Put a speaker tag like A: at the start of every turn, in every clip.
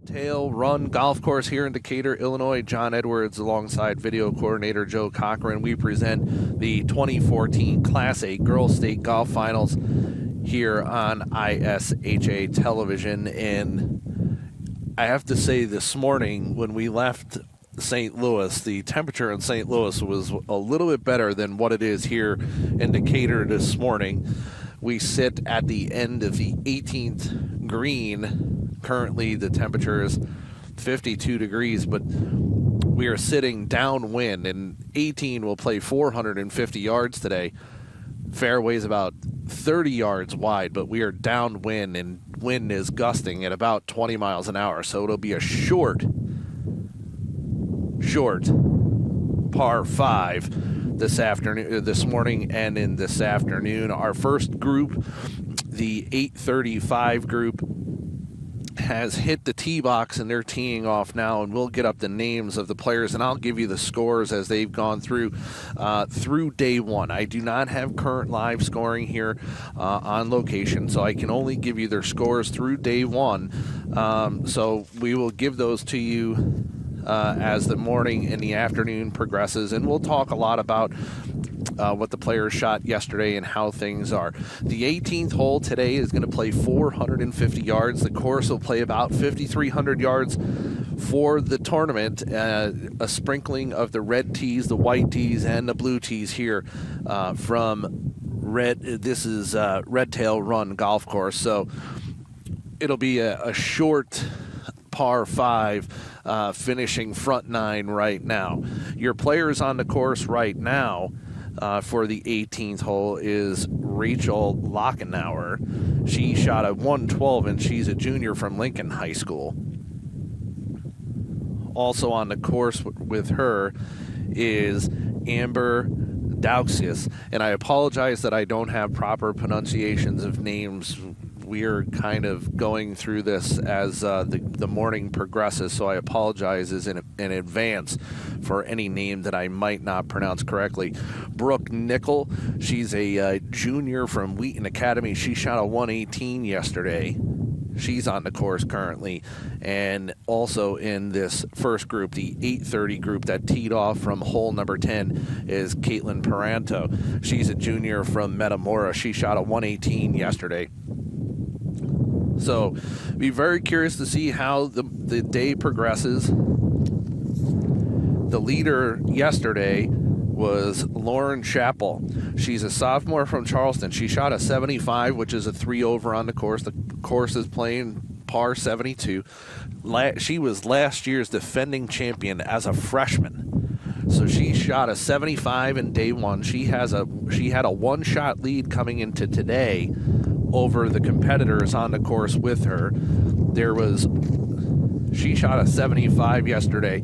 A: Tail Run Golf Course here in Decatur, Illinois. John Edwards alongside video coordinator Joe Cochran. We present the 2014 Class A Girls State Golf Finals here on ISHA television. And I have to say, this morning when we left St. Louis, the temperature in St. Louis was a little bit better than what it is here in Decatur this morning. We sit at the end of the 18th green. Currently, the temperature is 52 degrees, but we are sitting downwind, and 18 will play 450 yards today. Fairway's about 30 yards wide, but we are downwind, and wind is gusting at about 20 miles an hour, so it'll be a short par 5 this morning and in this afternoon. Our first group, the 8:35 group, has hit the tee box, and they're teeing off now, and we'll get up the names of the players, and I'll give you the scores as they've gone through day one. I do not have current live scoring here on location, so I can only give you their scores through day one. So we will give those to you as the morning and the afternoon progresses, and we'll talk a lot about what the players shot yesterday and how things are. The 18th hole today is going to play 450 yards. The course will play about 5,300 yards for the tournament. A sprinkling of the red tees, the white tees, and the blue tees here from Red. This is Red Tail Run Golf Course. So it'll be a short par 5 finishing front 9 right now. Your players on the course right now for the 18th hole is Rachel Lochenauer. She shot a 112, and she's a junior from Lincoln High School. Also on the course with her is Amber Dauxius, and I apologize that I don't have proper pronunciations of names. We're kind of going through this as the morning progresses, so I apologize in advance for any name that I might not pronounce correctly. Brooke Nickel, she's a junior from Wheaton Academy. She shot a 118 yesterday. She's on the course currently. And also in this first group, the 8:30 group that teed off from hole number 10 is Caitlin Paranto. She's a junior from Metamora. She shot a 118 yesterday. So be very curious to see how the day progresses. The leader yesterday was Lauren Chappell. She's a sophomore from Charleston. She shot a 75, which is a 3 over on the course. The course is playing par 72. She was last year's defending champion as a freshman. So she shot a 75 in day one. She had a one-shot lead coming into today over the competitors on the course with her. She shot a 75 yesterday.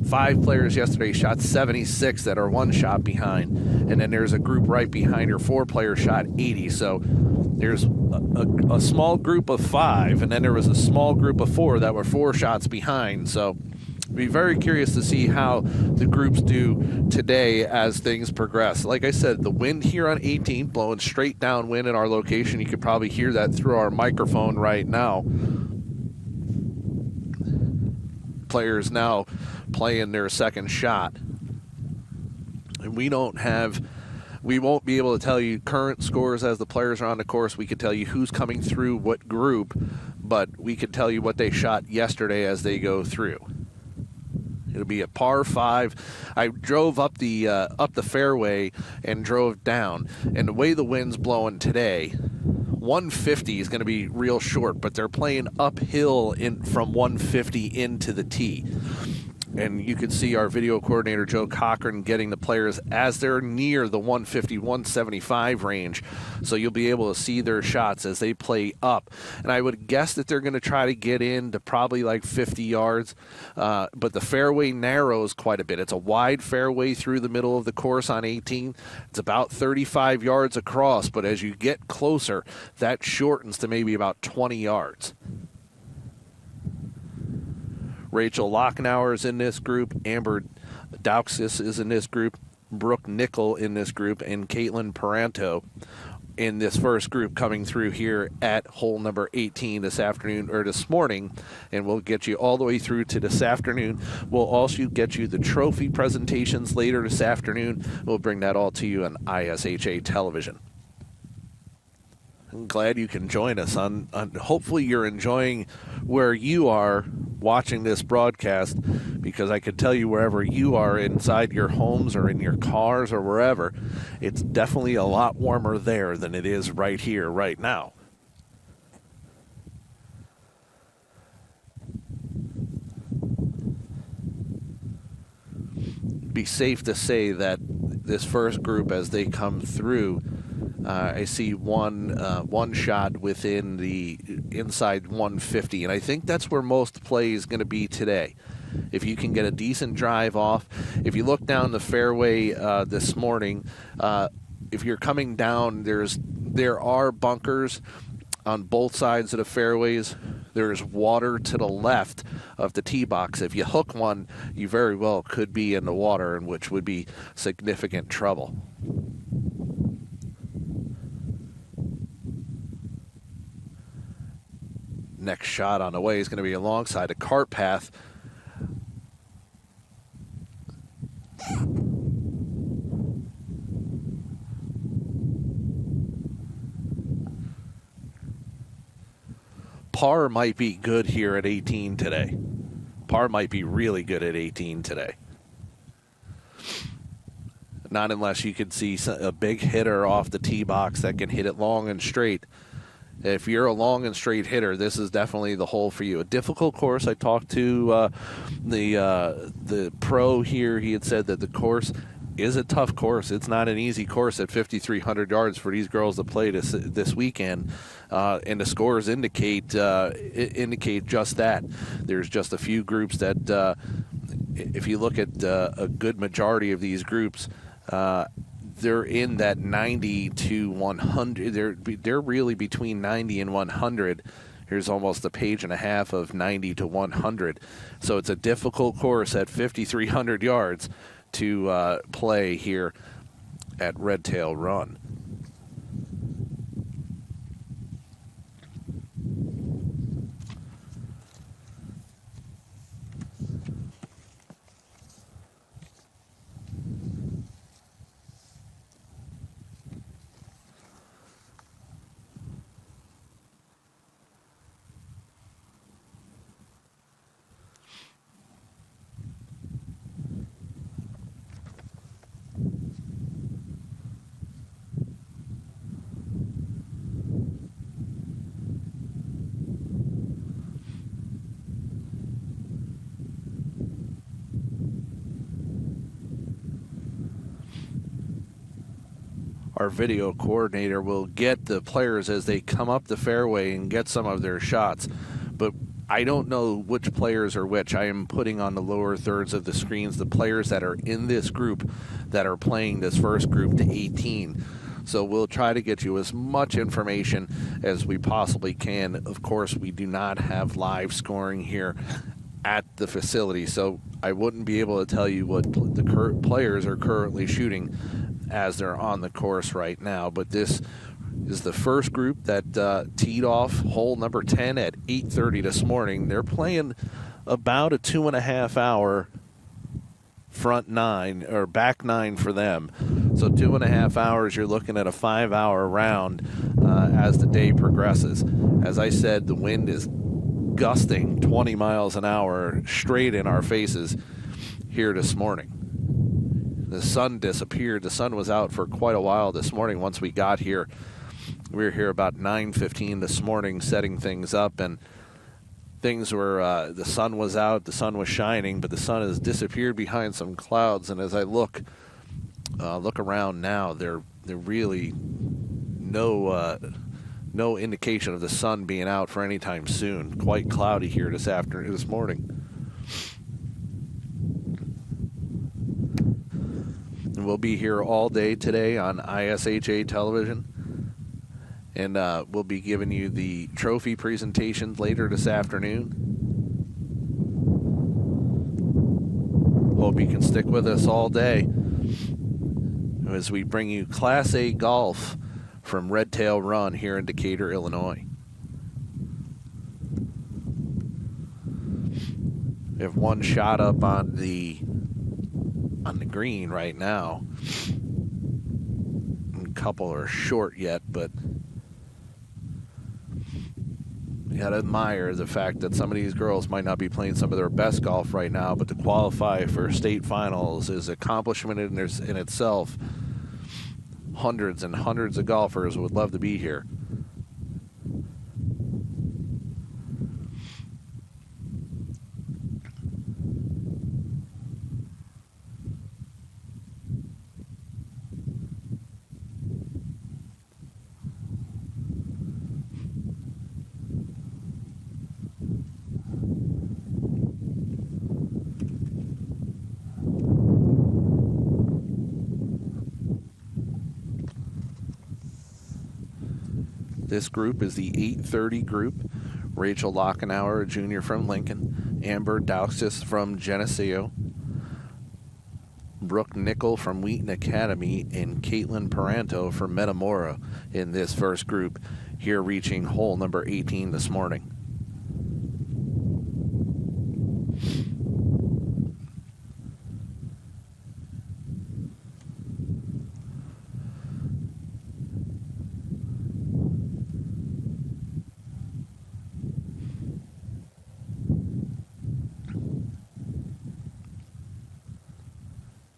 A: 5 players yesterday shot 76 that are one shot behind, and then there's a group right behind her. 4 players shot 80. So there's a small group of 5, and then there was a small group of 4 that were 4 shots behind. So be very curious to see how the groups do today as things progress. Like I said, the wind here on 18 blowing straight downwind in our location. You could probably hear that through our microphone right now. Players now playing their second shot. And we won't be able to tell you current scores as the players are on the course. We could tell you who's coming through what group, but we could tell you what they shot yesterday as they go through. It'll be a par 5. I drove up the fairway and drove down, and the way the wind's blowing today, 150 is going to be real short, but they're playing uphill from 150 into the tee. And you can see our video coordinator, Joe Cochran, getting the players as they're near the 150, 175 range. So you'll be able to see their shots as they play up. And I would guess that they're going to try to get in to probably like 50 yards. But the fairway narrows quite a bit. It's a wide fairway through the middle of the course on 18. It's about 35 yards across. But as you get closer, that shortens to maybe about 20 yards. Rachel Lochenauer is in this group. Amber Dauxius is in this group. Brooke Nickel in this group. And Caitlin Paranto in this first group coming through here at hole number 18 this afternoon or this morning, and we'll get you all the way through to this afternoon. We'll also get you the trophy presentations later this afternoon. We'll bring that all to you on ISHA television. I'm glad you can join us on hopefully you're enjoying where you are watching this broadcast, because I can tell you wherever you are inside your homes or in your cars or wherever, it's definitely a lot warmer there than it is right here, right now. Be safe to say that this first group, as they come through, I see one shot within the inside 150, and I think that's where most play is going to be today. If you can get a decent drive off, if you look down the fairway this morning, if you're coming down, there are bunkers on both sides of the fairways. There's water to the left of the tee box. If you hook one, you very well could be in the water, and which would be significant trouble. Next shot on the way is going to be alongside a cart path. Par might be good here at 18 today. Par might be really good at 18 today. Not unless you can see a big hitter off the tee box that can hit it long and straight. If you're a long and straight hitter, this is definitely the hole for you. A difficult course. I talked to the pro here. He had said that the course is a tough course. It's not an easy course at 5,300 yards for these girls to play this weekend, and the scores indicate just that. There's just a few groups that, if you look at a good majority of these groups, they're in that 90 to 100. They're really between 90 and 100. Here's almost a page and a half of 90 to 100. So it's a difficult course at 5,300 yards to play here at Redtail Run. Our video coordinator will get the players as they come up the fairway and get some of their shots. But I don't know which players are which. I am putting on the lower thirds of the screens the players that are in this group that are playing this first group to 18. So we'll try to get you as much information as we possibly can. Of course, we do not have live scoring here at the facility, so I wouldn't be able to tell you what the players are currently shooting as they're on the course right now. But this is the first group that teed off hole number 10 at 8:30 this morning. They're playing about a 2.5 hour front nine or back nine for them. So 2.5 hours, you're looking at a 5-hour round as the day progresses. As I said, the wind is gusting 20 miles an hour straight in our faces here this morning. The sun disappeared. The sun was out for quite a while this morning. Once we got here, we were here about 9:15 this morning setting things up, and things were, the sun was out, the sun was shining, but the sun has disappeared behind some clouds. And as I look around now, there really no indication of the sun being out for any time soon. Quite cloudy here this morning. And we'll be here all day today on ISHA television, and we'll be giving you the trophy presentations later this afternoon. Hope you can stick with us all day as we bring you Class A golf from Red Tail Run here in Decatur, Illinois. We have one shot up on the green right now. A couple are short yet, but you gotta admire the fact that some of these girls might not be playing some of their best golf right now, but to qualify for state finals is an accomplishment in itself. Hundreds and hundreds of golfers would love to be here. This group is the 830 group. Rachel Lockenauer, a junior from Lincoln. Amber Dauxis from Geneseo. Brooke Nickel from Wheaton Academy. And Caitlin Paranto from Metamora in this first group, here reaching hole number 18 this morning.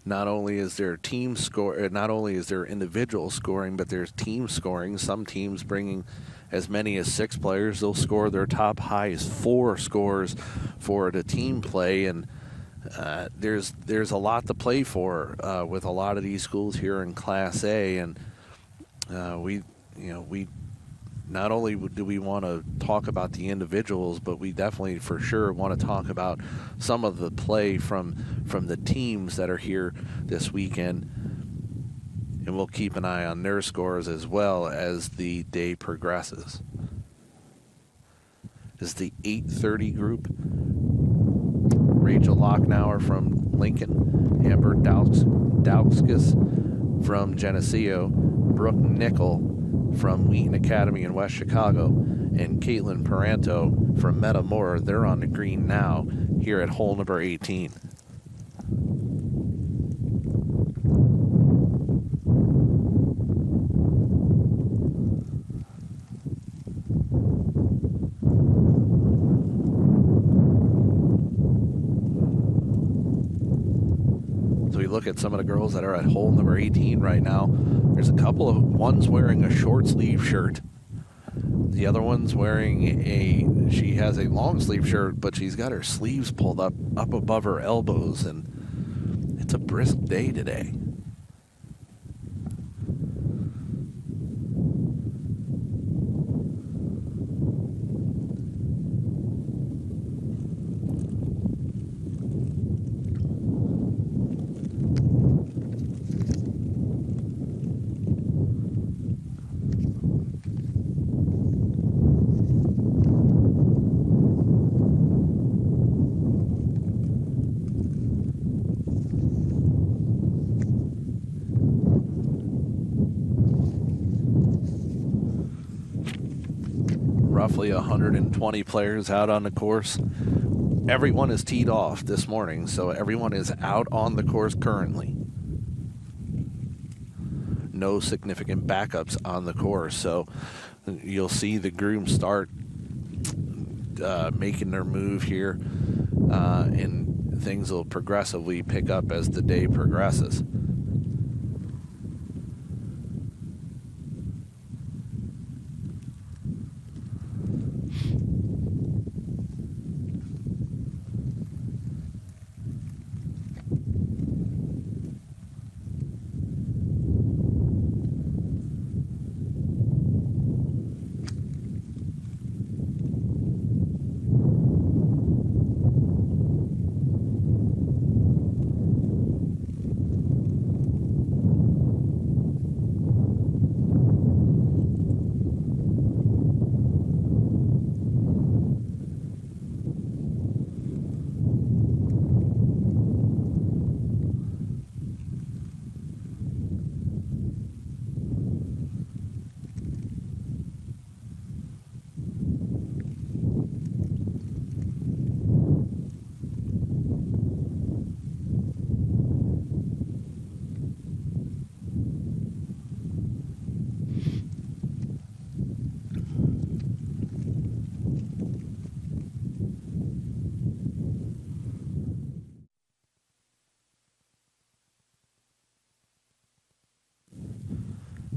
A: Not only is there team score, not only is there individual scoring, but there's team scoring. Some teams bringing as many as 6 players. They'll score their top highest 4 scores for the team play, and there's a lot to play for with a lot of these schools here in Class A, and we not only do we want to talk about the individuals, but we definitely for sure want to talk about some of the play from the teams that are here this weekend. And we'll keep an eye on their scores as well as the day progresses. This is the 830 group. Rachel Lockenauer from Lincoln. Amber Dauxis from Geneseo. Brooke Nickel from Wheaton Academy in West Chicago, and Caitlin Paranto from Metamora. They're on the green now here at hole number 18. So we look at some of the girls that are at hole number 18 right now. There's a couple of ones wearing a short sleeve shirt. The other one's wearing she has a long sleeve shirt, but she's got her sleeves pulled up above her elbows, and it's a brisk day today. Roughly 120 players out on the course. Everyone is teed off this morning, so everyone is out on the course currently. No significant backups on the course, so you'll see the grooms start making their move here, and things will progressively pick up as the day progresses.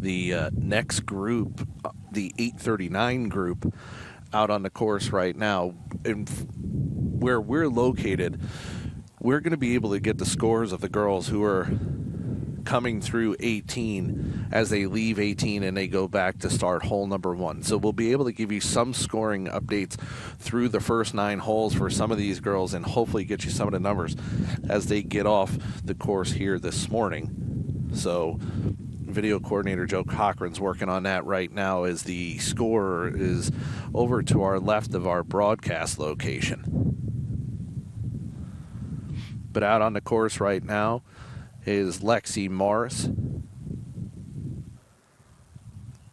A: The next group, the 839 group, out on the course right now, and where we're located, we're going to be able to get the scores of the girls who are coming through 18 as they leave 18 and they go back to start hole number 1. So we'll be able to give you some scoring updates through the first 9 holes for some of these girls and hopefully get you some of the numbers as they get off the course here this morning. So video coordinator Joe Cochran's working on that right now as the scorer is over to our left of our broadcast location. But out on the course right now is Lexi Morris,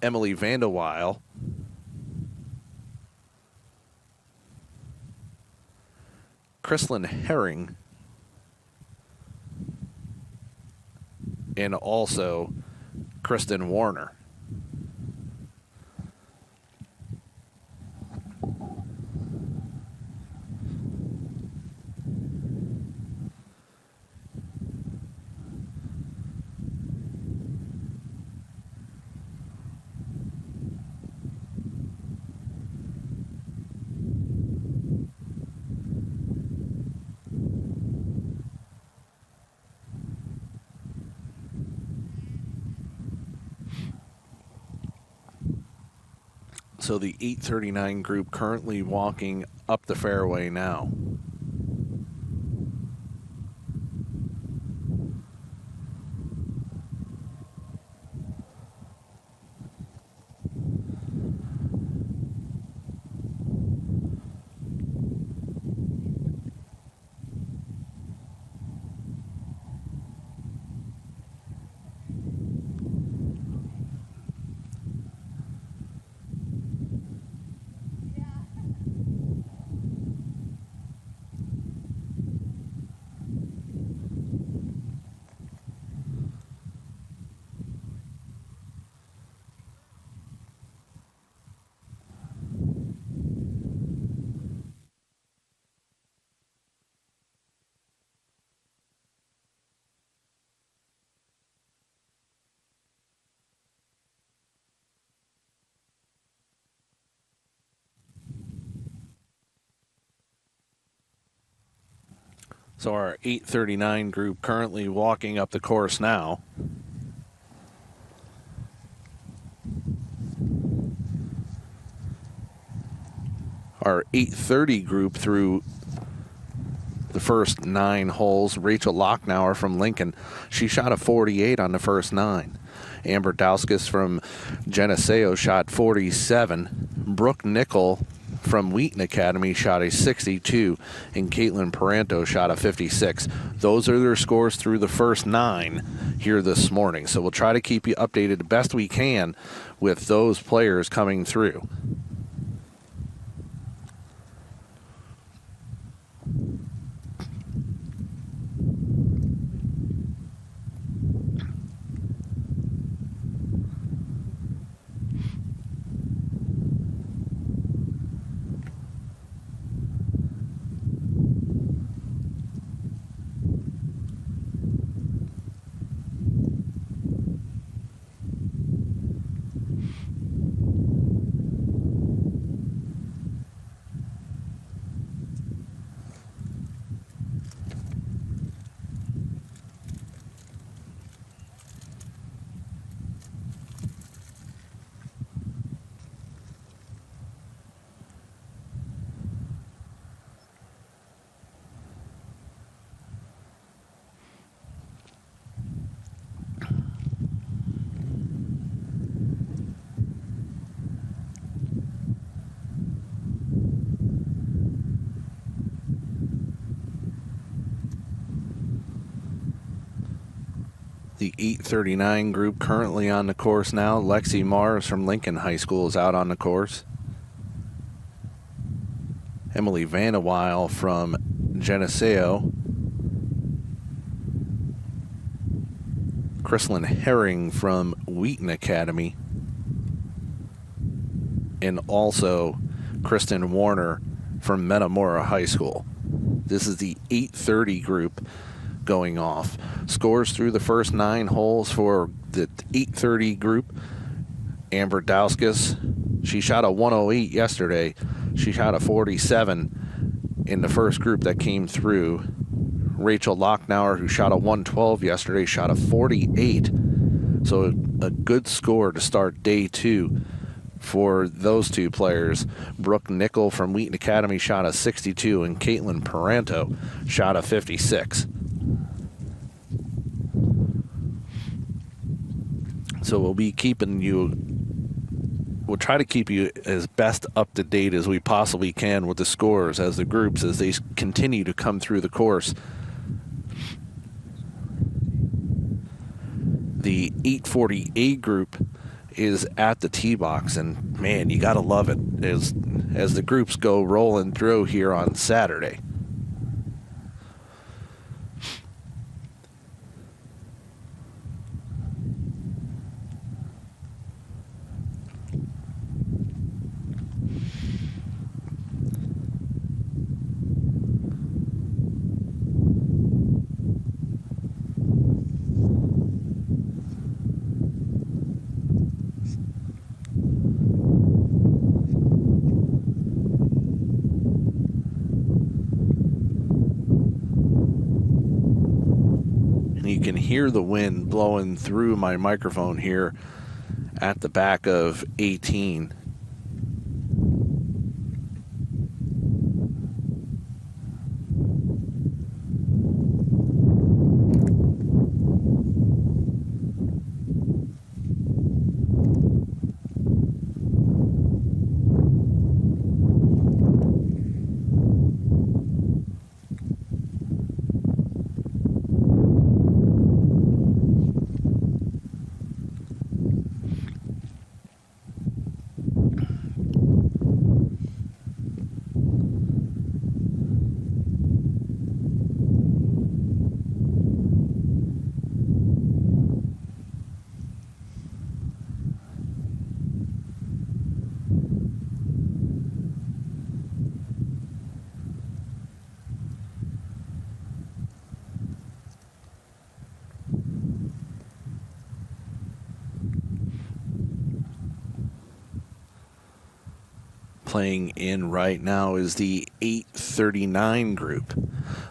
A: Emily Vandeweil, Chrislyn Herring, and also Kristen Warner. So the 839 group currently walking up the fairway now. So our 839 group currently walking up the course now. Our 830 group through the first 9 holes. Rachel Locknauer from Lincoln, she shot a 48 on the first 9. Amber Dauskas from Geneseo shot 47. Brooke Nickel from Wheaton Academy shot a 62, and Caitlin Paranto shot a 56. Those are their scores through the first 9 here this morning. So we'll try to keep you updated the best we can with those players coming through. The 839 group currently on the course now. Lexi Mars from Lincoln High School is out on the course. Emily Vandeweil from Geneseo. Chrislyn Herring from Wheaton Academy. And also Kristen Warner from Metamora High School. This is the 830 group going off. Scores through the first 9 holes for the 8:30 group. Amber Dauskas, she shot a 108 yesterday. She shot a 47 in the first group that came through. Rachel Locknauer, who shot a 112 yesterday, shot a 48. So a good score to start day 2 for those 2 players. Brooke Nickel from Wheaton Academy shot a 62, and Caitlin Paranto shot a 56. So we'll try to keep you as best up to date as we possibly can with the scores as the groups, as they continue to come through the course. The 840A group is at the tee box, and man, you gotta love it as the groups go rolling through here on Saturday. You can hear the wind blowing through my microphone here at the back of 18. Playing in right now is the 839 group.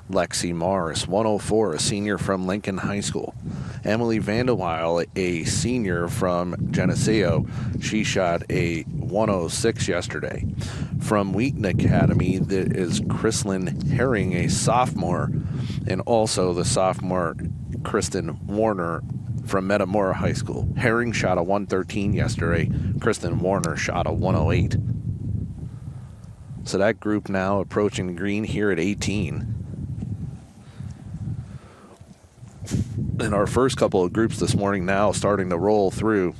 A: Lexi Morris, 104, a senior from Lincoln High School. Emily Vandeweil, a senior from Geneseo. She shot a 106 yesterday. From Wheaton Academy, there is Chrislyn Herring, a sophomore, and also the sophomore Kristen Warner from Metamora High School. Herring shot a 113 yesterday. Kristen Warner shot a 108. So that group now approaching the green here at 18. And our first couple of groups this morning now starting to roll through.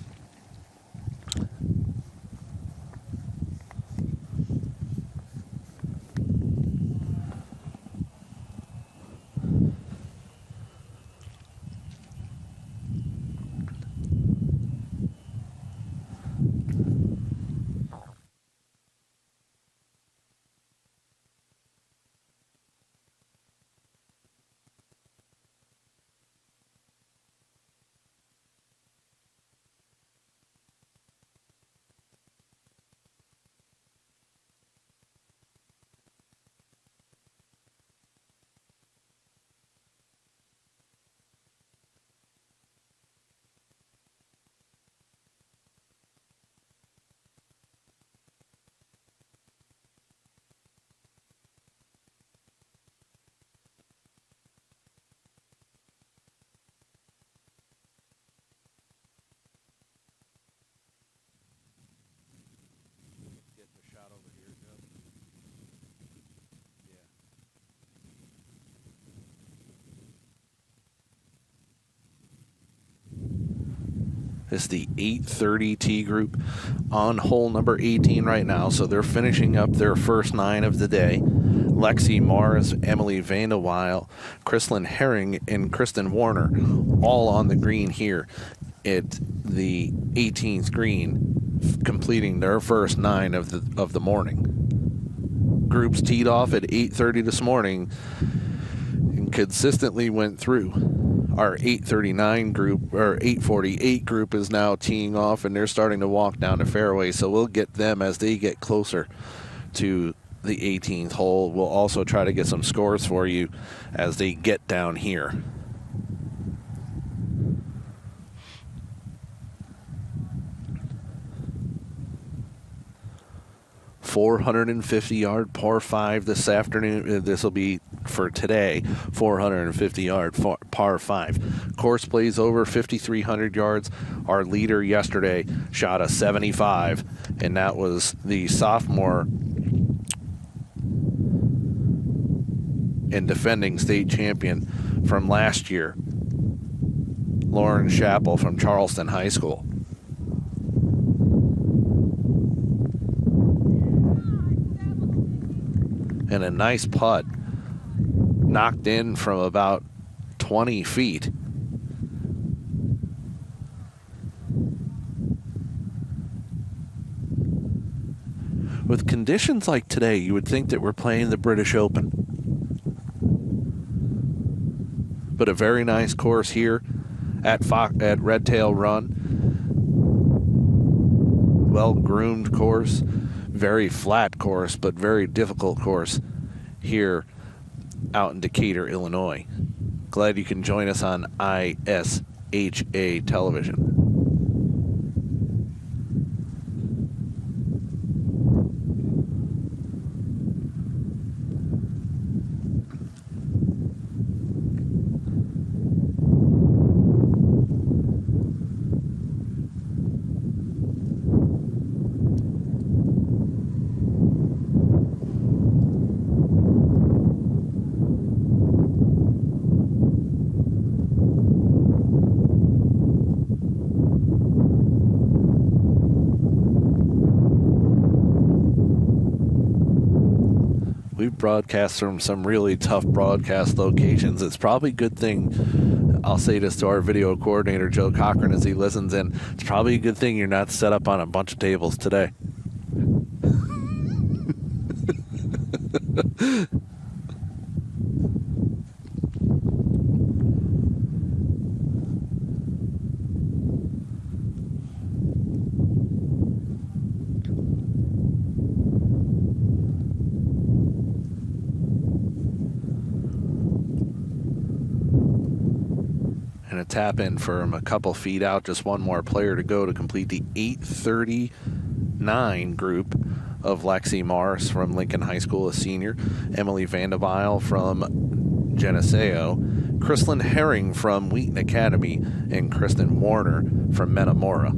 A: This is the 830 T group on hole number 18 right now. So they're finishing up their first 9 of the day. Lexi Morris, Emily Vandeweil, Chrislyn Herring, and Kristen Warner all on the green here at the 18th green, completing their first 9 of the morning. Groups teed off at 8:30 this morning, consistently went through. Our 839 group, or 848 group, is now teeing off, and they're starting to walk down the fairway, so we'll get them as they get closer to the 18th hole. We'll also try to get some scores for you as they get down here. $450-yard par 5 this afternoon. This will be for today. 450-yard par 5. Course plays over 5,300 yards. Our leader yesterday shot a 75, and that was the sophomore and defending state champion from last year, Lauren Chappell from Charleston High School. And a nice putt, knocked in from about 20 feet. With conditions like today, you would think that we're playing the British Open. But a very nice course here at Red Tail Run. Well-groomed course. Very flat course, but very difficult course here out in Decatur, Illinois. Glad you can join us on IHSA television. We broadcast from some really tough broadcast locations. It's probably a good thing, I'll say this to our video coordinator, Joe Cochran, as he listens in, it's probably a good thing you're not set up on a bunch of tables today. And a tap in from a couple feet out, just one more player to go to complete the 839 group of Lexi Morris from Lincoln High School, a senior, Emily Vandeweil from Geneseo, Kristlyn Herring from Wheaton Academy, and Kristen Warner from Metamora.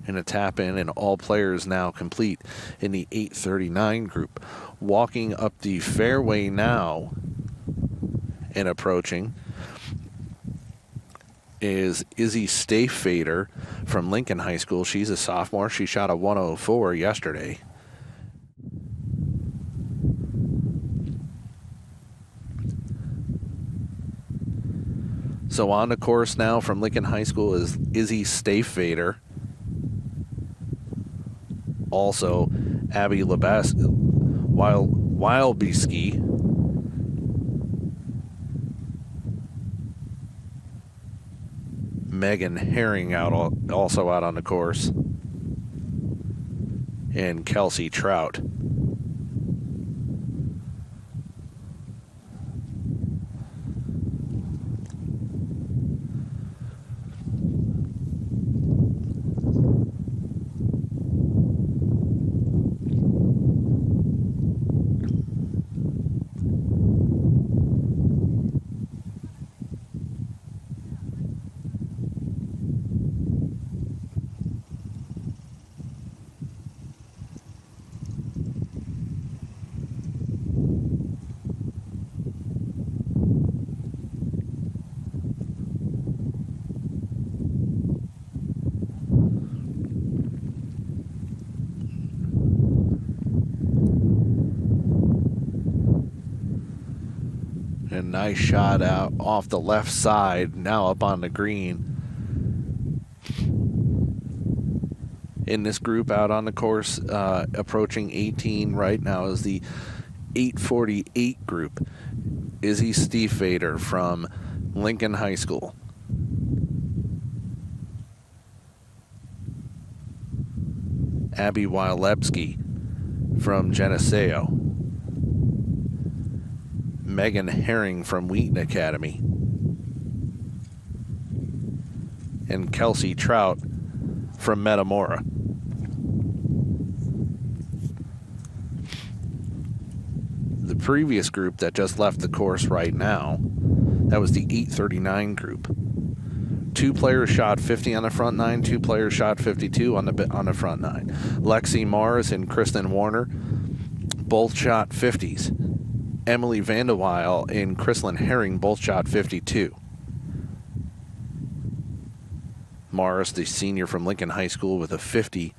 A: And a tap in, and all players now complete in the 839 group. Walking up the fairway now and approaching is Izzy Stayfader from Lincoln High School. She's a sophomore. She shot a 104 yesterday. So on the course now from Lincoln High School is Izzy Stayfader. Also, Abby Wildbieski, Megan Herring also out on the course, and Kelsey Trout. A nice shot out off the left side, now up on the green. in this group out on the course, approaching 18 right now, is the 848 group. Izzy Stiefvater from Lincoln High School. Abby Wylebski from Geneseo. Megan Herring from Wheaton Academy. And Kelsey Trout from Metamora. The previous group that just left the course right now, that was the 839 group. 2 players shot 50 on the front 9, 2 players shot 52 on the front 9. Lexi Morris and Kristen Warner both shot 50s. Emily Vandeweil and Chrislyn Herring both shot 52. Morris, the senior from Lincoln High School, with a 50.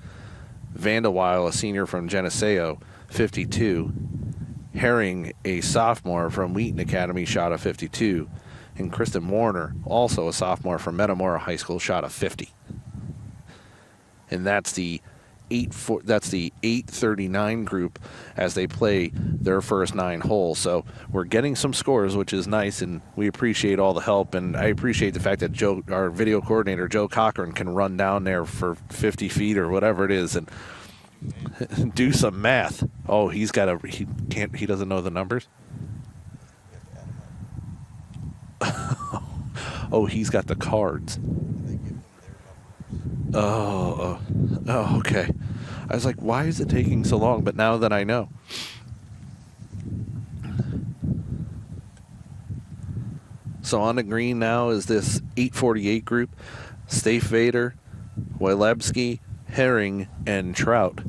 A: Vandeweil, a senior from Geneseo, 52. Herring, a sophomore from Wheaton Academy, shot a 52. And Kristen Warner, also a sophomore from Metamora High School, shot a 50. And that's the 839 group as they play their first 9 holes. So we're getting some scores, which is nice, and we appreciate all the help. And I appreciate the fact that Joe, our video coordinator, Joe Cochran, can run down there for 50 feet or whatever it is and do some math. Oh, he doesn't know the numbers? Oh, he's got the cards. Oh, okay. I was like, why is it taking so long? But now that I know. So on the green now is this 848 group. Stiefvater, Wylebski, Herring, and Trout.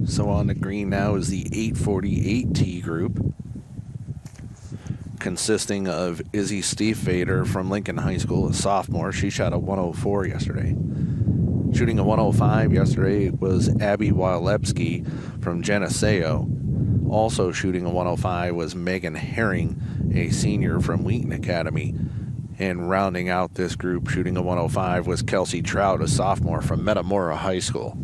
A: So on the green now is the 848T group, consisting of Izzy Stiefvater from Lincoln High School, a sophomore. She shot a 104 yesterday. Shooting a 105 yesterday was Abby Wylebski from Geneseo. Also shooting a 105 was Megan Herring, a senior from Wheaton Academy. And rounding out this group, shooting a 105, was Kelsey Trout, a sophomore from Metamora High School.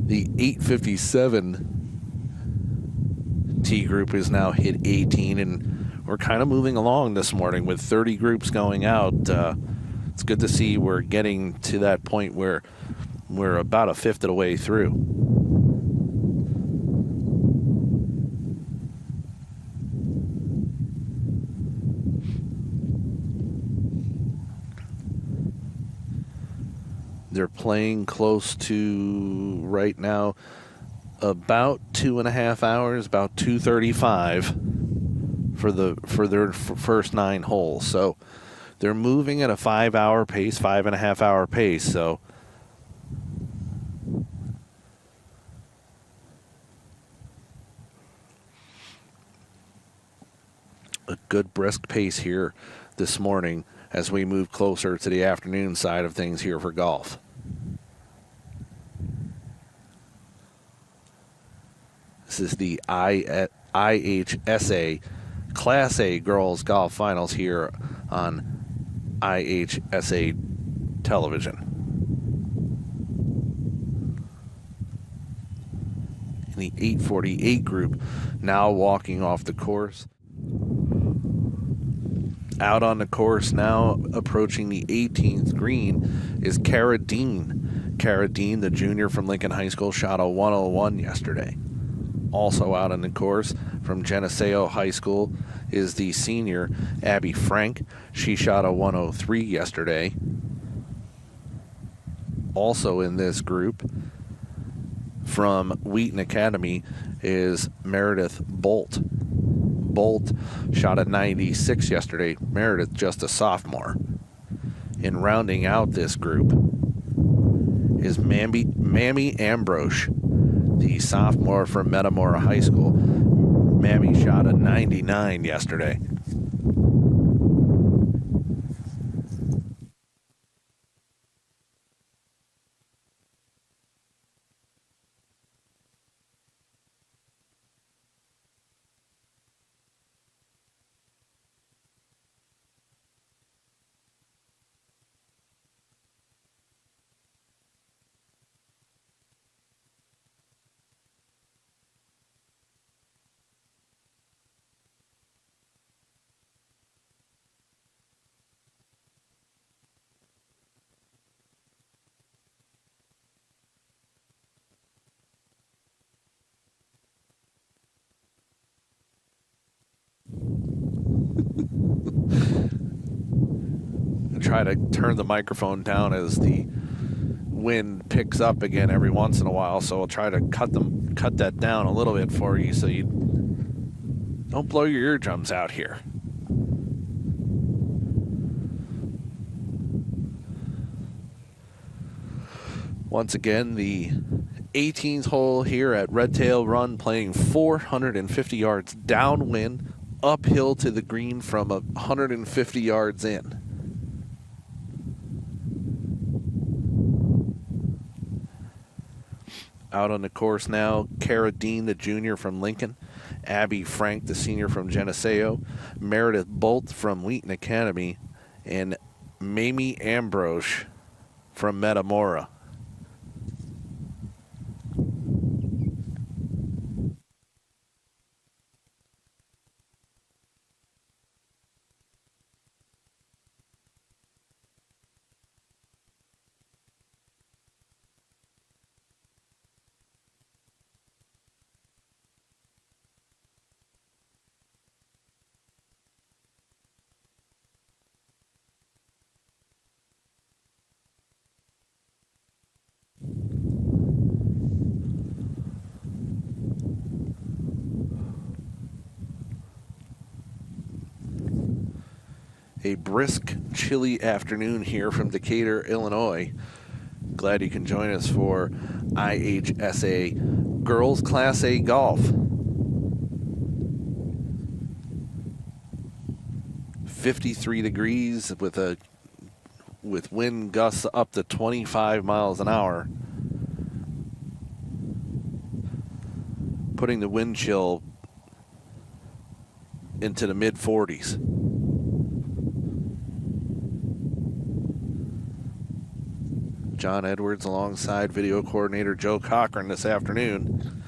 A: The 857 T group is now hit 18, and we're kind of moving along this morning with 30 groups going out. It's good to see we're getting to that point where we're about a fifth of the way through. They're playing close to, right now, about 2.5 hours, about 2:35 for their first 9 holes. So they're moving at a 5-hour pace, 5.5-hour pace. So a good brisk pace here this morning as we move closer to the afternoon side of things here for golf. This is the IHSA Class A Girls Golf Finals here on IHSA television. In the 848 group, now walking off the course. Out on the course now, approaching the 18th green, is Cara Dean. Cara Dean, the junior from Lincoln High School, shot a 101 yesterday. Also out on the course from Geneseo High School is the senior Abby Frank. She shot a 103 yesterday. Also in this group from Wheaton Academy is Meredith Bolt. Bolt shot a 96 yesterday. Meredith just a sophomore. In rounding out this group is Mammy Ambrose, the sophomore from Metamora High School. Mammy shot a 99 yesterday. Try to turn the microphone down as the wind picks up again every once in a while, so I'll try to cut that down a little bit for you so you don't blow your eardrums out here. Once again, the 18th hole here at Red Tail Run, playing 450 yards downwind, uphill to the green from 150 yards in. Out on the course now, Cara Dean, the junior from Lincoln, Abby Frank, the senior from Geneseo, Meredith Bolt from Wheaton Academy, and Mamie Ambrose from Metamora. A brisk, chilly afternoon here from Decatur, Illinois. Glad you can join us for IHSA Girls Class A Golf. 53 degrees with wind gusts up to 25 miles an hour, putting the wind chill into the mid-40s. John Edwards alongside video coordinator Joe Cochran this afternoon,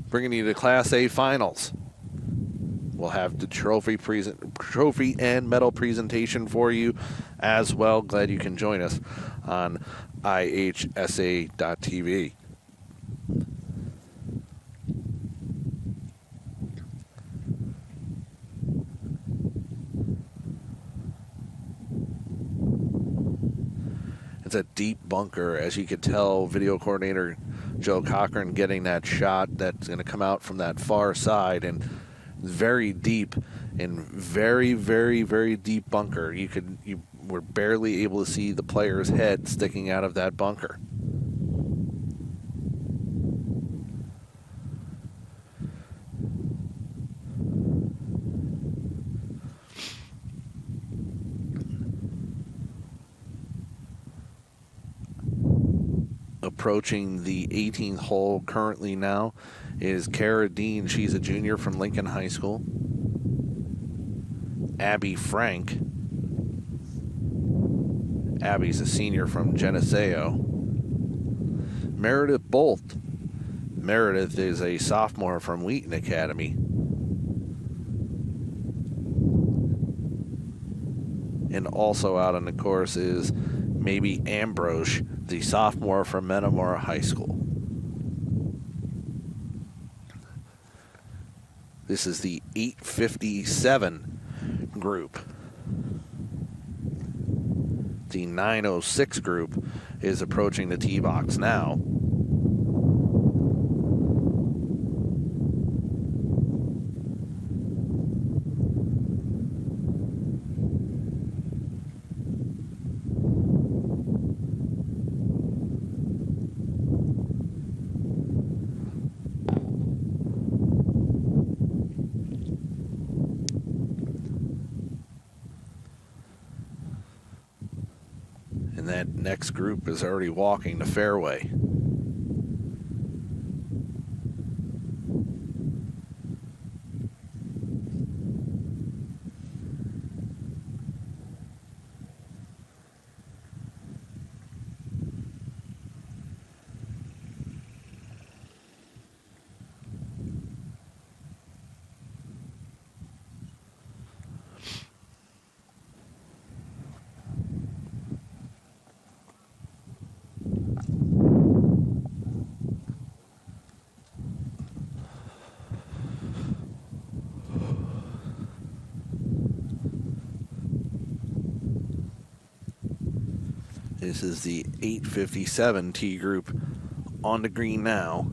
A: bringing you the Class A Finals. We'll have the trophy and medal presentation for you as well. Glad you can join us on IHSA.tv. It's a deep bunker, as you could tell. Video coordinator Joe Cochran getting that shot that's going to come out from that far side, and very deep and very, very, very deep bunker. You were barely able to see the player's head sticking out of that bunker. approaching the 18th hole currently now is Cara Dean. She's a junior from Lincoln High School. Abby Frank. Abby's a senior from Geneseo. Meredith Bolt. Meredith is a sophomore from Wheaton Academy. And also out on the course is Maybe Ambrose, the sophomore from Metamora High School. This is the 857 group. The 906 group is approaching the tee box now. And that next group is already walking the fairway. This is the 857 tee group on the green now.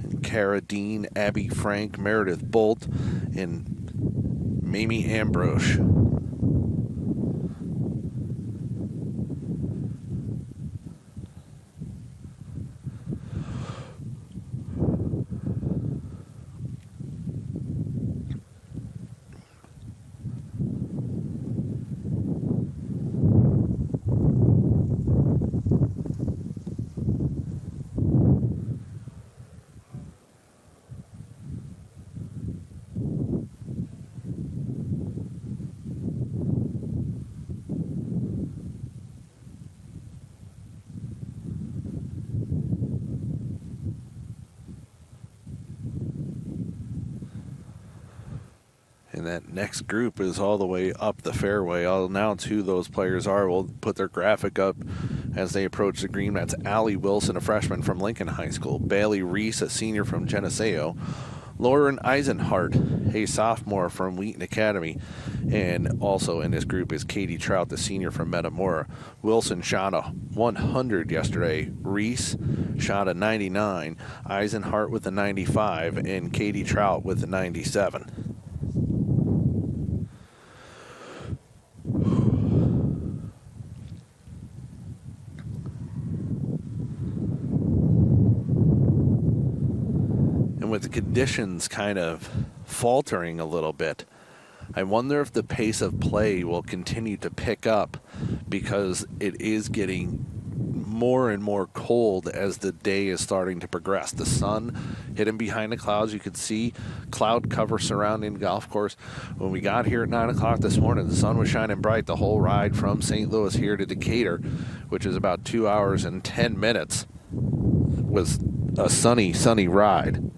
A: And Cara Dean, Abby Frank, Meredith Bolt, and Mamie Ambrose. And that next group is all the way up the fairway. I'll announce who those players are. We'll put their graphic up as they approach the green. That's Allie Wilson, a freshman from Lincoln High School. Bailey Reese, a senior from Geneseo. Lauren Eisenhart, a sophomore from Wheaton Academy. And also in this group is Katie Trout, the senior from Metamora. Wilson shot a 100 yesterday. Reese shot a 99. Eisenhart with a 95. And Katie Trout with a 97. And with the conditions kind of faltering a little bit, I wonder if the pace of play will continue to pick up because it is getting more and more cold as the day is starting to progress. The sun hidden behind the clouds. You could see cloud cover surrounding the golf course. When we got here at 9 o'clock this morning, the sun was shining bright the whole ride from St. Louis here to Decatur, which is about 2 hours and 10 minutes. It was a sunny ride.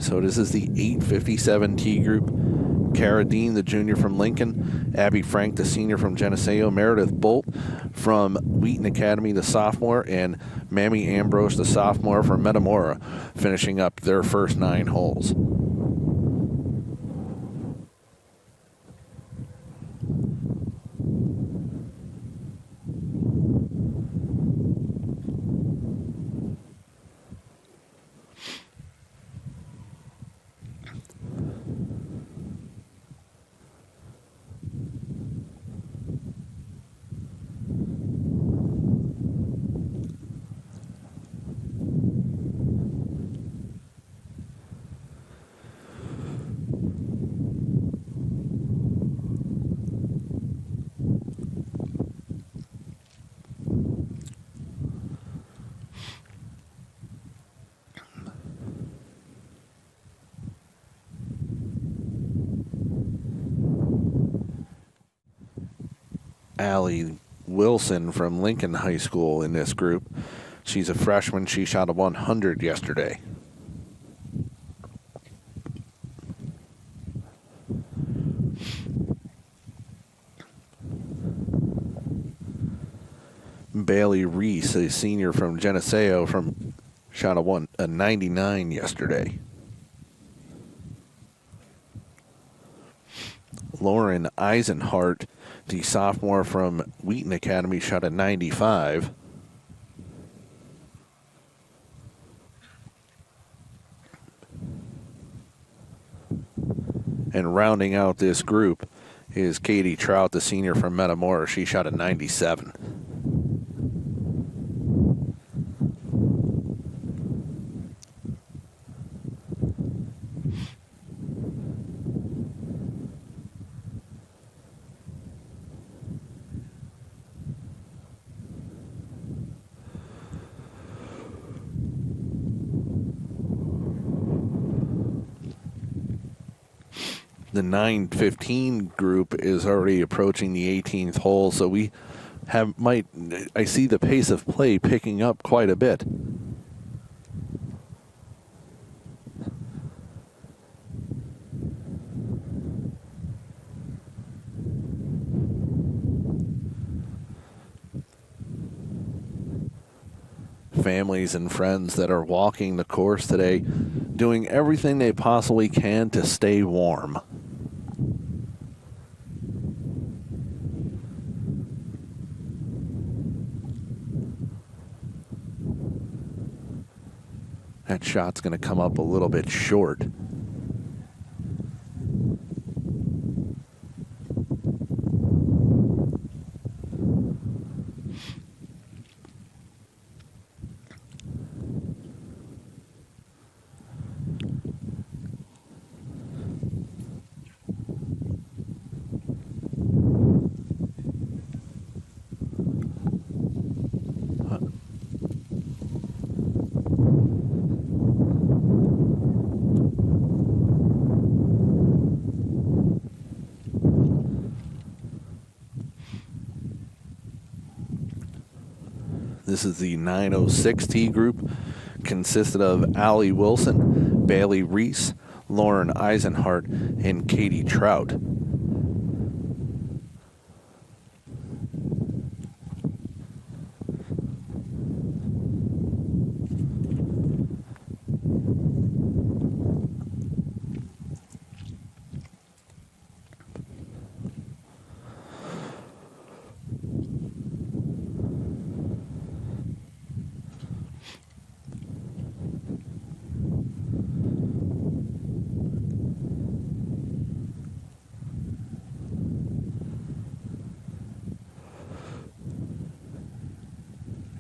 A: So this is the 857 tee group. Cara Dean, the junior from Lincoln. Abby Frank, the senior from Geneseo. Meredith Bolt from Wheaton Academy, the sophomore. And Mamie Ambrose, the sophomore from Metamora, finishing up their first 9 holes. Allie Wilson from Lincoln High School in this group. She's a freshman. She shot a 100 yesterday. Bailey Reese, a senior from Geneseo, shot a 99 yesterday. Lauren Eisenhart, the sophomore from Wheaton Academy, shot a 95. And rounding out this group is Katie Trout, the senior from Metamora. She shot a 97. The 9:15 group is already approaching the 18th hole, so I see the pace of play picking up quite a bit. Families and friends that are walking the course today, doing everything they possibly can to stay warm. That shot's going to come up a little bit short. This is the 906 T group, consisted of Allie Wilson, Bailey Reese, Lauren Eisenhart, and Katie Trout.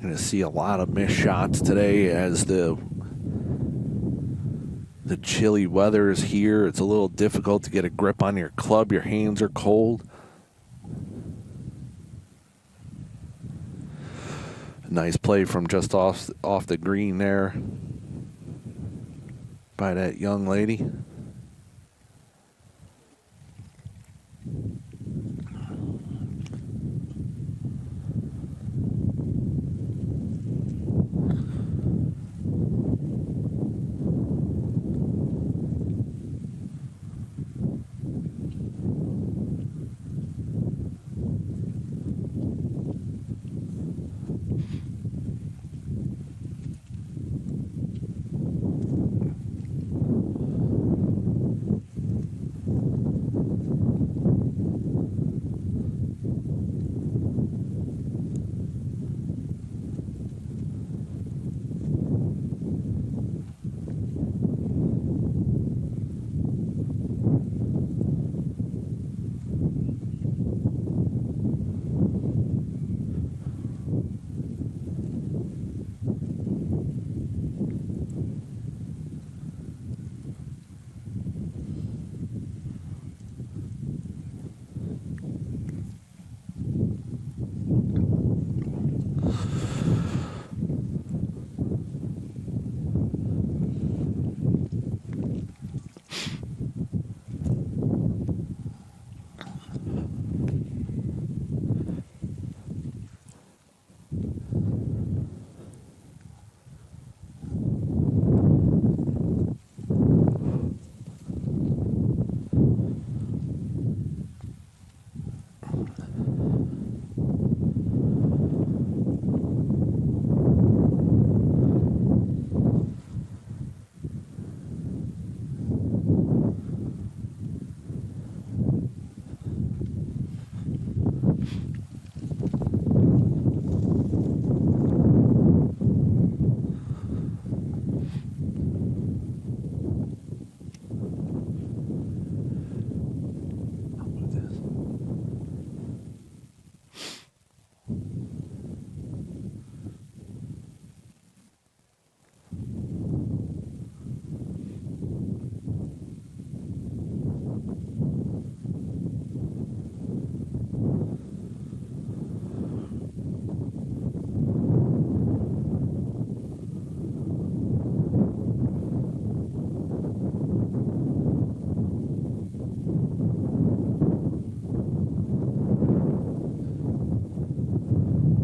A: Going to see a lot of missed shots today as the chilly weather is here. It's a little difficult to get a grip on your club. Your hands are cold. Nice play from just off the green there by that young lady.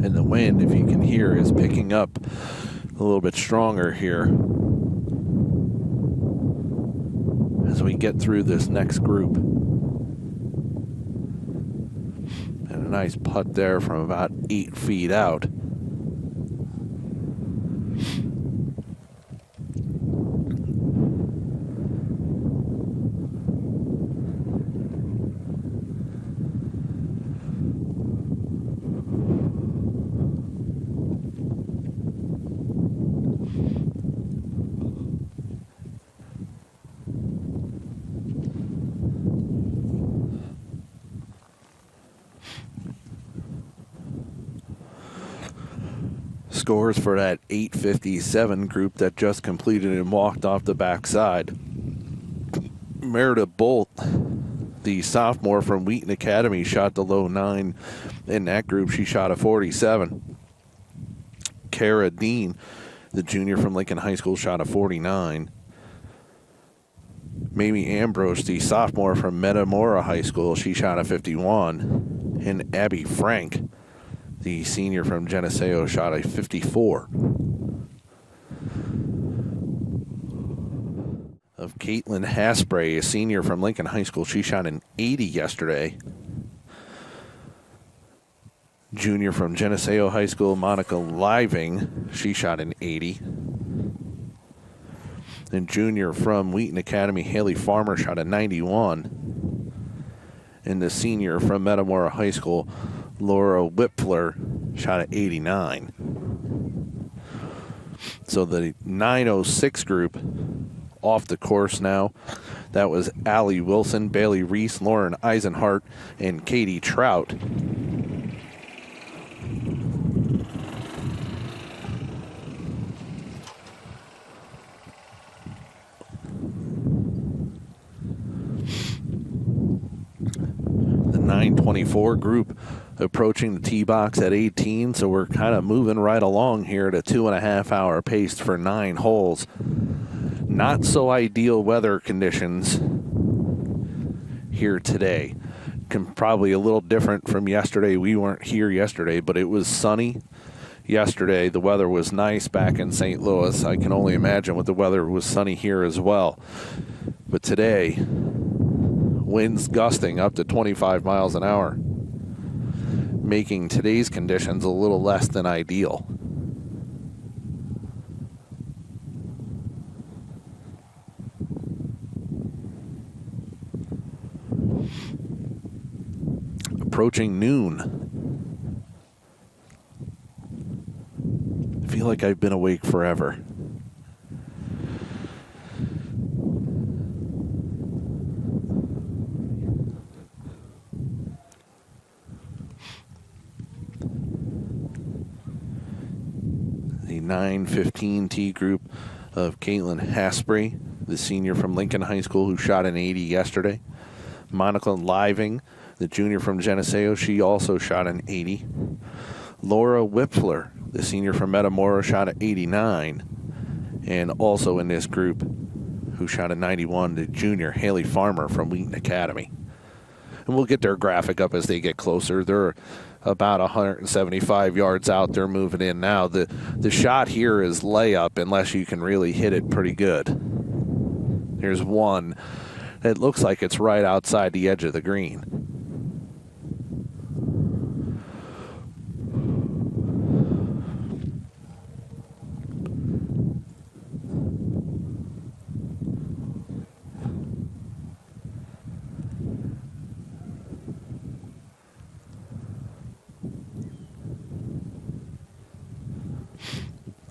A: And the wind, if you can hear, is picking up a little bit stronger here as we get through this next group. And a nice putt there from about 8 feet out. Scores for that 857 group that just completed and walked off the backside. Meredith Bolt, the sophomore from Wheaton Academy, shot the low 9 in that group. She shot a 47. Kara Dean, the junior from Lincoln High School, shot a 49. Mamie Ambrose, the sophomore from Metamora High School, she shot a 51. And Abby Frank, the senior from Geneseo, shot a 54. Of Caitlin Haspray, a senior from Lincoln High School, she shot an 80 yesterday. Junior from Geneseo High School, Monica Living, she shot an 80. And junior from Wheaton Academy, Haley Farmer, shot a 91. And the senior from Metamora High School, Laura Whipfler, shot at 89. So the 906 group off the course now. That was Allie Wilson, Bailey Reese, Lauren Eisenhart, and Katie Trout. The 924 group approaching the tee box at 18, so we're kind of moving right along here at a 2.5 hour pace for 9 holes. Not so ideal weather conditions here today. Probably a little different from yesterday. We weren't here yesterday, but it was sunny yesterday. The weather was nice back in St. Louis. I can only imagine what the weather was sunny here as well. But today, winds gusting up to 25 miles an hour, making today's conditions a little less than ideal. Approaching noon. I feel like I've been awake forever. The 915 T group of Caitlin Haspray, the senior from Lincoln High School who shot an 80 yesterday. Monica Living, the junior from Geneseo, she also shot an 80. Laura Whipfler, the senior from Metamora, shot an 89. And also in this group, who shot a 91, the junior Haley Farmer from Wheaton Academy. And we'll get their graphic up as they get closer. They're about 175 yards out. They're moving in now. The shot here is layup unless you can really hit it pretty good. Here's one. It looks like it's right outside the edge of the green.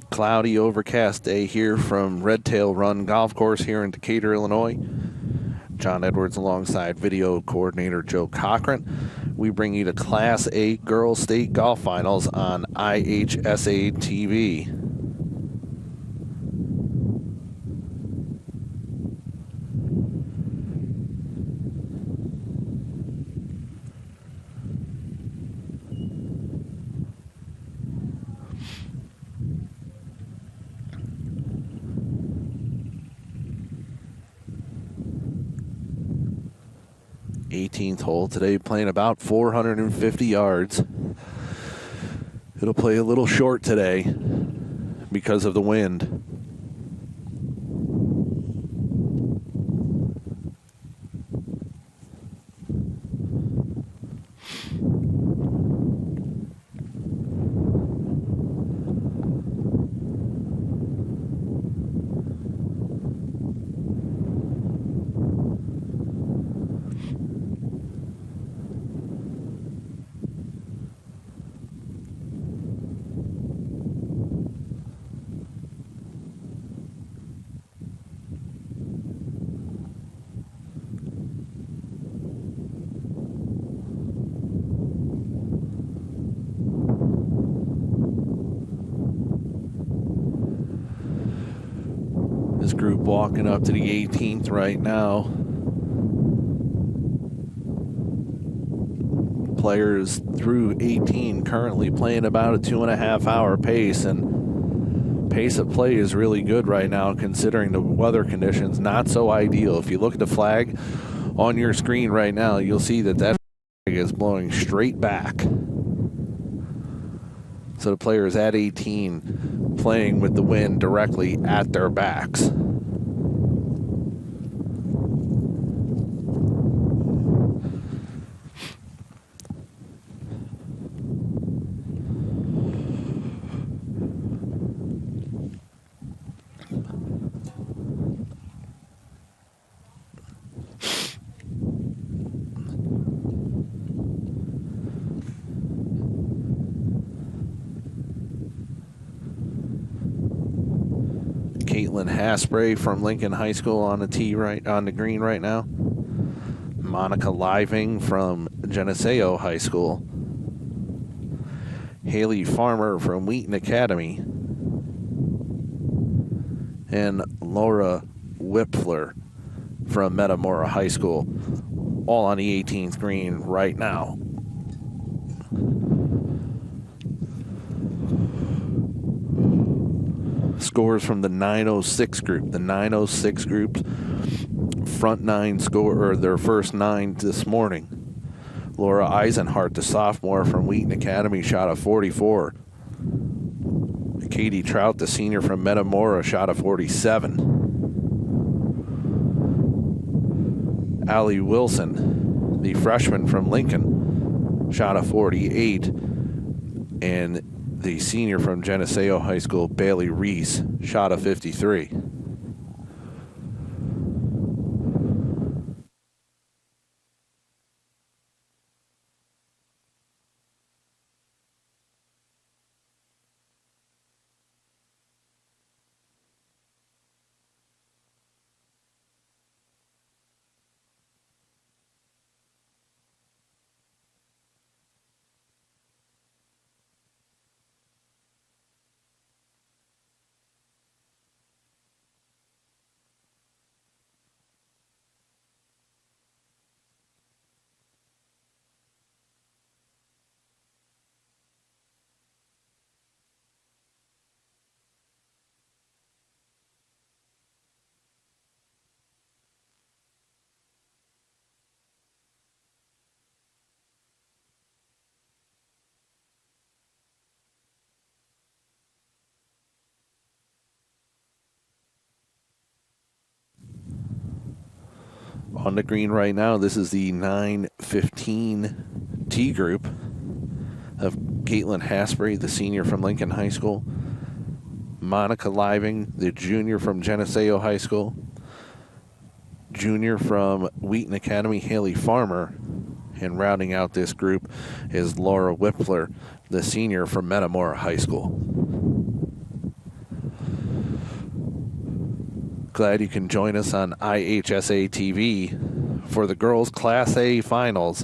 A: Cloudy, overcast day here from Red Tail Run Golf Course here in Decatur, Illinois. John Edwards alongside video coordinator Joe Cochran. We bring you the Class A Girls State Golf Finals on IHSA TV. Hole today, playing about 450 yards. It'll play a little short today because of the wind. This group walking up to the 18th right now. Players through 18 currently playing about a 2.5 hour pace, and pace of play is really good right now considering the weather conditions. Not so ideal. If you look at the flag on your screen right now, you'll see that flag is blowing straight back. So the players at 18 playing with the wind directly at their backs. Caitlin Haspray from Lincoln High School on the green right now. Monica Living from Geneseo High School. Haley Farmer from Wheaton Academy. And Laura Whipfler from Metamora High School. All on the 18th green right now. Scores from the 906 group. The 906 group's front nine score, or their first nine this morning. Laura Eisenhart, the sophomore from Wheaton Academy, shot a 44. Katie Trout, the senior from Metamora, shot a 47. Allie Wilson, the freshman from Lincoln, shot a 48. And the senior from Geneseo High School, Bailey Reese, shot a 53. On the green right now, this is the 915 T group of Caitlin Haspray, the senior from Lincoln High School. Monica Living, the junior from Geneseo High School. Junior from Wheaton Academy, Haley Farmer. And rounding out this group is Laura Whipfler, the senior from Metamora High School. Glad you can join us on IHSA TV for the girls' Class A finals.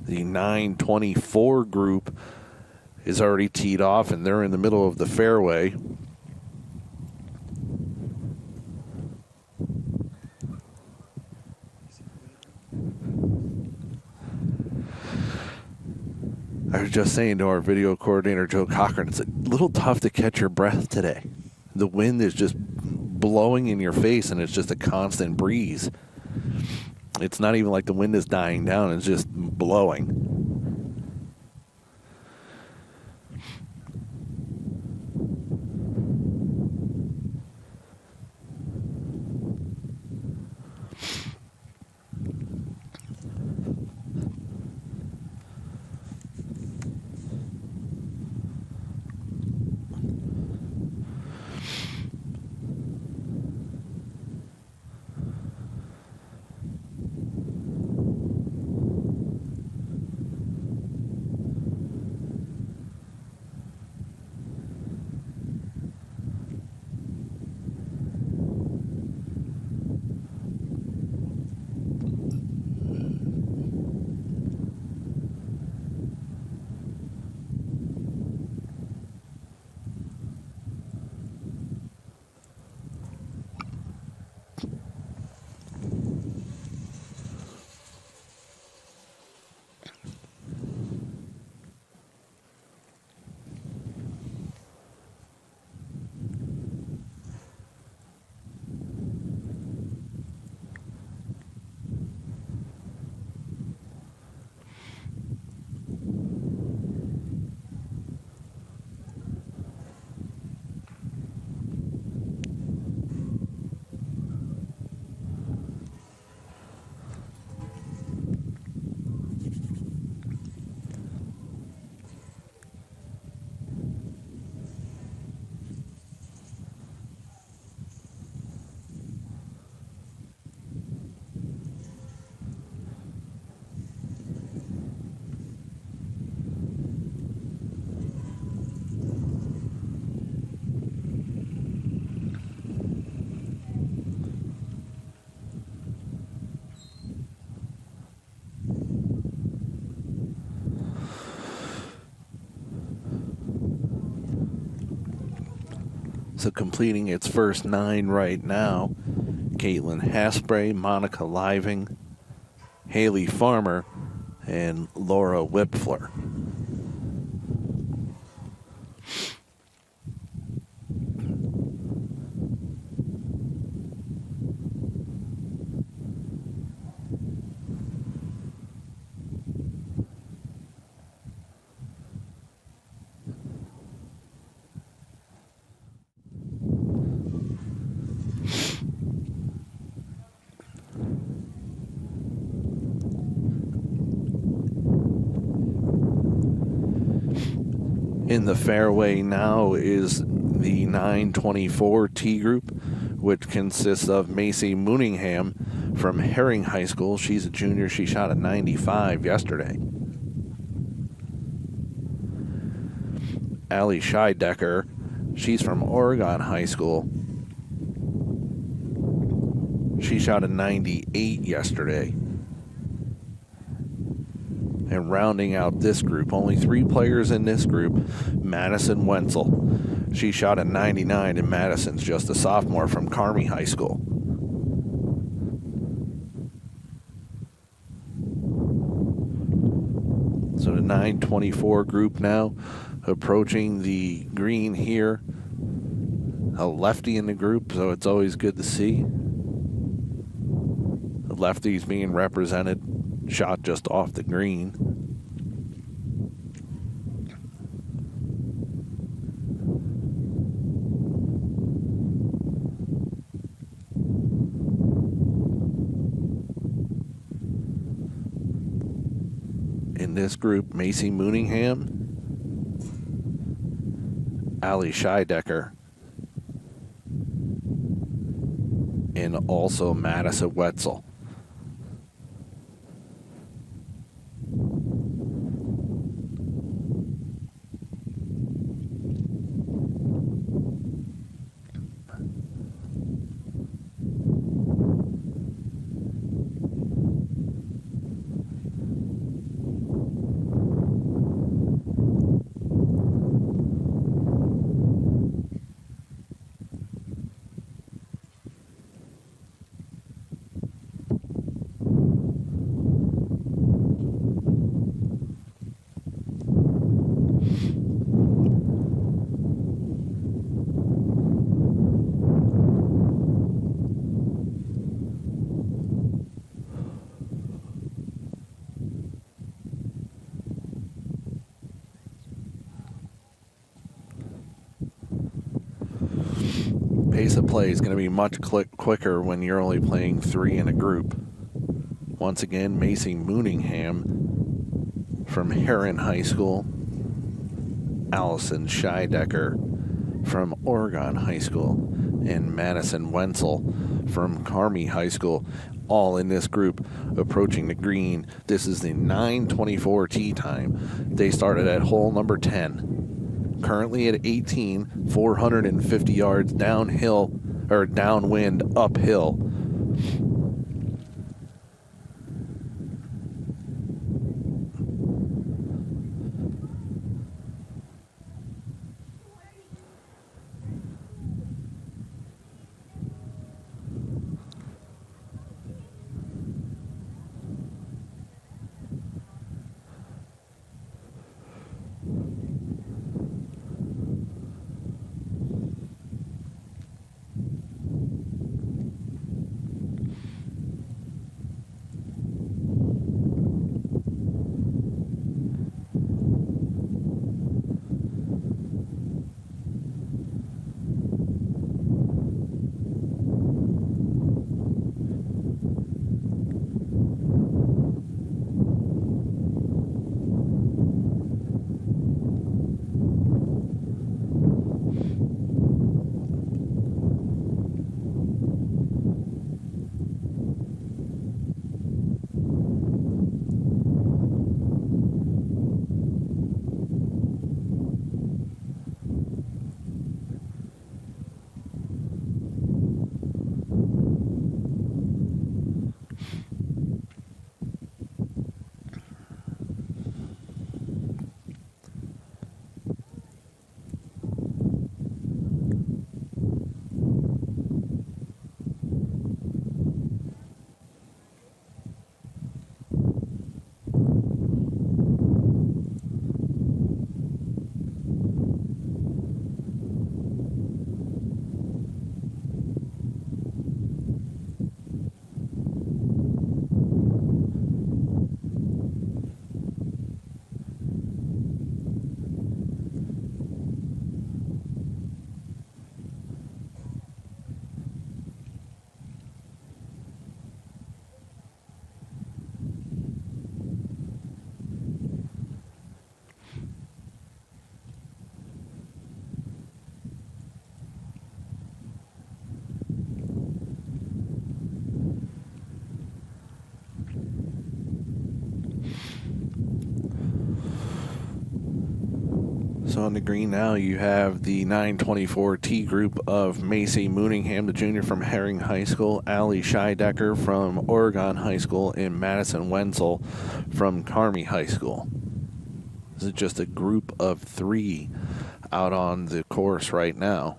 A: The 924 group is already teed off, and they're in the middle of the fairway. I was just saying to our video coordinator, Joe Cochran, it's a little tough to catch your breath today. The wind is just blowing in your face, and it's just a constant breeze. It's not even like the wind is dying down, it's just blowing. So completing its first 9 right now, Caitlin Haspray, Monica Living, Haley Farmer, and Laura Wipfler. In the fairway now is the 924 T group, which consists of Macy Mooningham from Herring High School. She's a junior. She shot a 95 yesterday. Allie Scheidecker, she's from Oregon High School. She shot a 98 yesterday. And rounding out this group, only 3 players in this group, Madison Wenzel. She shot a 99, and Madison's just a sophomore from Carmi High School. So the 924 group now approaching the green here. A lefty in the group, so it's always good to see. The lefties being represented, shot just off the green. In this group, Macy Mooningham, Allie Scheidecker, and also Madison Wetzel. pace of play is going to be much quicker when you're only playing 3 in a group. Once again, Macy Mooningham from Heron High School, Allison Scheidecker from Oregon High School, and Madison Wenzel from Carmi High School, all in this group approaching the green. This is the 9:24 tee time. They started at hole number 10. Currently at 18, 450 yards downhill, or downwind, uphill. So on the green now, you have the 9:24 tee group of Macy Mooningham, the junior from Herring High School, Allie Scheidecker from Oregon High School, and Madison Wenzel from Carmi High School. This is just a group of 3 out on the course right now.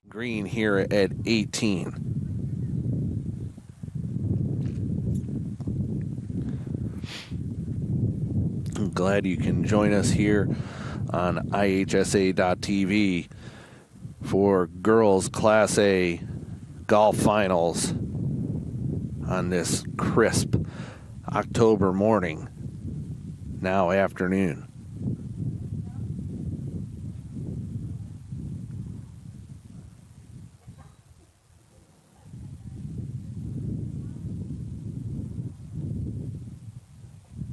A: Green here at 18. I'm glad you can join us here on IHSA.TV for Girls Class A Golf Finals on this crisp October morning, now afternoon.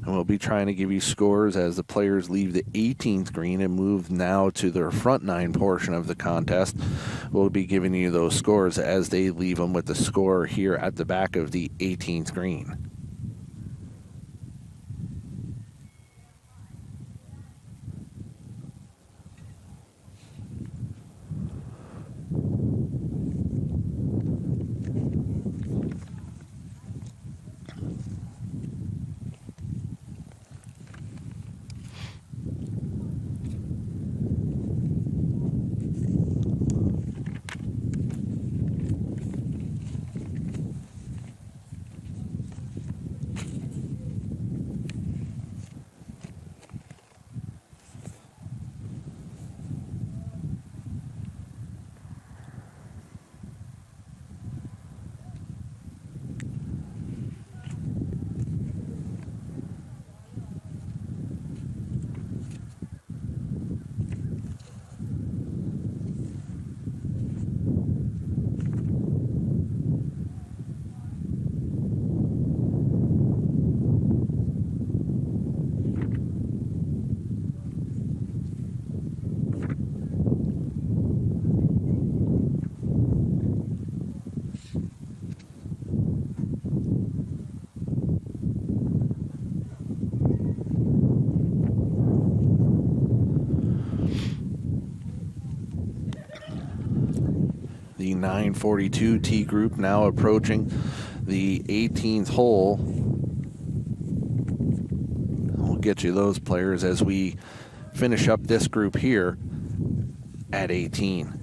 A: And we'll be trying to give you scores as the players leave the 18th green and move now to their front 9 portion of the contest. We'll be giving you those scores as they leave them with the score here at the back of the 18th green. 942 T group now approaching the 18th hole. We'll get you those players as we finish up this group here at 18.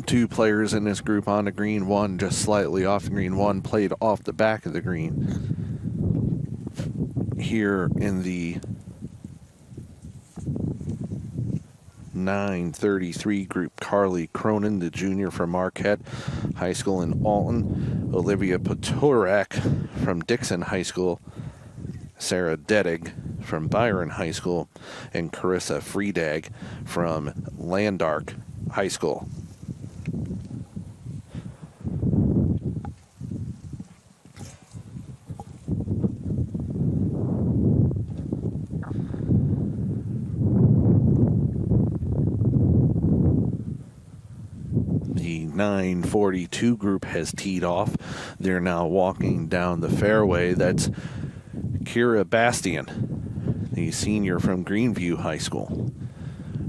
A: Two players in this group on the green, one just slightly off the green, one played off the back of the green. Here in the 933 group, Carly Cronin, the junior from Marquette High School in Alton, Olivia Potorak from Dixon High School, Sarah Dedig from Byron High School, and Carissa Friedag from Landark High School. The 942 group has teed off. They're now walking down the fairway. That's Kira Bastian, the senior from Greenview High School.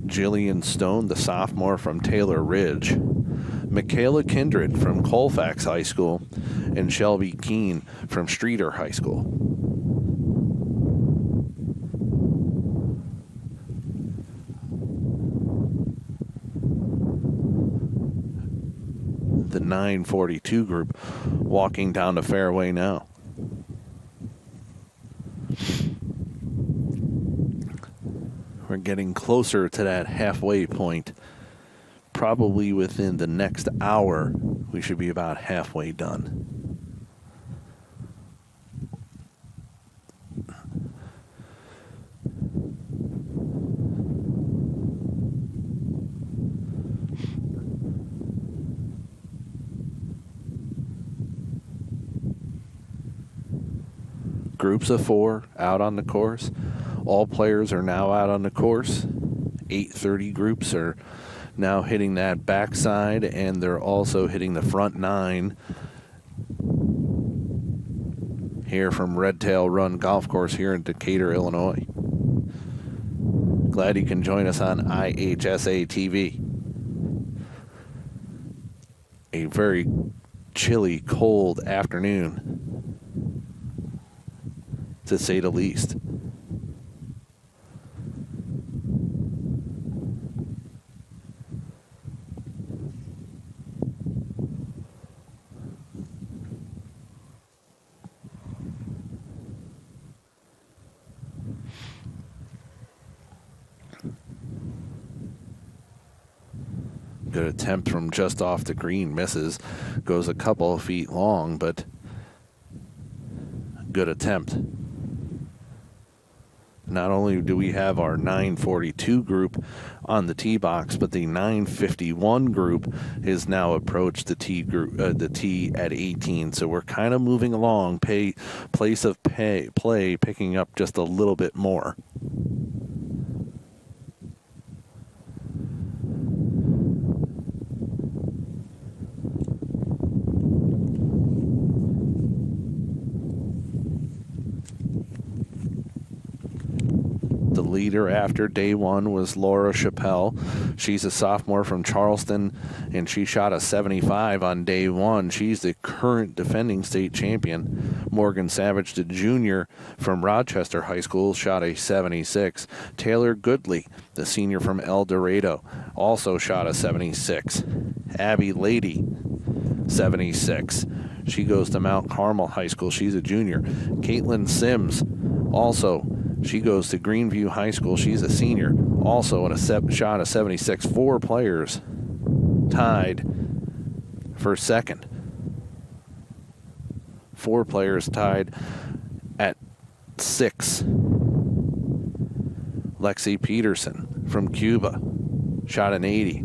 A: Jillian Stone, the sophomore from Taylor Ridge. Michaela Kindred from Colfax High School. And Shelby Keene from Streeter High School. The 942 group walking down the fairway now. We're getting closer to that halfway point. Probably within the next hour, we should be about halfway done. Groups of 4 out on the course. All players are now out on the course. 8:30 groups are now hitting that backside, and they're also hitting the front 9 here from Red Tail Run Golf Course here in Decatur, Illinois. Glad you can join us on IHSA TV. A very chilly, cold afternoon, to say the least. Good attempt from just off the green, misses, goes a couple of feet long, but good attempt. Not only do we have our 942 group on the tee box, but the 951 group has now approached the tee group, the tee at 18. So we're kind of moving along, place of play picking up just a little bit more. The leader after day one was Laura Chappelle. She's a sophomore from Charleston, and she shot a 75 on day one. She's the current defending state champion. Morgan Savage, the junior from Rochester High School, shot a 76. Taylor Goodley, the senior from El Dorado, also shot a 76. Abby Lady, 76. She goes to Mount Carmel High School. She's a junior. Caitlin Sims, also, she goes to Greenview High School. She's a senior. Also shot a 76. 4 players tied for second. 4 players tied at 6. Lexi Peterson from Cuba shot an 80.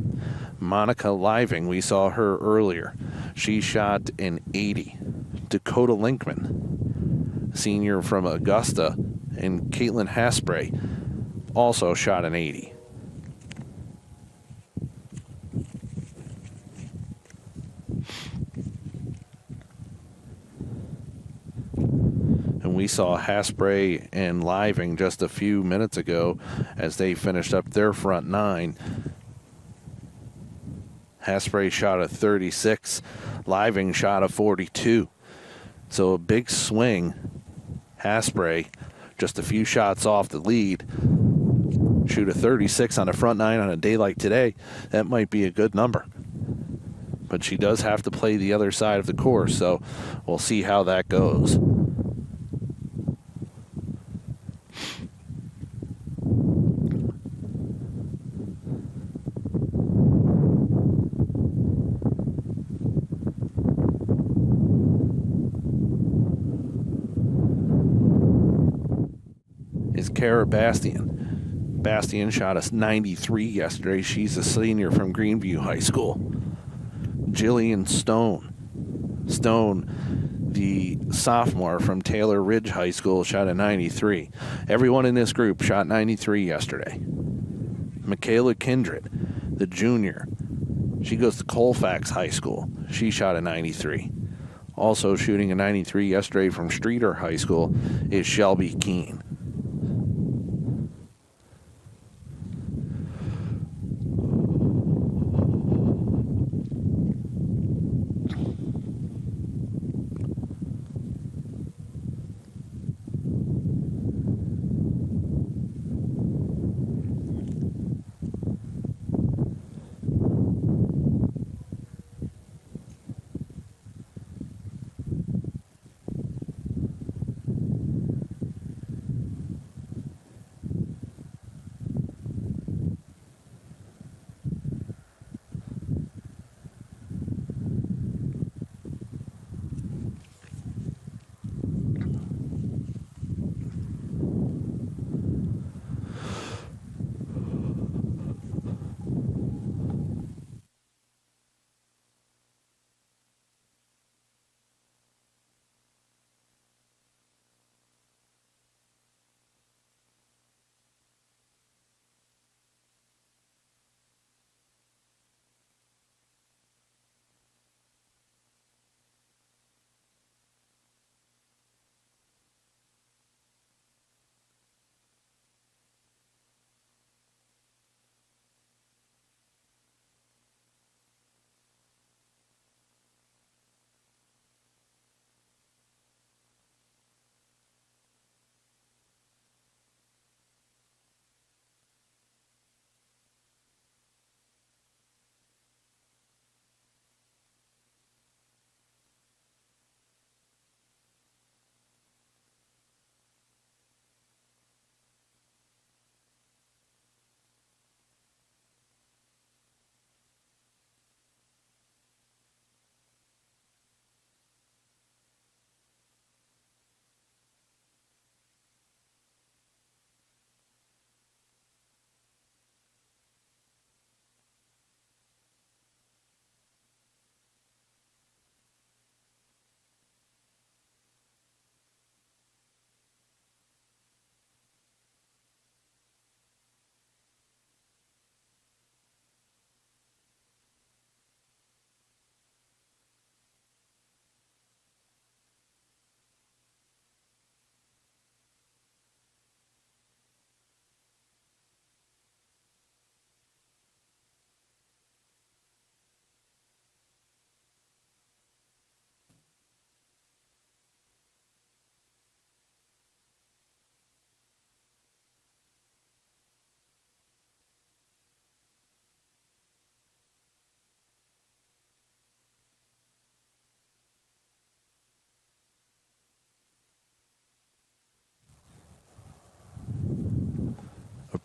A: Monica Living, we saw her earlier. She shot an 80. Dakota Linkman, senior from Augusta, and Caitlin Haspray also shot an 80. And we saw Haspray and Living just a few minutes ago as they finished up their front 9. Haspray shot a 36. Living shot a 42. So a big swing. Haspray just a few shots off the lead. Shoot a 36 on the front 9 on a day like today. That might be a good number. But she does have to play the other side of the course, so we'll see how that goes. Is Kara Bastian. Bastian shot a 93 yesterday. She's a senior from Greenview High School. Jillian Stone. Stone, the sophomore from Taylor Ridge High School, shot a 93. Everyone in this group shot 93 yesterday. Michaela Kindred, the junior. She goes to Colfax High School. She shot a 93. Also shooting a 93 yesterday from Streeter High School is Shelby Keene.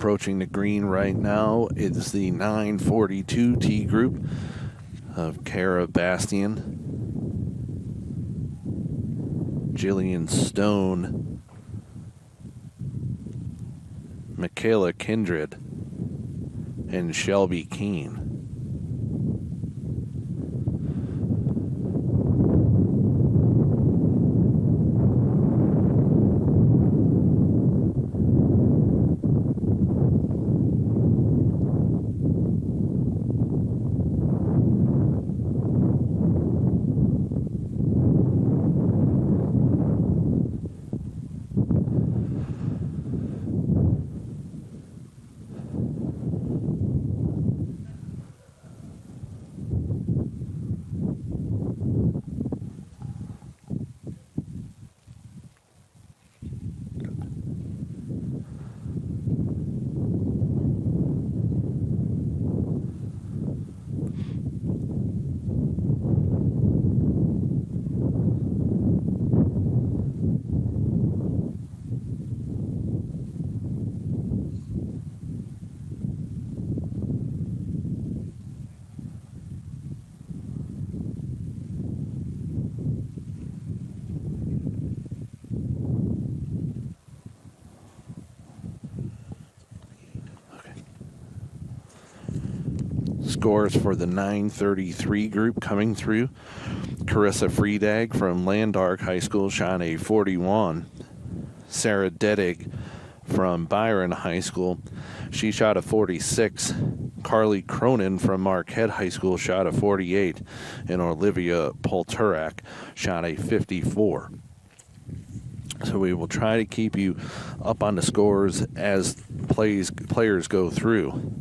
A: approaching the green right now is the 942 T group of Cara Bastian, Jillian Stone, Michaela Kindred, and Shelby Keene. Scores for the 933 group coming through. Carissa Friedag from Landark High School shot a 41. Sarah Dedig from Byron High School, she shot a 46. Carly Cronin from Marquette High School shot a 48. And Olivia Polturak shot a 54. So we will try to keep you up on the scores as players go through.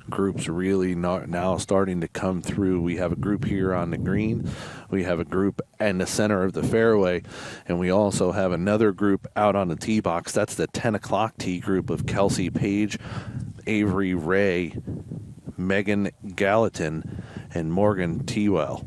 A: Groups really now starting to come through. We have a group here on the green. We have a group in the center of the fairway. And we also have another group out on the tee box. That's the 10 o'clock tee group of Kelsey Page, Avery Ray, Megan Gallatin, and Morgan Tewell.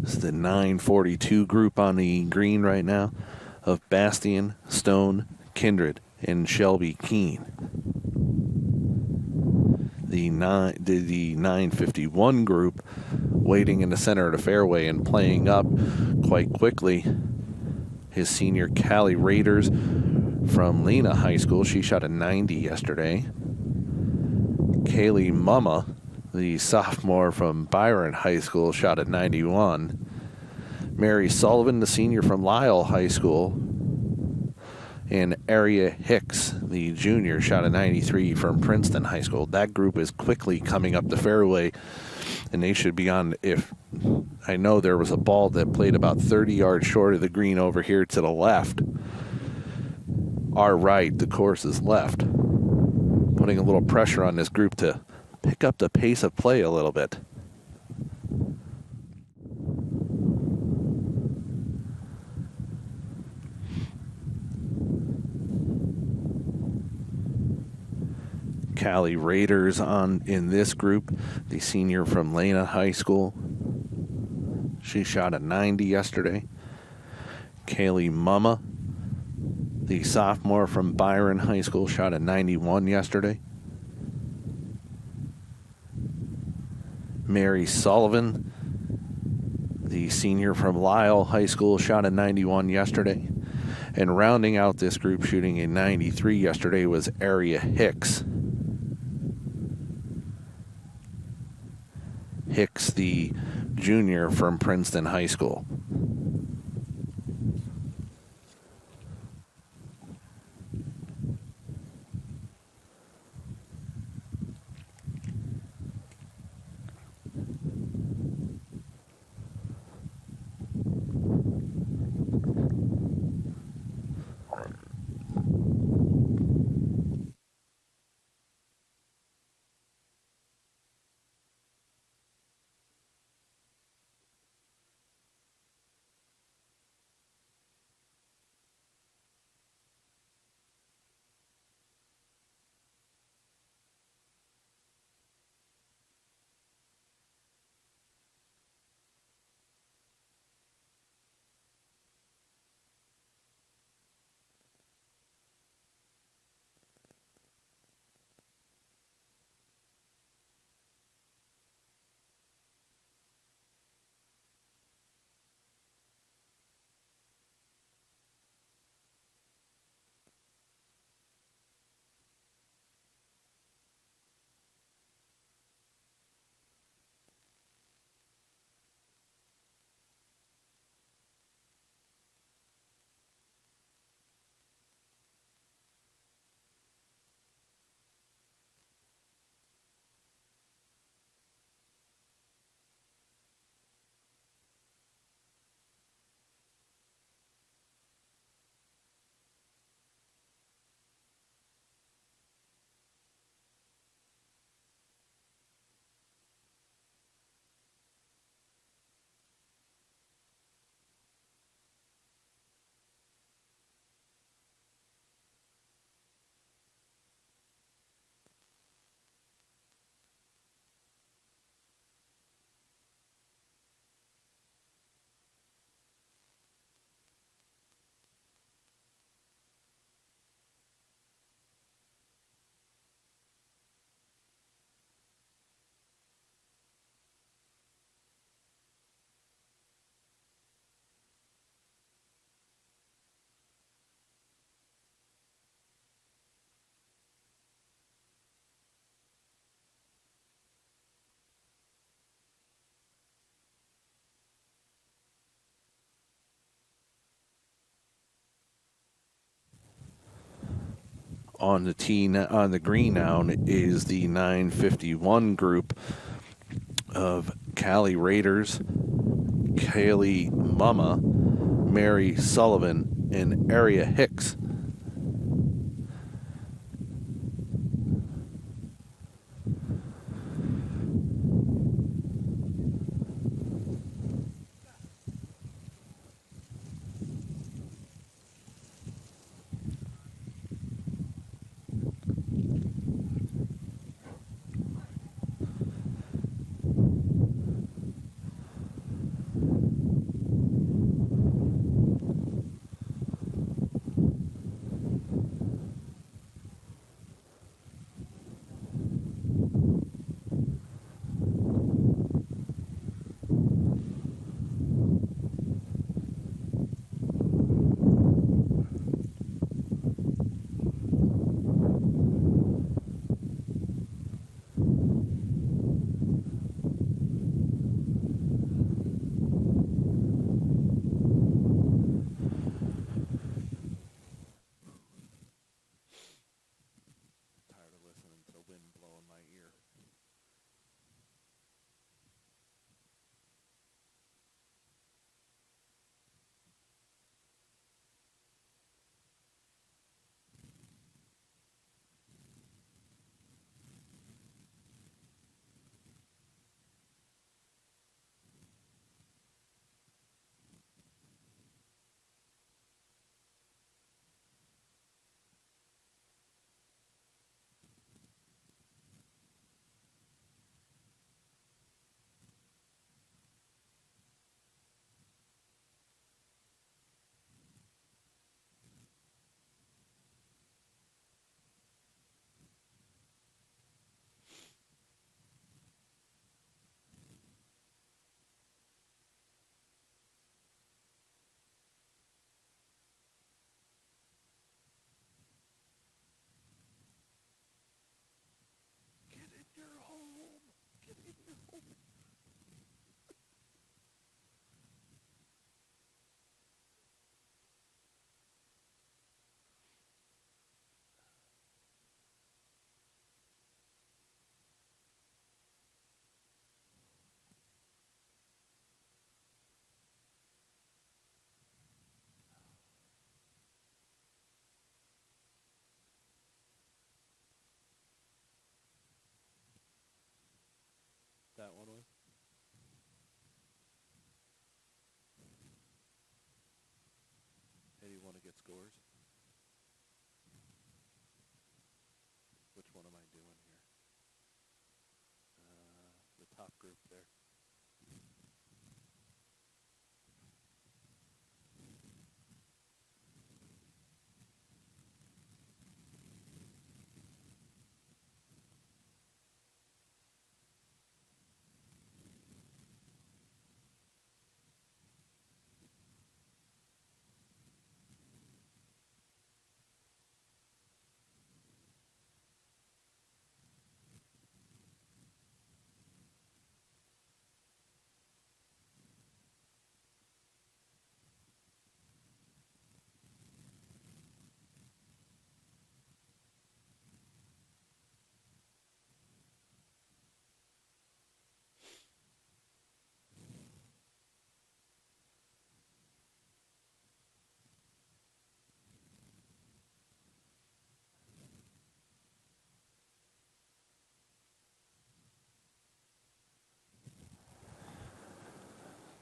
A: This is the 942 group on the green right now of Bastian, Stone, Kindred, and Shelby Keene. The 951 group waiting in the center of the fairway and playing up quite quickly. His senior Callie Raiders from Lena High School. She shot a 90 yesterday. Kaylee Mumma, the sophomore from Byron High School, shot at 91. Mary Sullivan, the senior from Lyle High School. And Aria Hicks, the junior, shot a 93 from Princeton High School. That group is quickly coming up the fairway, and they should be on. If I know there was a ball that played about 30 yards short of the green over here to the left. Our right, the course is left. Putting a little pressure on this group to pick up the pace of play a little bit. Cali Raiders in this group, the senior from Lena High School. She shot a 90 yesterday. Kaylee Mumma, the sophomore from Byron High School, shot a 91 yesterday. Mary Sullivan, the senior from Lyle High School, shot a 91 yesterday. And rounding out this group, shooting a 93 yesterday, was Aria Hicks. Hicks, the junior from Princeton High School. On the green now is the 951 group of Cali Raiders, Kaylee Mumma, Mary Sullivan, and Aria Hicks.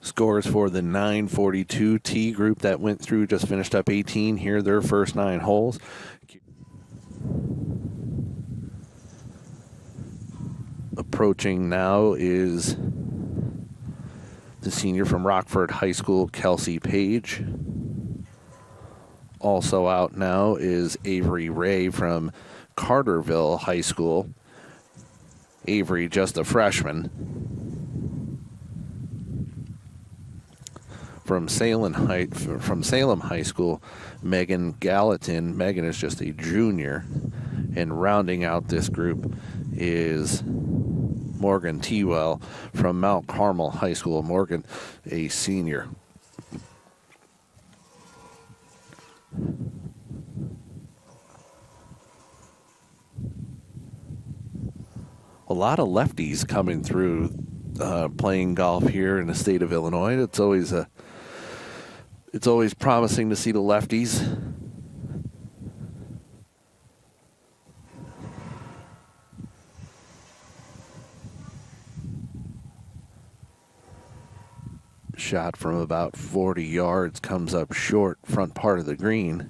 A: Scores for the 942 T group that went through, just finished up 18 here, their first 9 holes. Approaching now is the senior from Rockford High School, Kelsey Page. Also out now is Avery Ray from Carterville High School. Avery, just a freshman. From Salem High School, Megan Gallatin. Megan is just a junior. And rounding out this group is Morgan Tewell from Mount Carmel High School. Morgan, a senior. A lot of lefties coming through playing golf here in the state of Illinois. It's always promising to see the lefties. Shot from about 40 yards, comes up short, front part of the green.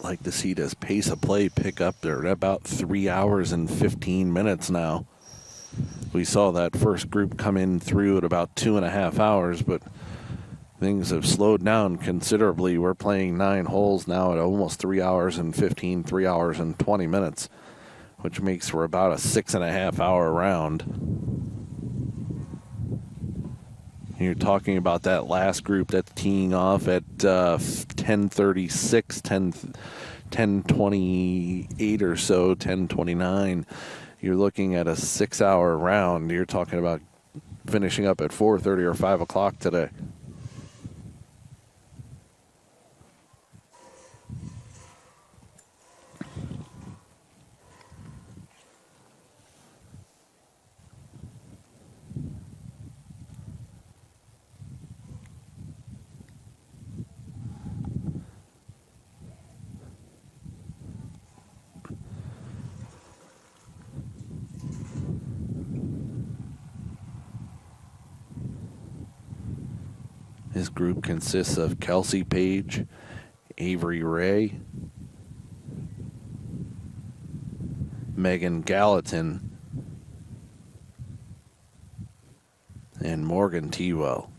A: Like to see this pace of play pick up. They're at about 3 hours and 15 minutes now. We saw that first group come in through at about 2.5 hours, but things have slowed down considerably. We're playing 9 holes now at almost 3 hours and 15, 3 hours and 20 minutes, which makes for about a 6.5 hour round. You're talking about that last group that's teeing off at 10:36, 10:28 or so, 10:29. You're looking at a 6 hour round. You're talking about finishing up at 4:30 or 5 o'clock today. This group consists of Kelsey Page, Avery Ray, Megan Gallatin, and Morgan Tewell.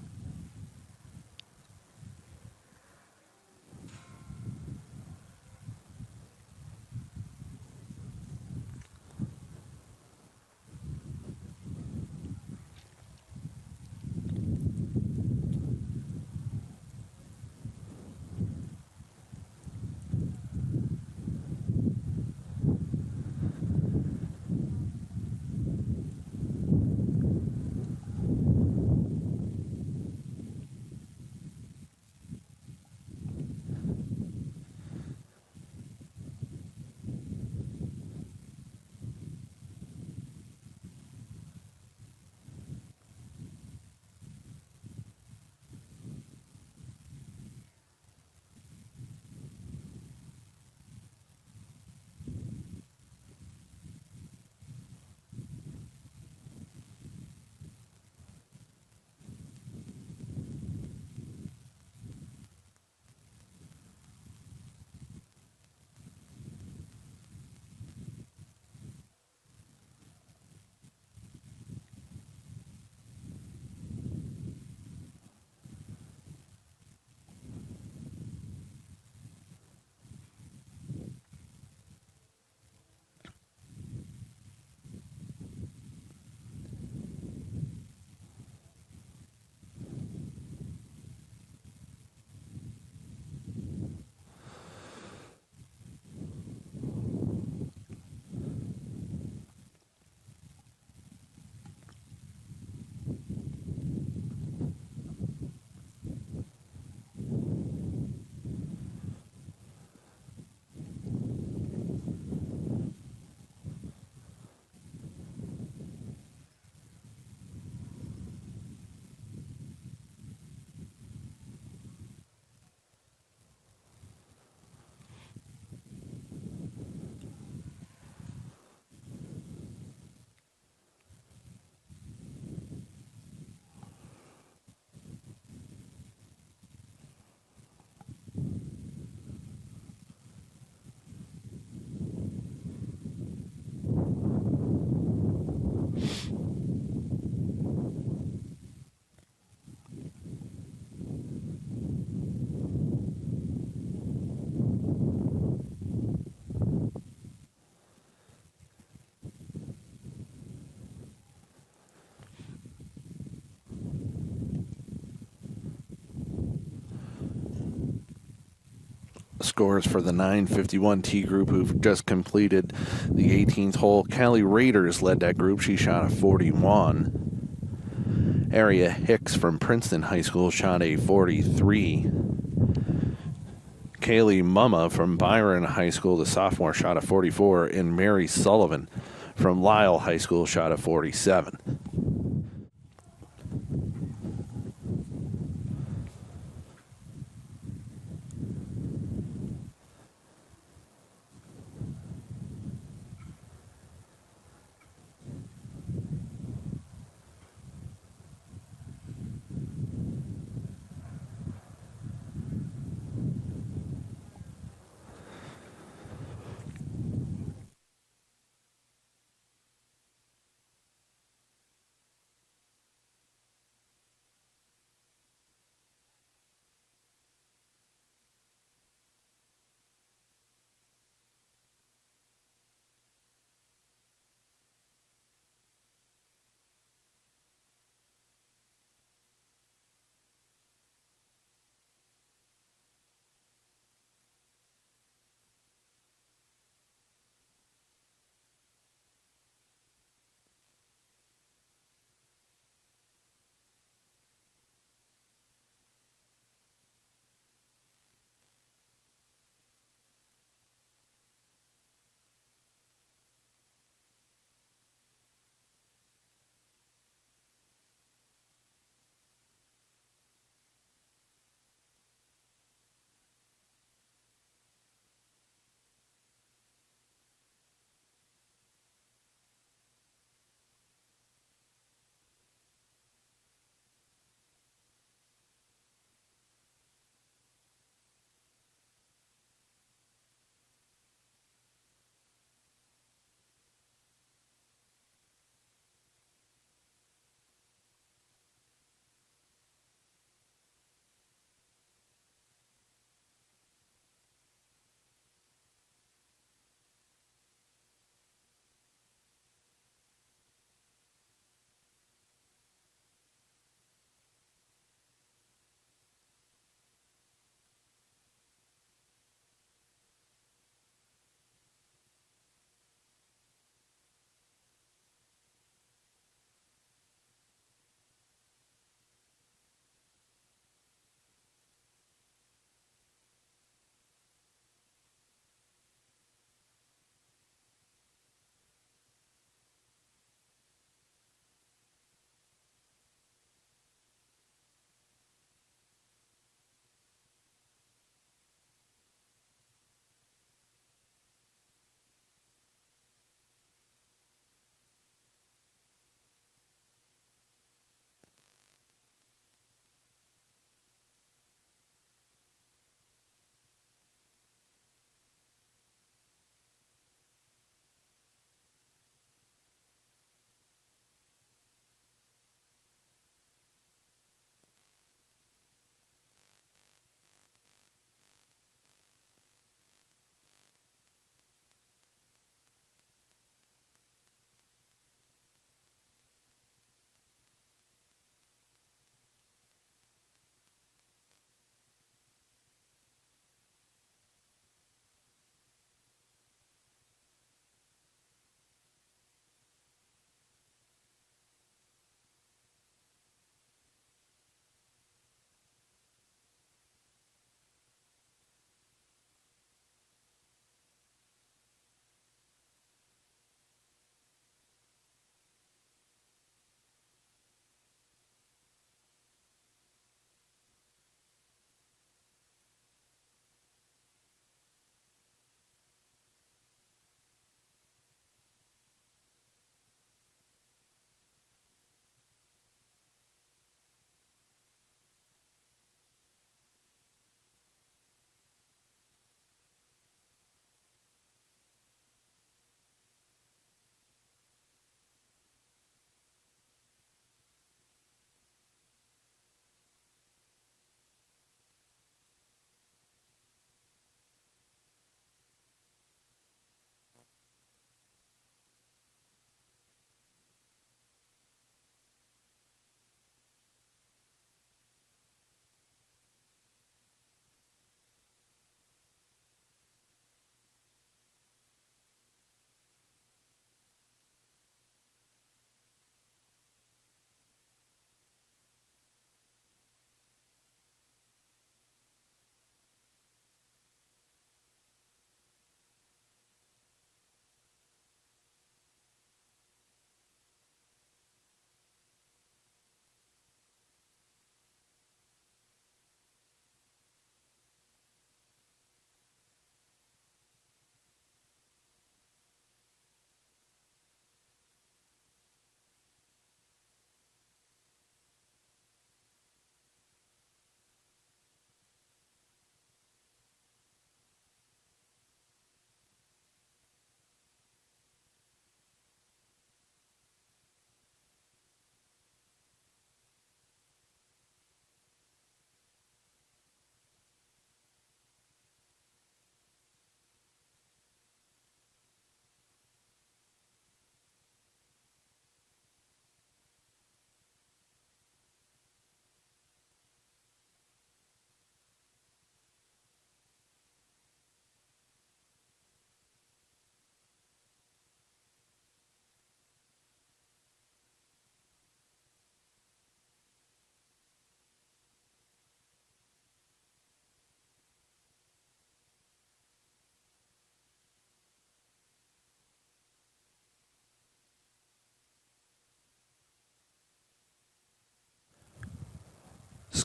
A: scores for the 951T group who've just completed the 18th hole. Callie Raiders led that group. She shot a 41. Aria Hicks from Princeton High School shot a 43. Kaylee Mumma from Byron High School, the sophomore, shot a 44. And Mary Sullivan from Lyle High School shot a 47.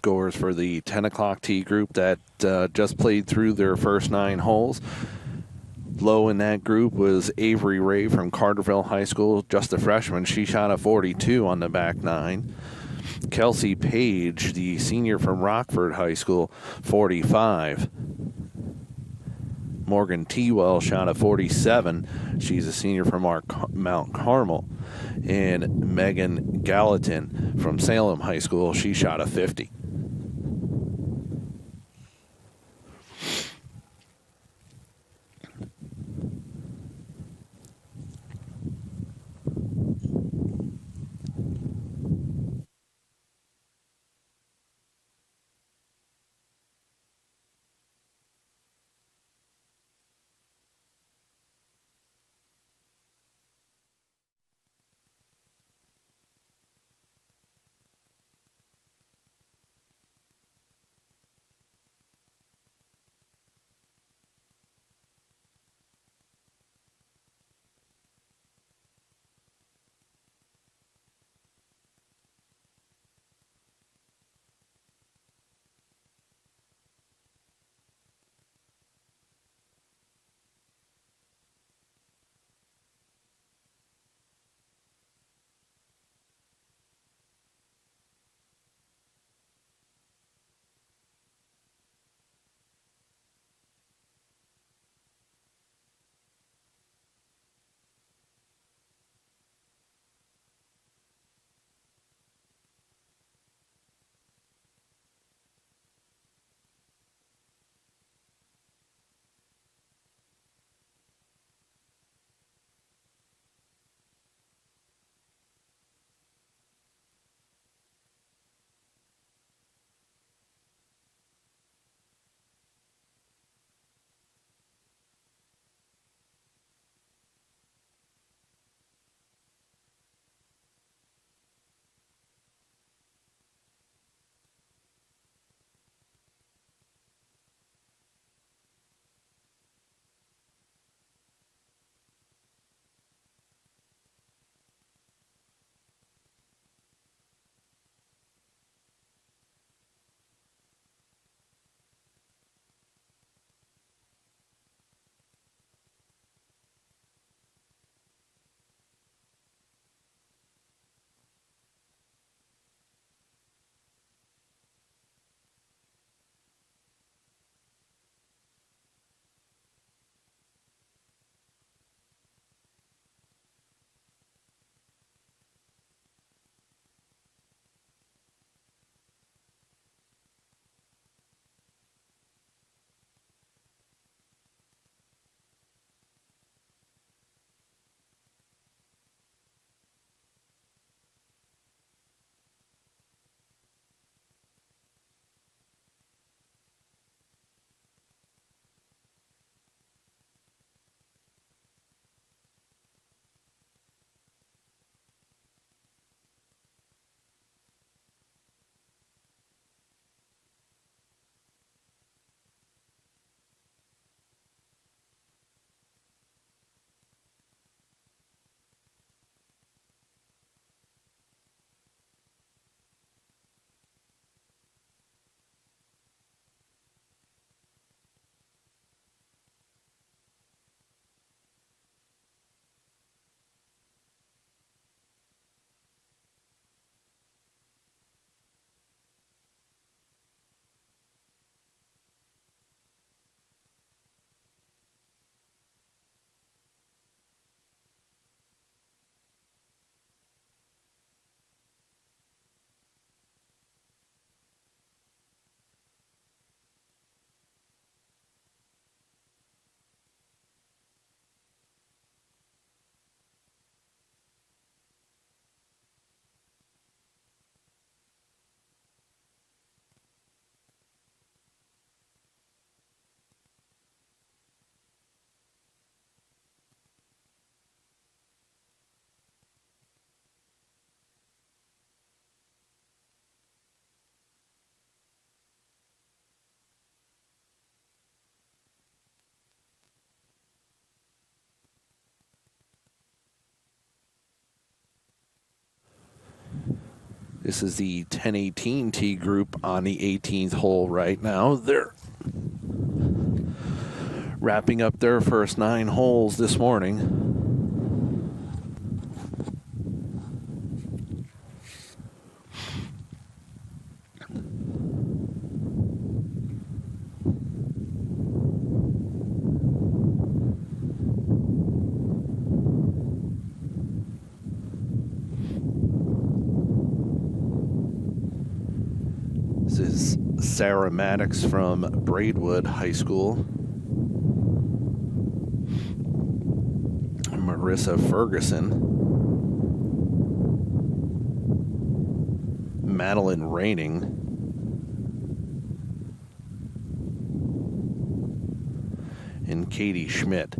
A: scores for the 10 o'clock tee group that just played through their first 9 holes. Low in that group was Avery Ray from Carterville High School, just a freshman. She shot a 42 on the back 9. Kelsey Page, the senior from Rockford High School, 45. Morgan Tewell shot a 47. She's a senior from Mount Carmel. And Megan Gallatin from Salem High School, she shot a 50. This is the 1018 T group on the 18th hole right now. They're wrapping up their first 9 holes this morning. This is Sarah Maddox from Braidwood High School. Marissa Ferguson. Madeline Raining. And Katie Schmidt.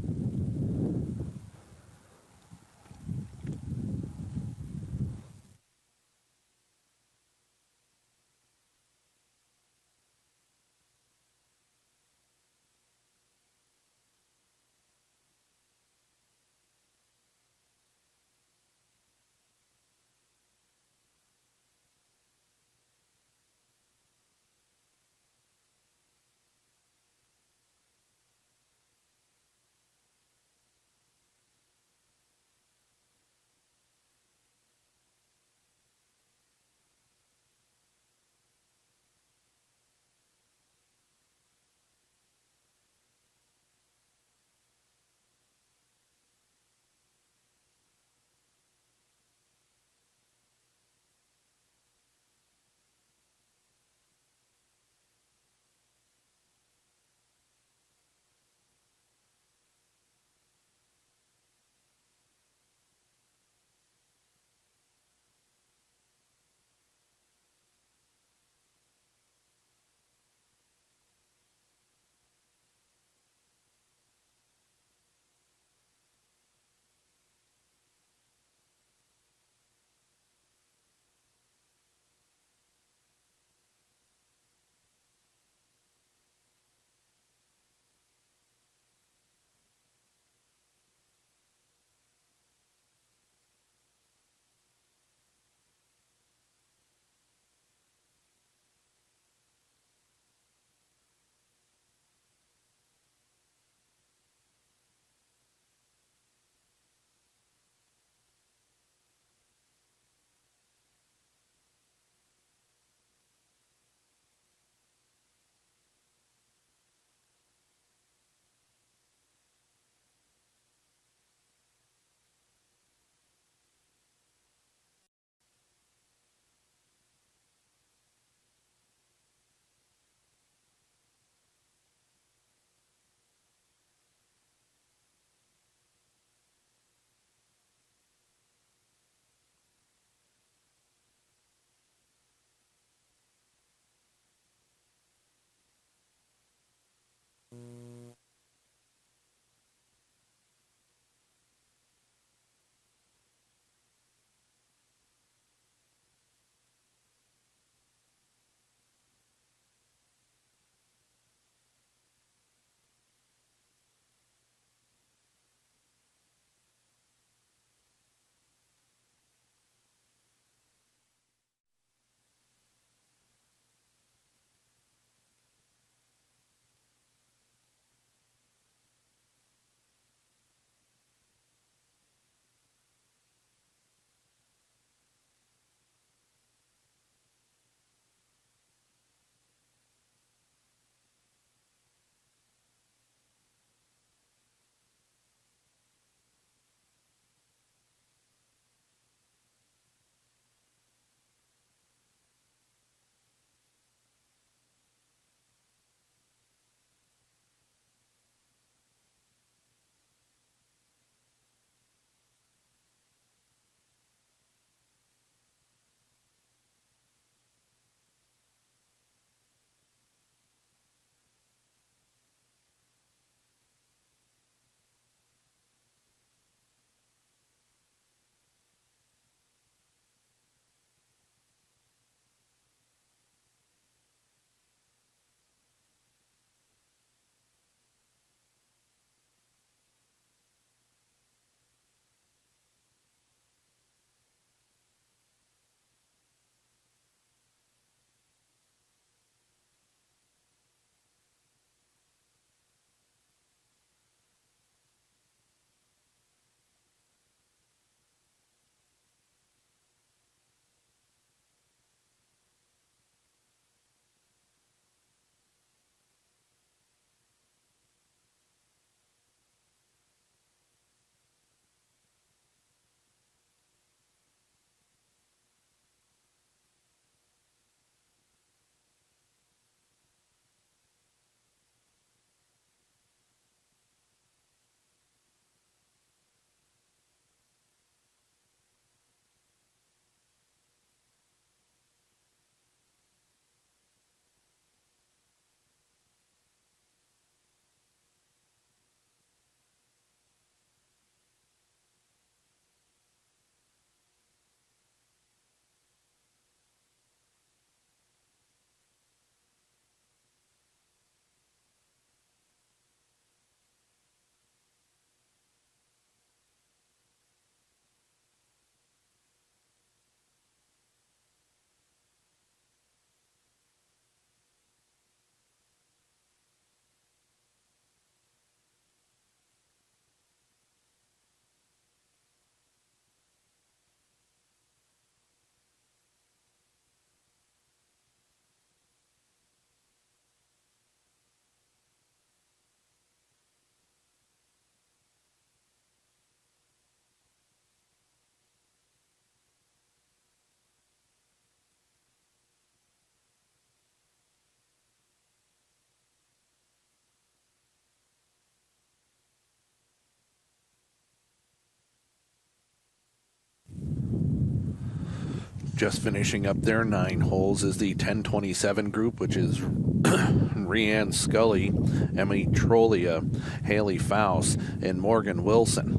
A: Just finishing up their 9 holes is the 1027 group, which is Rhiann Scully, Emmy Trollia, Haley Faust, and Morgan Wilson.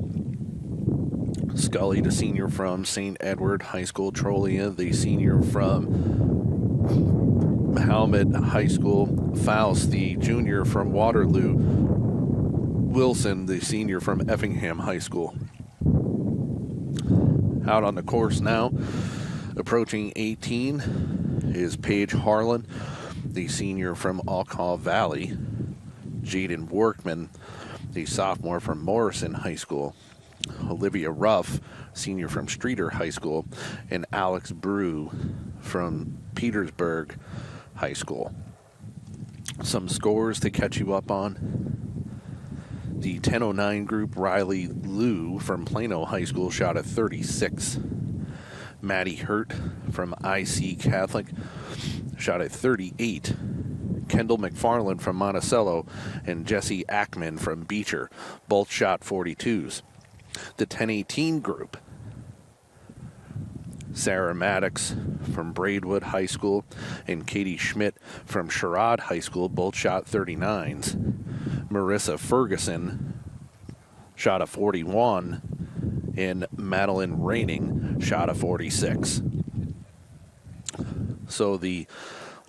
A: Scully, the senior from St. Edward High School. Trollia, the senior from Helmet High School. Faust, the junior from Waterloo. Wilson, the senior from Effingham High School. Out on the course now, approaching 18, is Paige Harlan, the senior from Alcaw Valley. Jaden Workman, the sophomore from Morrison High School. Olivia Ruff, senior from Streeter High School, and Alex Brew from Petersburg High School. Some scores to catch you up on. The 1009 group, Riley Liu from Plano High School shot a 36. Maddie Hurt from IC Catholic shot a 38. Kendall McFarland from Monticello and Jesse Ackman from Beecher both shot 42s. The 1018 group, Sarah Maddox from Braidwood High School and Katie Schmidt from Sherrod High School both shot 39s. Marissa Ferguson shot a 41, and Madeline Raining shot a 46. So the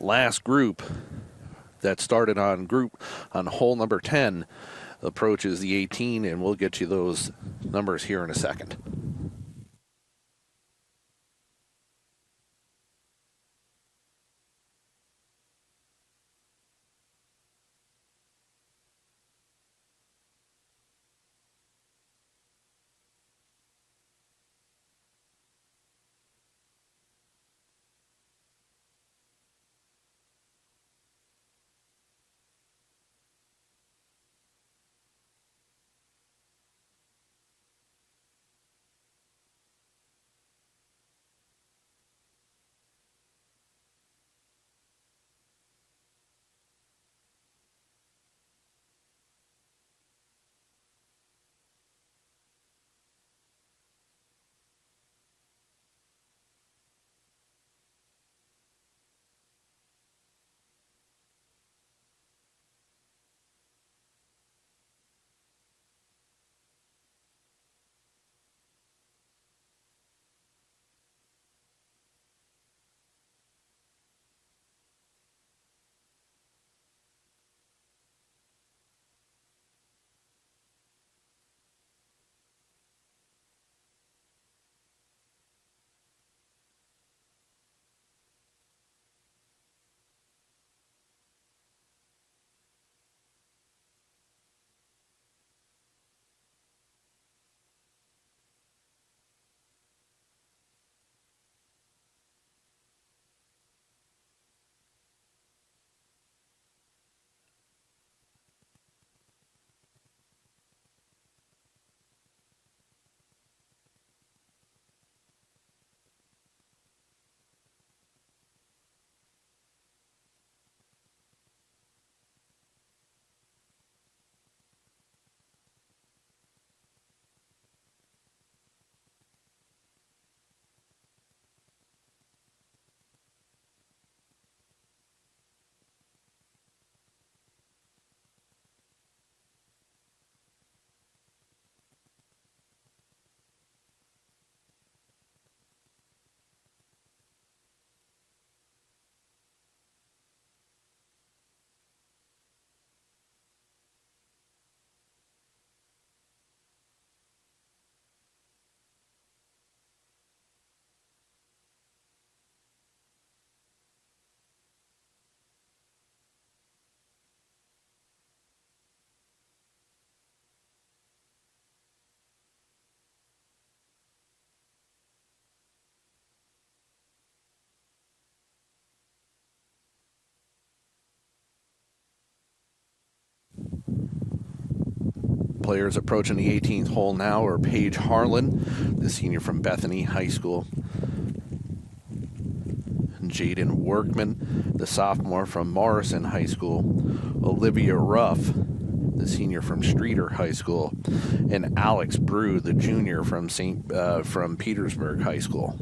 A: last group that started on hole number 10 approaches the 18, and we'll get you those numbers here in a second. Players approaching the 18th hole now are Paige Harlan, the senior from Bethany High School. Jaden Workman, the sophomore from Morrison High School. Olivia Ruff, the senior from Streeter High School. And Alex Brew, the junior from Petersburg High School.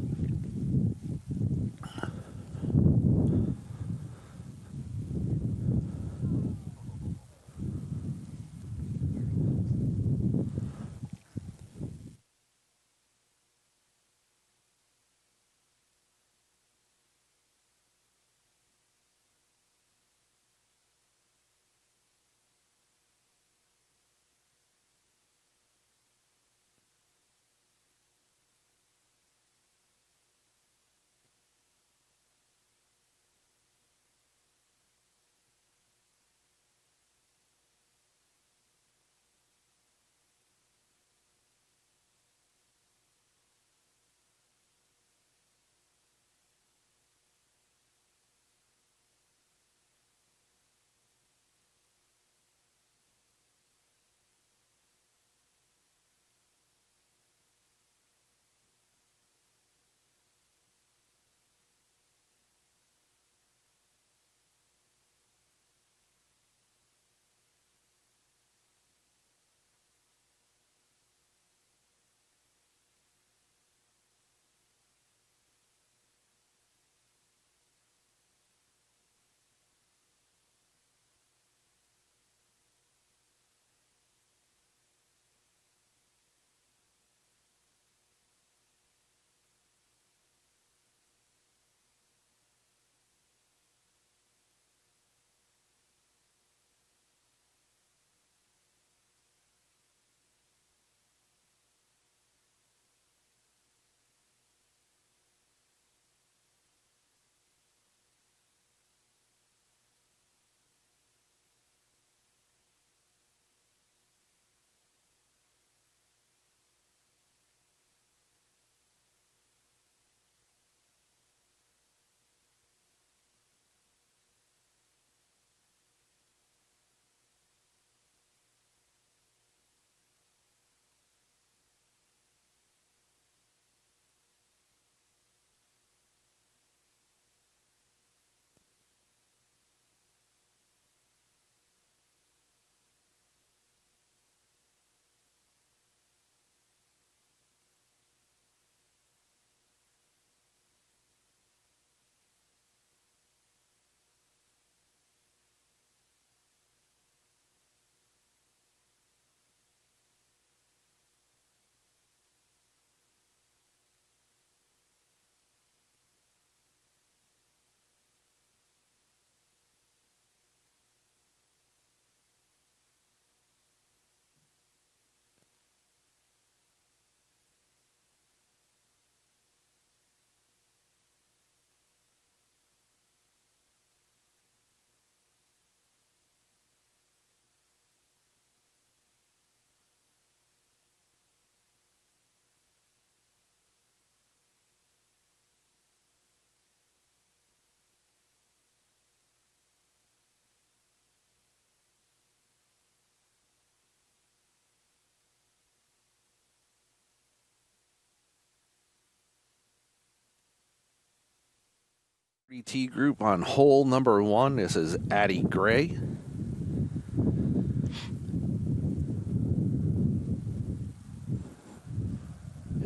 A: T group on hole number 1. This is Addie Gray.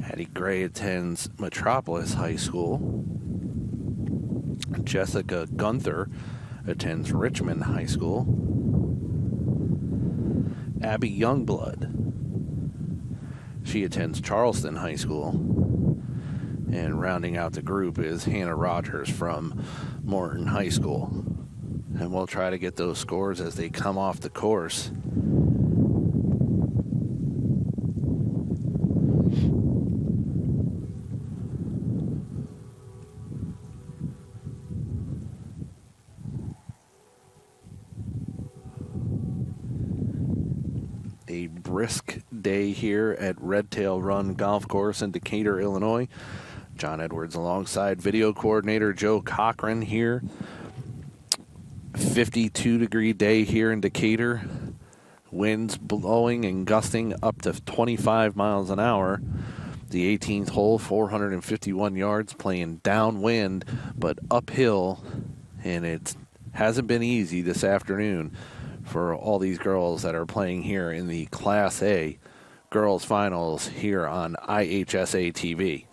A: Addie Gray attends Metropolis High School. Jessica Gunther attends Richmond High School. Abby Youngblood, she attends Charleston High School. And rounding out the group is Hannah Rogers from Morton High School. And we'll try to get those scores as they come off the course. A brisk day here at Redtail Run Golf Course in Decatur, Illinois. John Edwards alongside video coordinator Joe Cochran here. 52-degree day here in Decatur. Winds blowing and gusting up to 25 miles an hour. The 18th hole, 451 yards, playing downwind but uphill, and it hasn't been easy this afternoon for all these girls that are playing here in the Class A Girls Finals here on IHSA TV.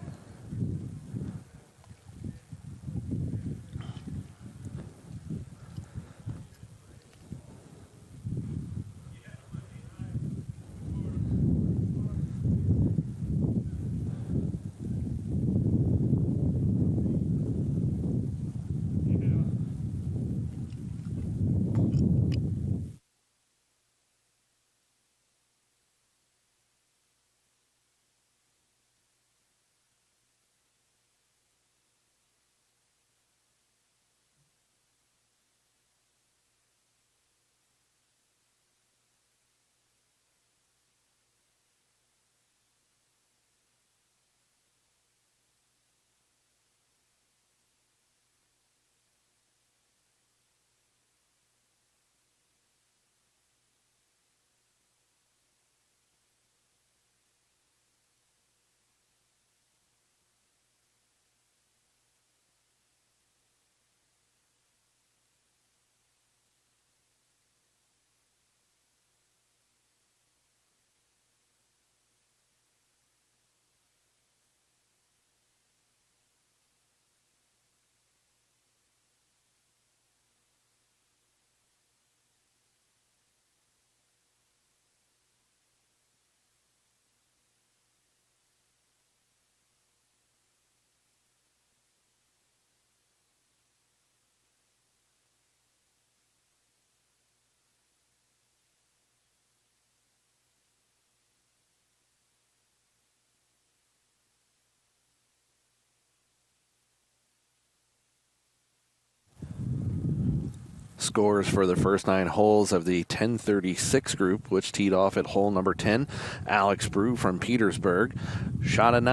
A: Scores for the first 9 holes of the 1036 group, which teed off at hole number 10. Alex Brew from Petersburg shot a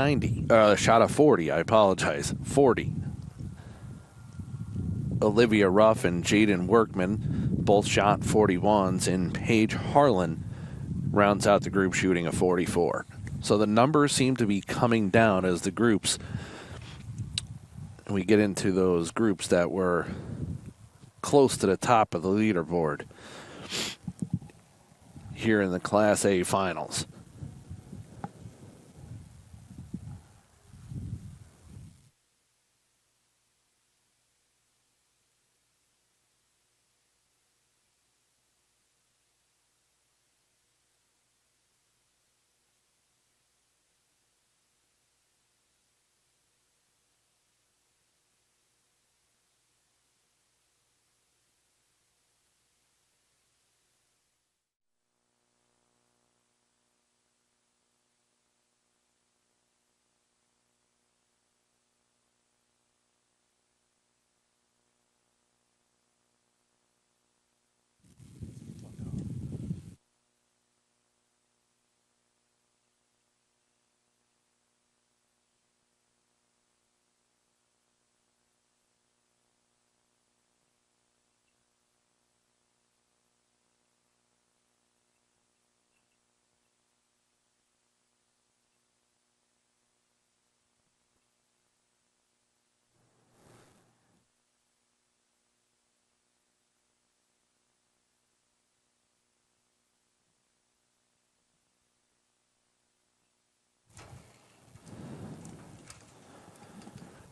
A: 40. Olivia Ruff and Jaden Workman both shot 41s, and Paige Harlan rounds out the group shooting a 44. So the numbers seem to be coming down as the groups, we get into those groups that were close to the top of the leaderboard here in the Class A finals.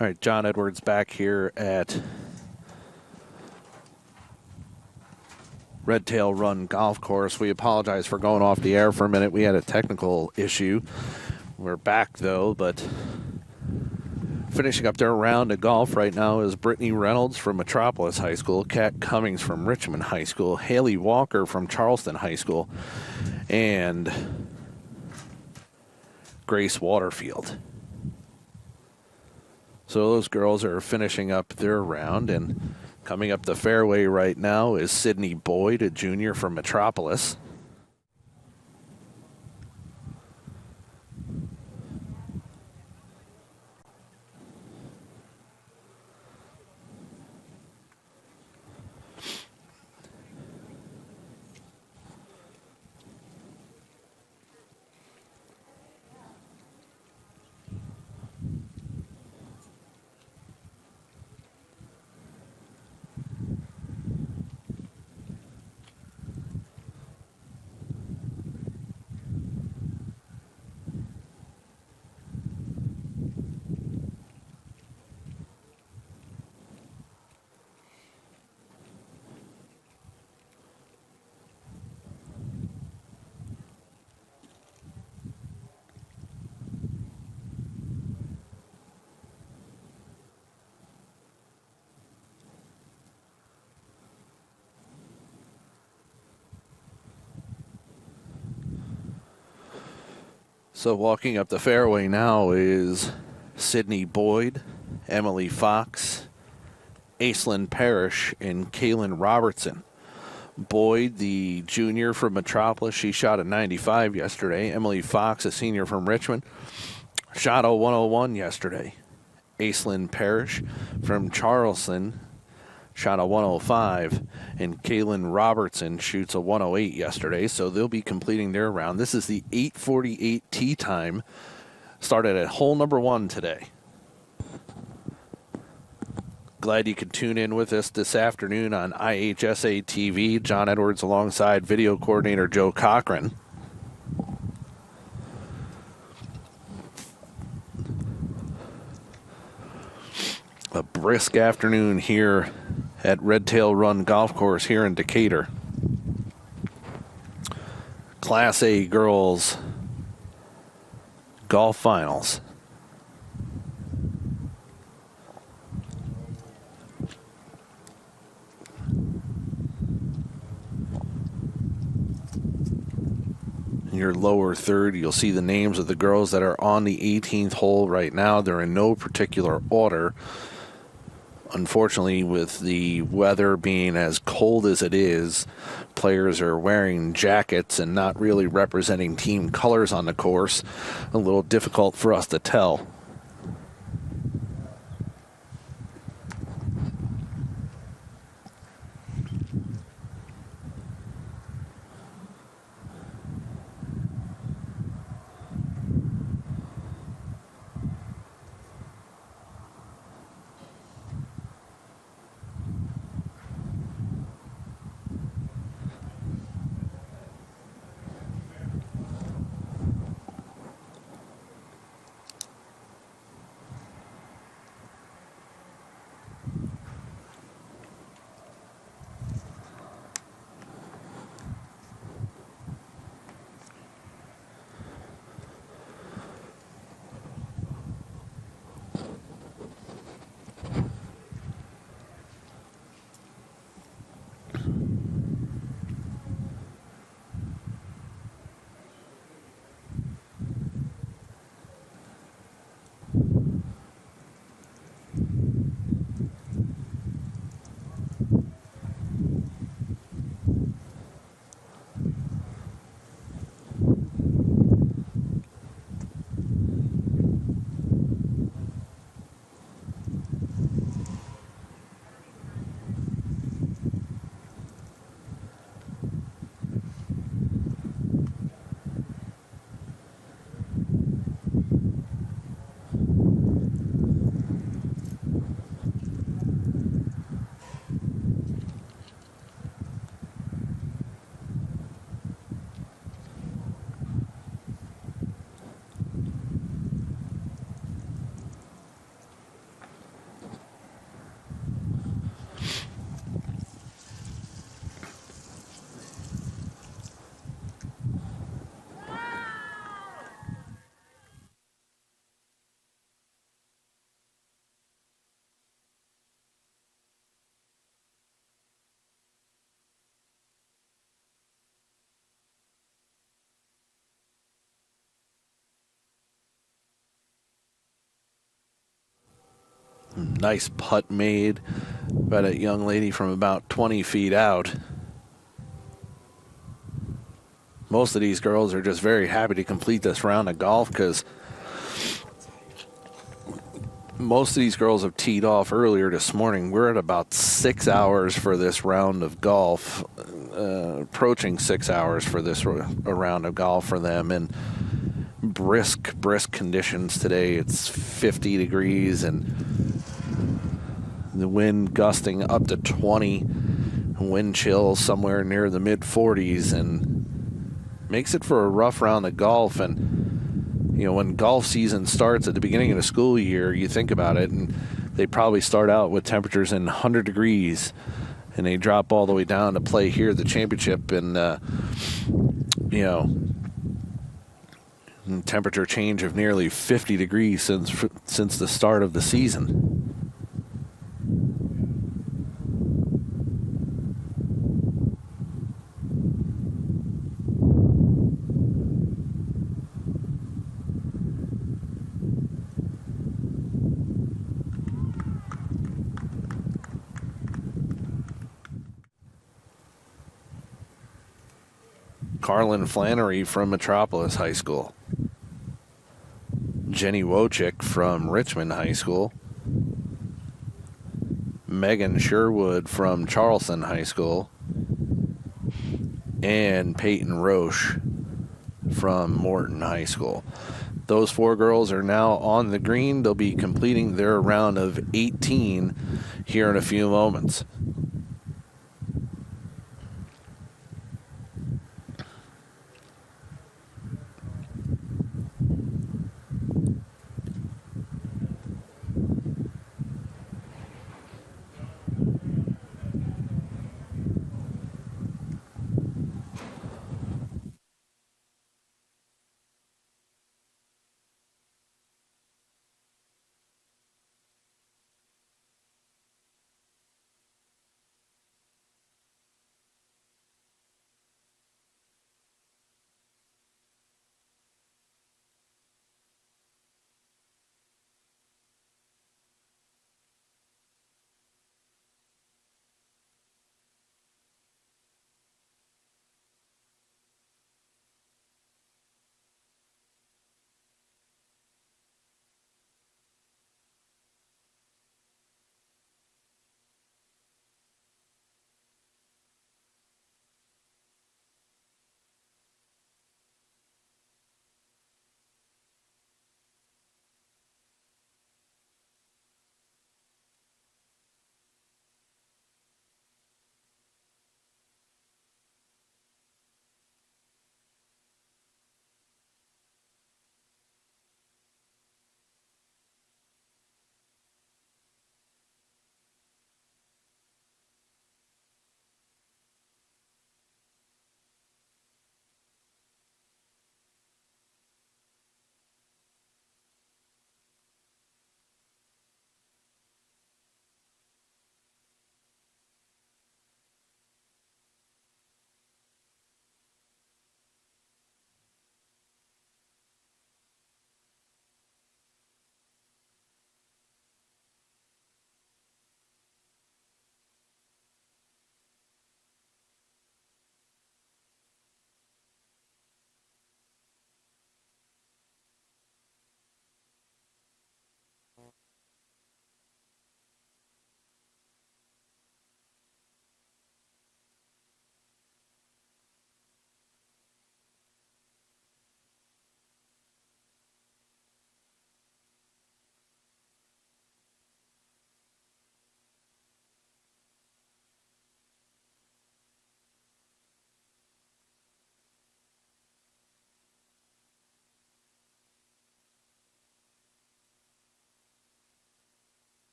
A: All right, John Edwards back here at Red Tail Run Golf Course. We apologize for going off the air for a minute. We had a technical issue. We're back, though, but finishing up their round of golf right now is Brittany Reynolds from Metropolis High School, Kat Cummings from Richmond High School, Haley Walker from Charleston High School, and Grace Waterfield. So those girls are finishing up their round, and coming up the fairway right now is Sydney Boyd, a junior from Metropolis. So walking up the fairway now is Sydney Boyd, Emily Fox, Aislinn Parrish, and Kaylin Robertson. Boyd, the junior from Metropolis, she shot a 95 yesterday. Emily Fox, a senior from Richmond, shot a 101 yesterday. Aislinn Parrish from Charleston shot a 105, and Kaylin Robertson shoots a 108 yesterday, so they'll be completing their round. This is the 8:48 tee time. Started at hole number 1 today. Glad you could tune in with us this afternoon on IHSA TV. John Edwards alongside video coordinator Joe Cochran. A brisk afternoon here at Red Tail Run Golf Course here in Decatur. Class A girls golf finals. In your lower third, you'll see the names of the girls that are on the 18th hole right now. They're in no particular order. Unfortunately, with the weather being as cold as it is, players are wearing jackets and not really representing team colors on the course. A little difficult for us to tell. Nice putt made by that young lady from about 20 feet out. Most of these girls are just very happy to complete this round of golf because most of these girls have teed off earlier this morning. We're at about 6 hours for this round of golf, approaching 6 hours for this round of golf for them, and brisk conditions today. It's 50 degrees and the wind gusting up to 20, wind chill somewhere near the mid 40s, and makes it for a rough round of golf. And you know, when golf season starts at the beginning of the school year, you think about it, and they probably start out with temperatures in 100 degrees, and they drop all the way down to play here at the championship, and temperature change of nearly 50 degrees since the start of the season. Carlin Flannery from Metropolis High School. Jenny Wojcik from Richmond High School. Megan Sherwood from Charleston High School. And Peyton Roche from Morton High School. Those 4 girls are now on the green. They'll be completing their round of 18 here in a few moments.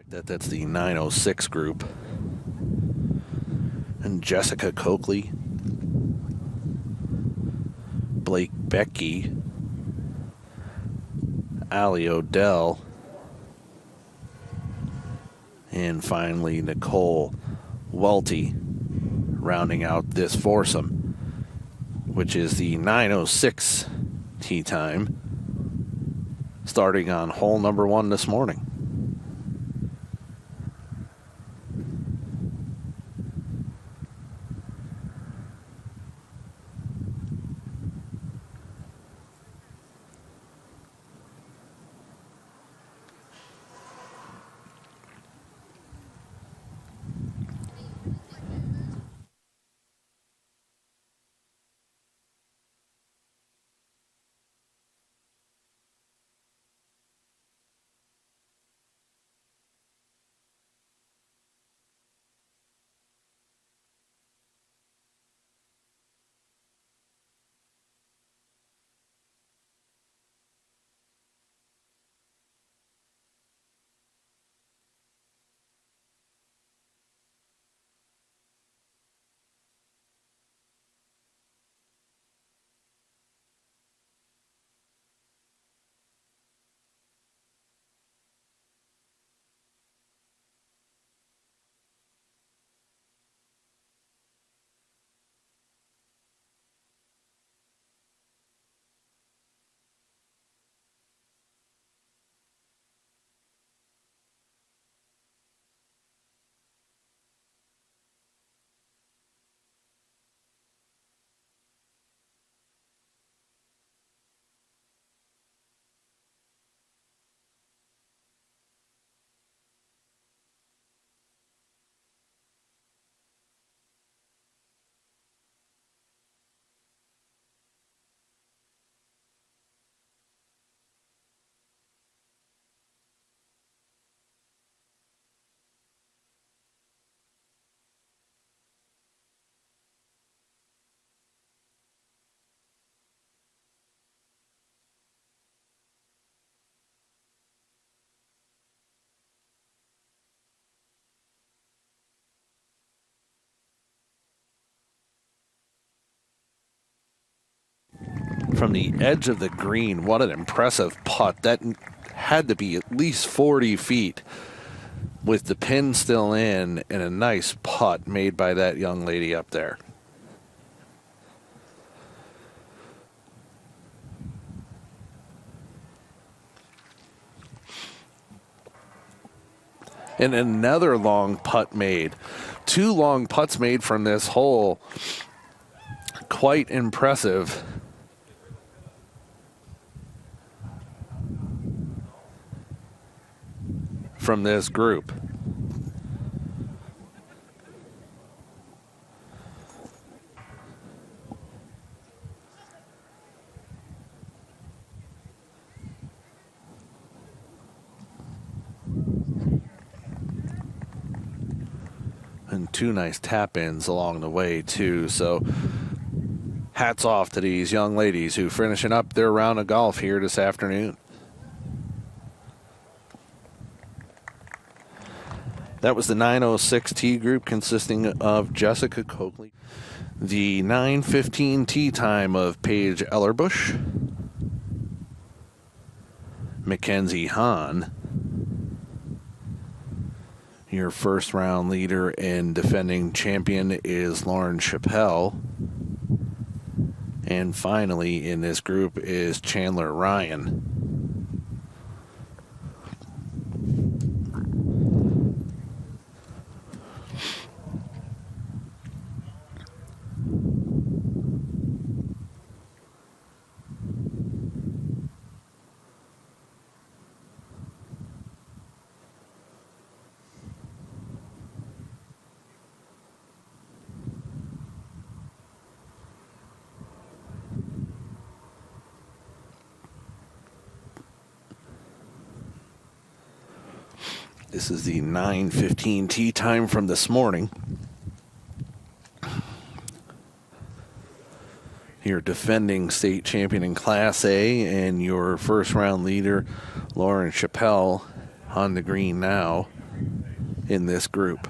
A: That's the 906 group. And Jessica Coakley, Blake Becky, Allie Odell, and finally Nicole Welty rounding out this foursome, which is the 906 tee time, starting on hole number 1 this morning. From the edge of the green, what an impressive putt. That had to be at least 40 feet with the pin still in, and a nice putt made by that young lady up there. And another long putt made. 2 long putts made from this hole. Quite impressive. From this group. And 2 nice tap-ins along the way too. So hats off to these young ladies who finishing up their round of golf here this afternoon. That was the 906 tee group consisting of Jessica Coakley, the 915 tee time of Paige Ellerbush, Mackenzie Hahn, your first round leader and defending champion is Lauren Chappelle, and finally in this group is Chandler Ryan. This is the 9:15 tee time from this morning. Your defending state champion in Class A and your first round leader, Lauren Chappelle, on the green now. in this group.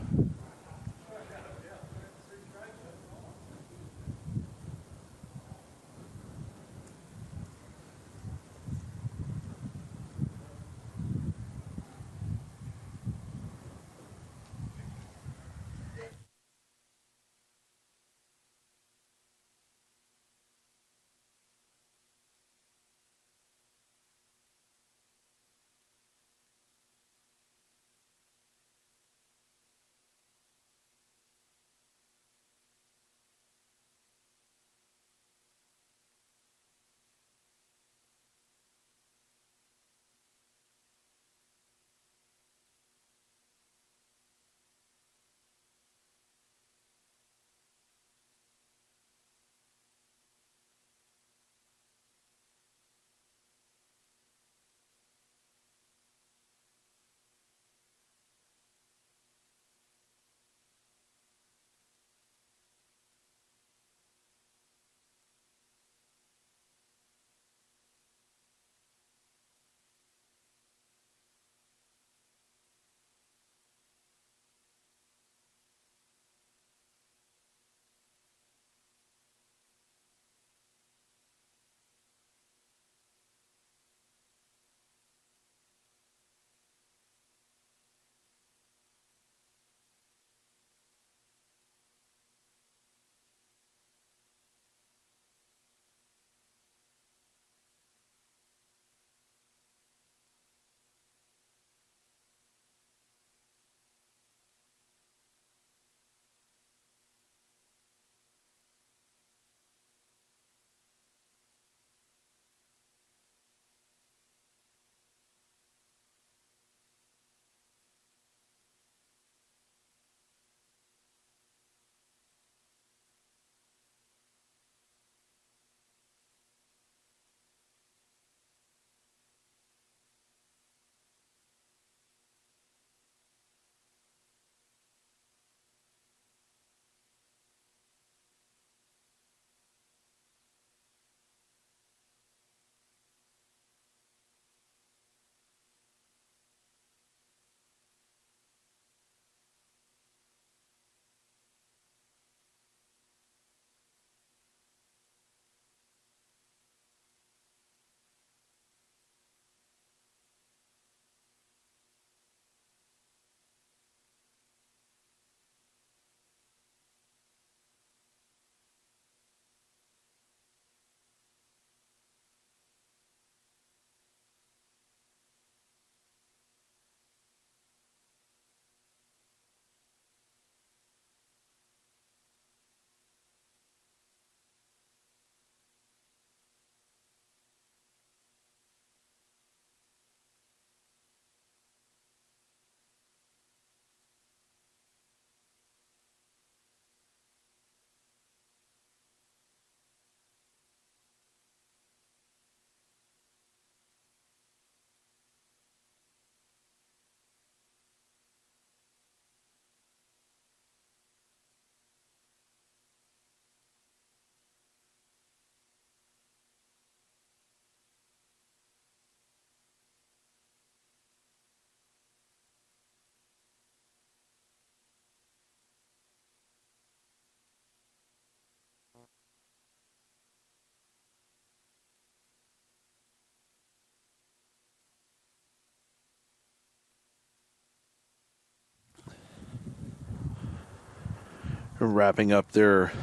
A: Wrapping up their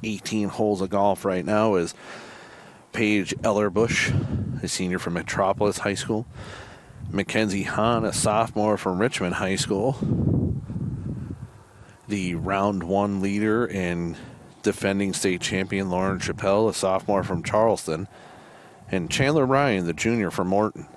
A: 18 holes of golf right now is Paige Ellerbush, a senior from Metropolis High School. Mackenzie Hahn, a sophomore from Richmond High School. The round one leader and defending state champion Lauren Chappelle, a sophomore from Charleston. And Chandler Ryan, the junior from Morton.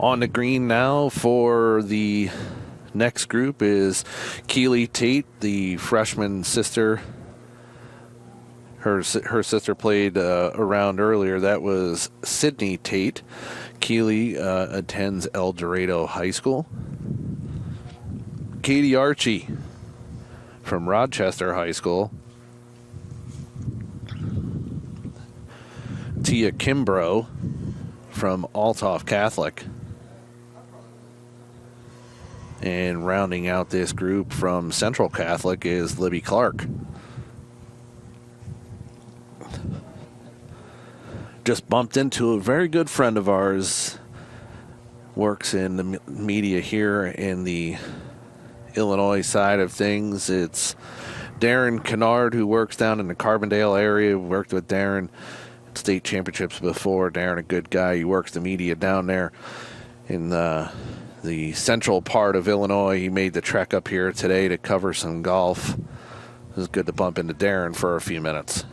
A: On the green now for the next group is Keely Tate, the freshman sister. Her sister played around earlier. That was Sydney Tate. Keely attends El Dorado High School. Katie Archie from Rochester High School. Tia Kimbrough from Althoff Catholic. And rounding out this group from Central Catholic is Libby Clark. Just bumped into a very good friend of ours, works in the media here in the Illinois side of things. It's Darren Kennard, who works down in the Carbondale area. Worked with Darren at state championships before. Darren, a good guy. He works the media down there in the central part of Illinois. He made the trek up here today to cover some golf. It was good to bump into Darren for a few minutes.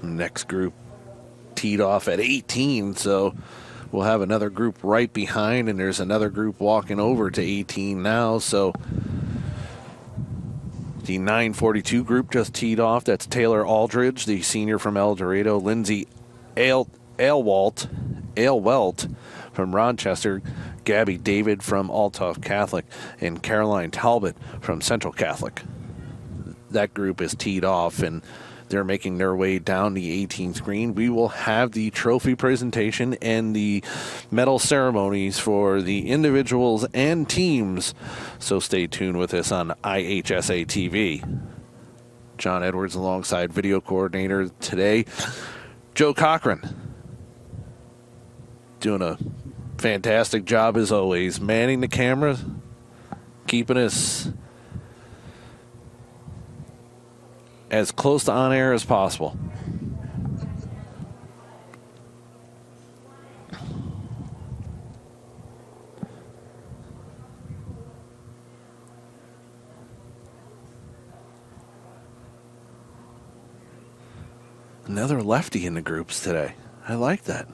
A: Next group teed off at 18, so we'll have another group right behind, and there's another group walking over to 18 now. So the 942 group just teed off. That's Taylor Aldridge, the senior from El Dorado, Lindsay Ailwelt from Rochester, Gabby David from Althoff Catholic, and Caroline Talbot from Central Catholic. That group is teed off, and they're making their way down the 18th green. We will have the trophy presentation and the medal ceremonies for the individuals and teams, so stay tuned with us on IHSA TV. John Edwards alongside video coordinator today, Joe Cochran. Doing a fantastic job as always, manning the camera, keeping us as close to on air as possible. Another lefty in the groups today. I like that.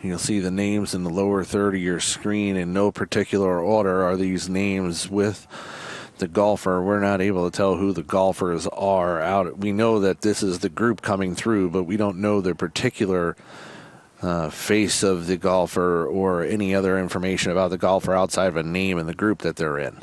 A: You'll see the names in the lower third of your screen in no particular order. Are these names with the golfer? We're not able to tell who the golfers are out. We know that this is the group coming through, but we don't know the particular face of the golfer or any other information about the golfer outside of a name in the group that they're in.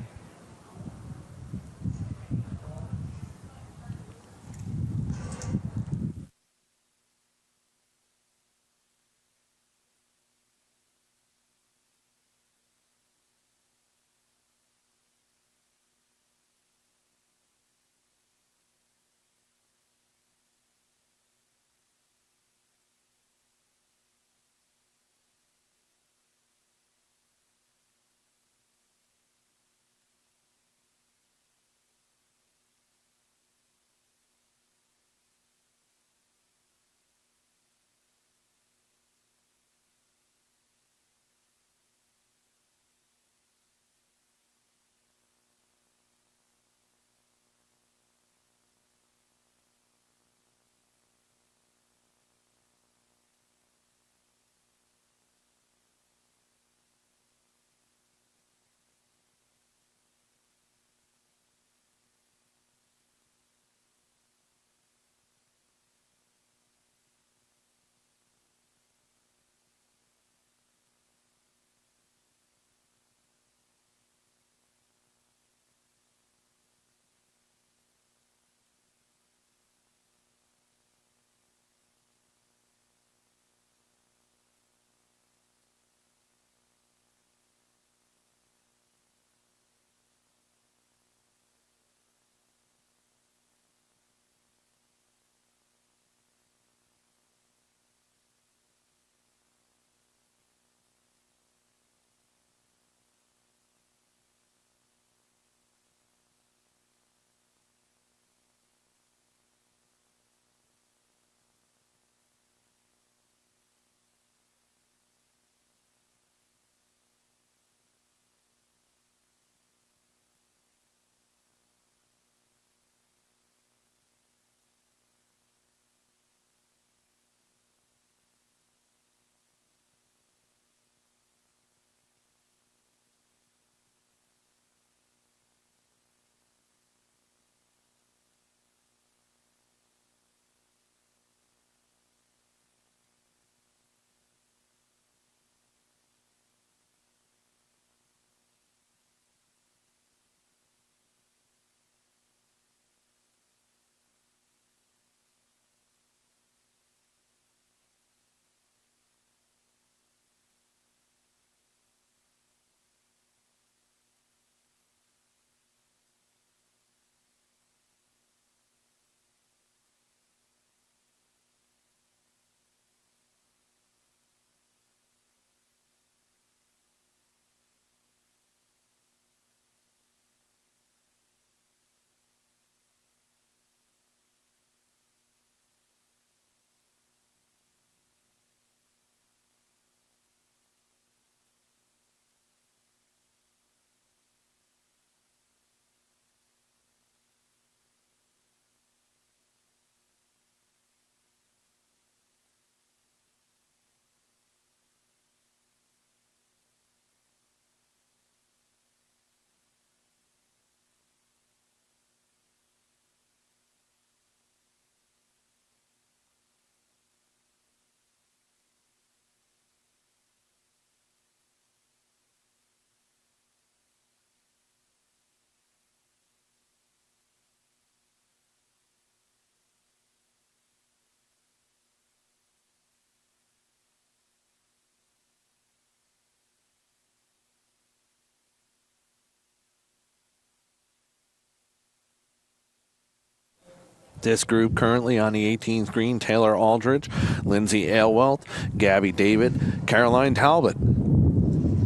A: This group currently on the 18th green, Taylor Aldridge, Lindsay Aylwelt, Gabby David, Caroline Talbot.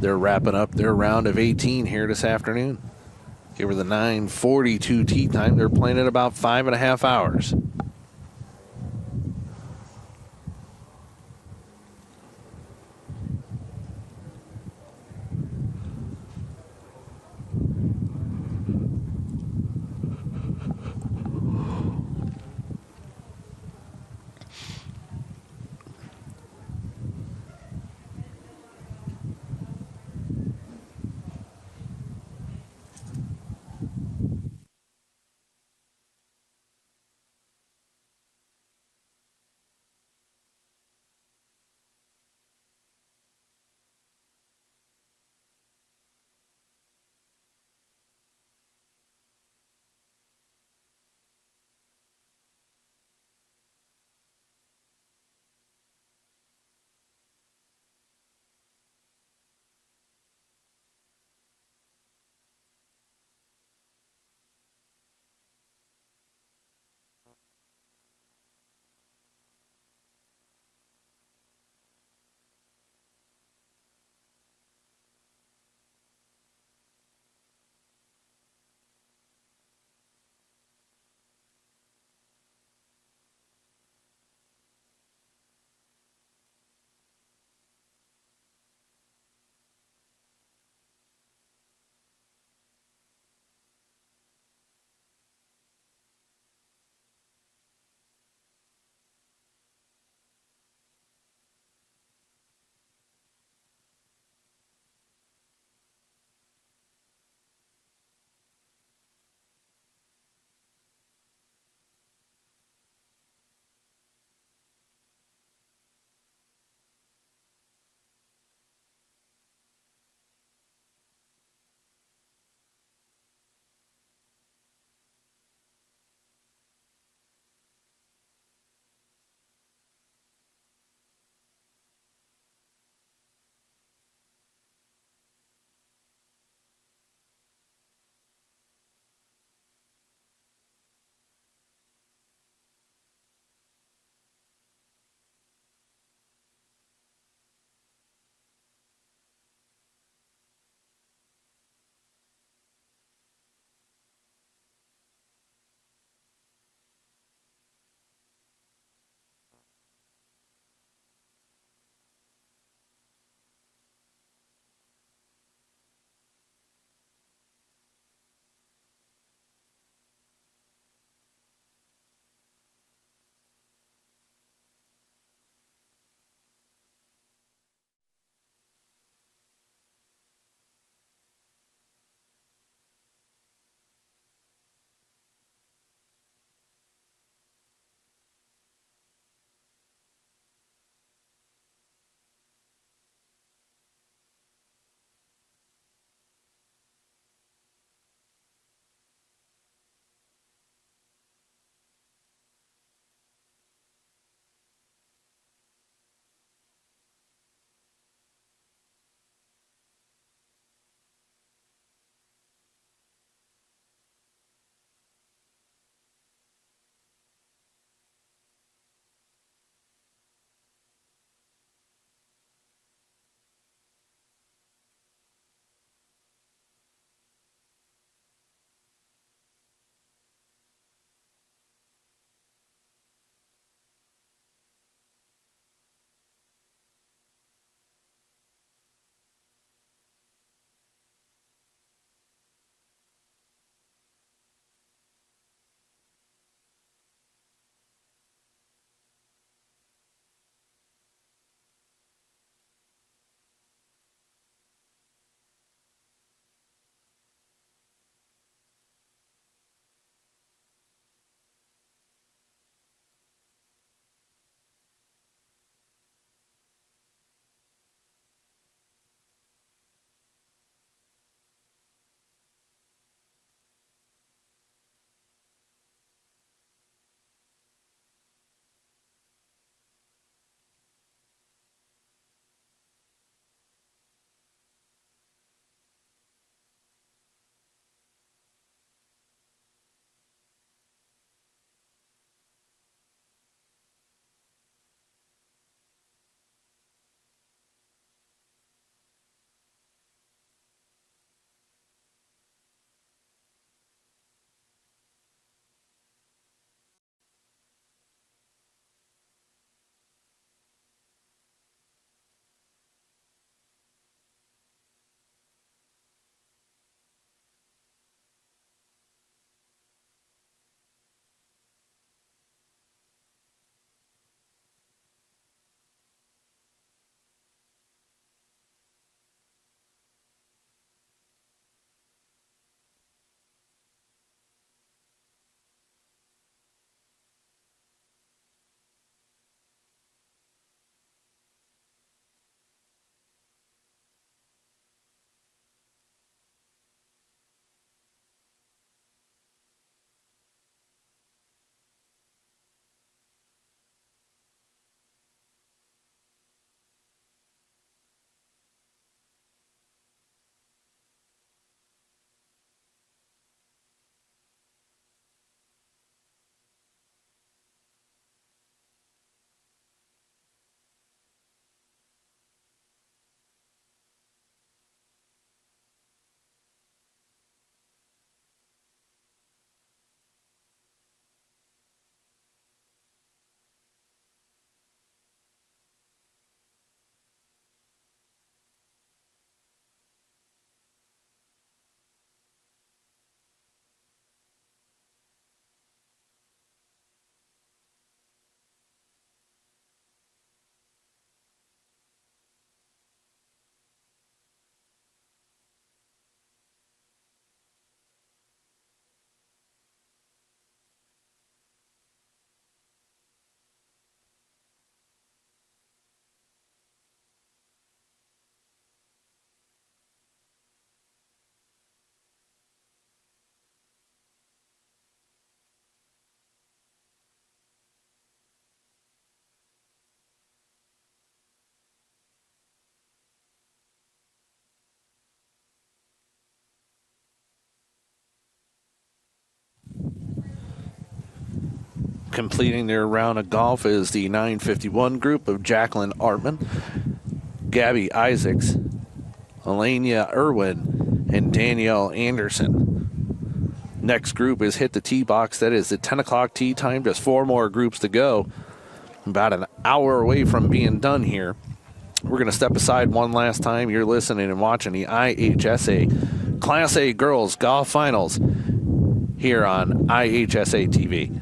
A: They're wrapping up their round of 18 here this afternoon. Give her the 9:42 tee time. They're playing at about 5.5 hours. Completing their round of golf is the 951 group of Jacqueline Artman, Gabby Isaacs, Elenia Irwin, and Danielle Anderson. Next group is Hit the Tee Box. That is the 10 o'clock tee time. Just 4 more groups to go. About an hour away from being done here. We're going to step aside one last time. You're listening and watching the IHSA Class A Girls Golf Finals here on IHSA TV.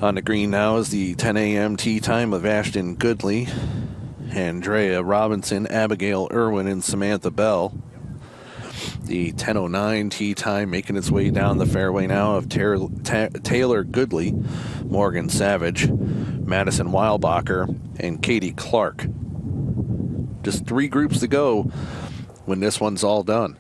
A: On the green now is the 10 a.m. tee time of Ashton Goodley, Andrea Robinson, Abigail Irwin, and Samantha Bell. The 10:09 tee time making its way down the fairway now of Taylor Goodley, Morgan Savage, Madison Weilbacher, and Katie Clark. Just 3 groups to go when this one's all done.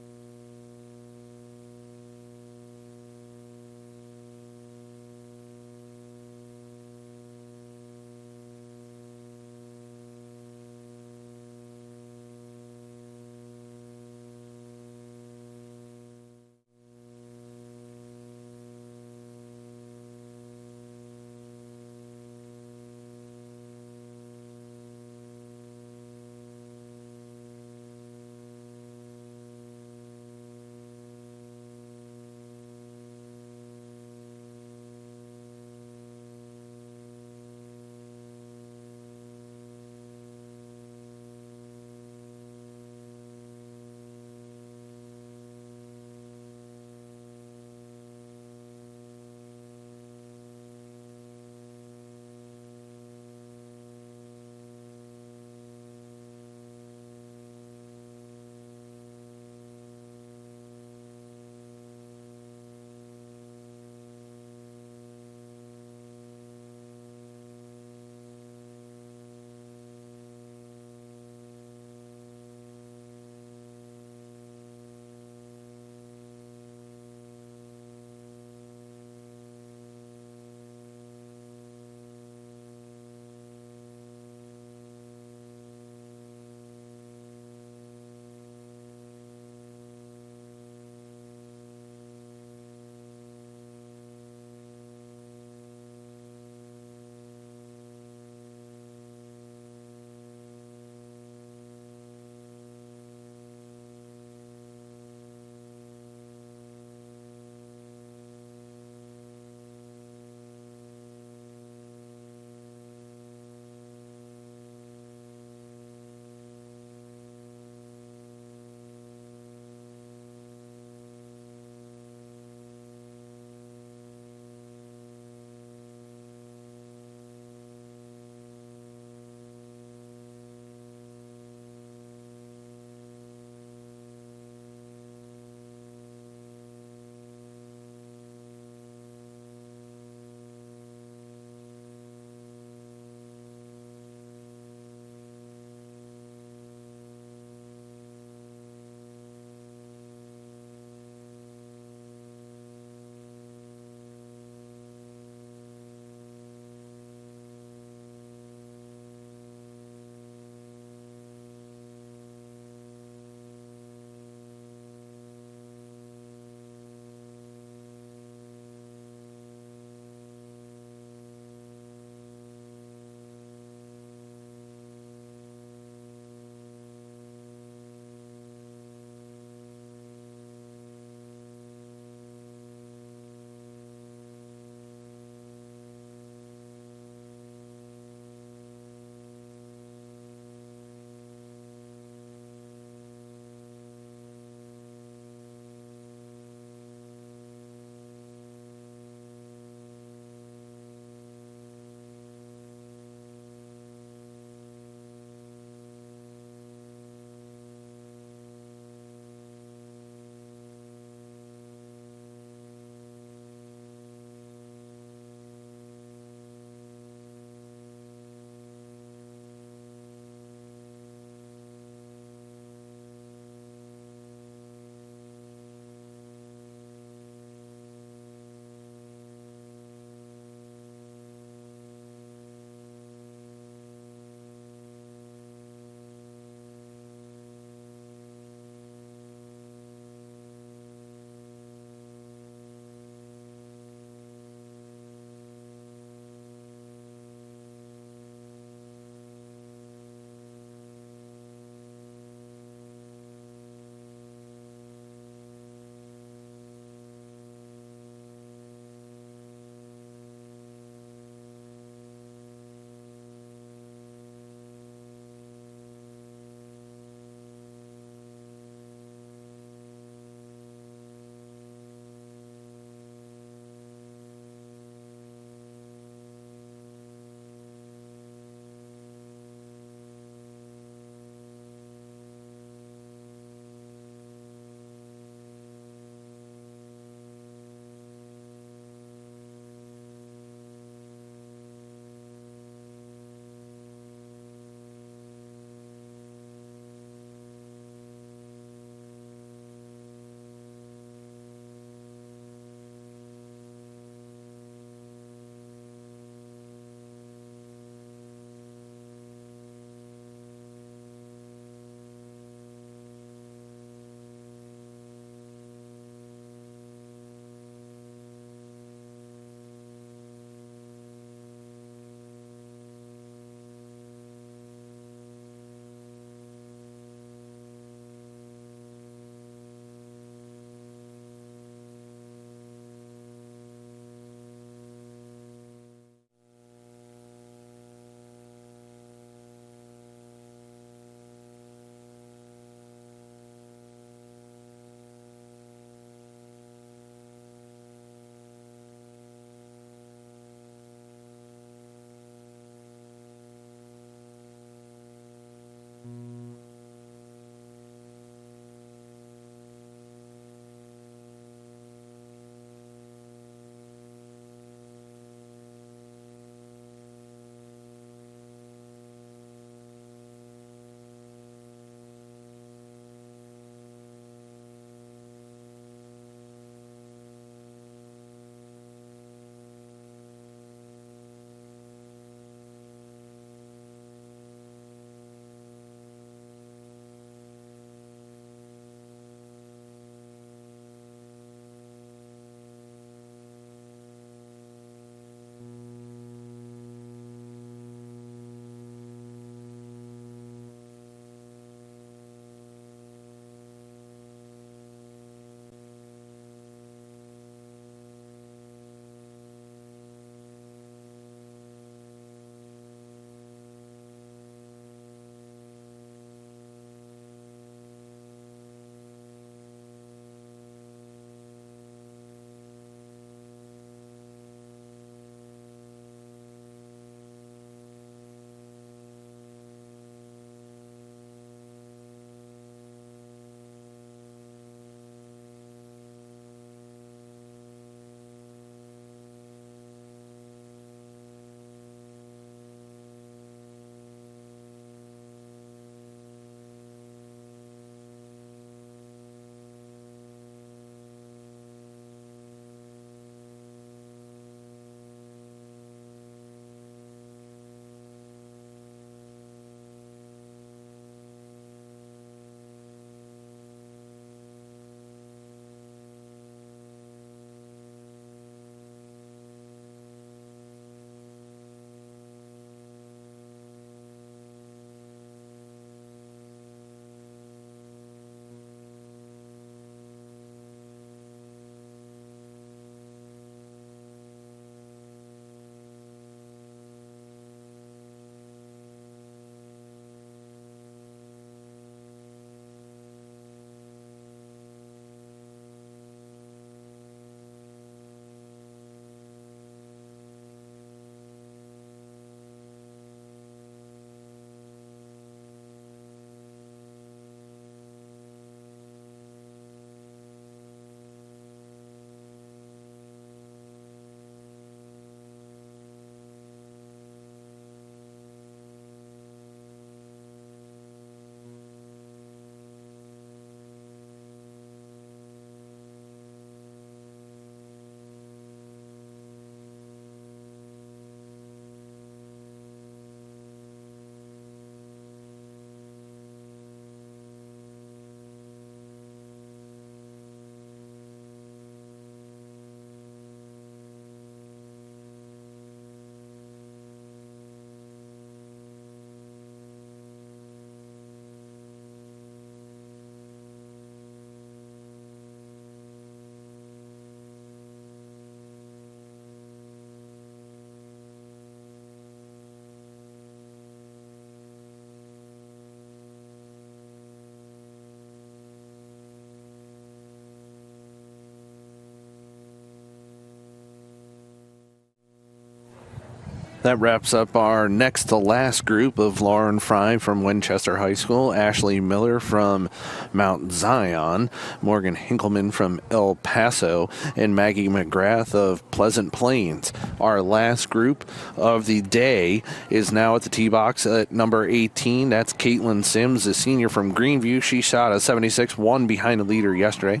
A: That wraps up our next to last group of Lauren Fry from Winchester High School, Ashley Miller from Mount Zion, Morgan Hinkleman from El Paso, and Maggie McGrath of Pleasant Plains. Our last group of the day is now at the tee box at number 18. That's Caitlin Sims, a senior from Greenview. She shot a 76, one behind the leader yesterday.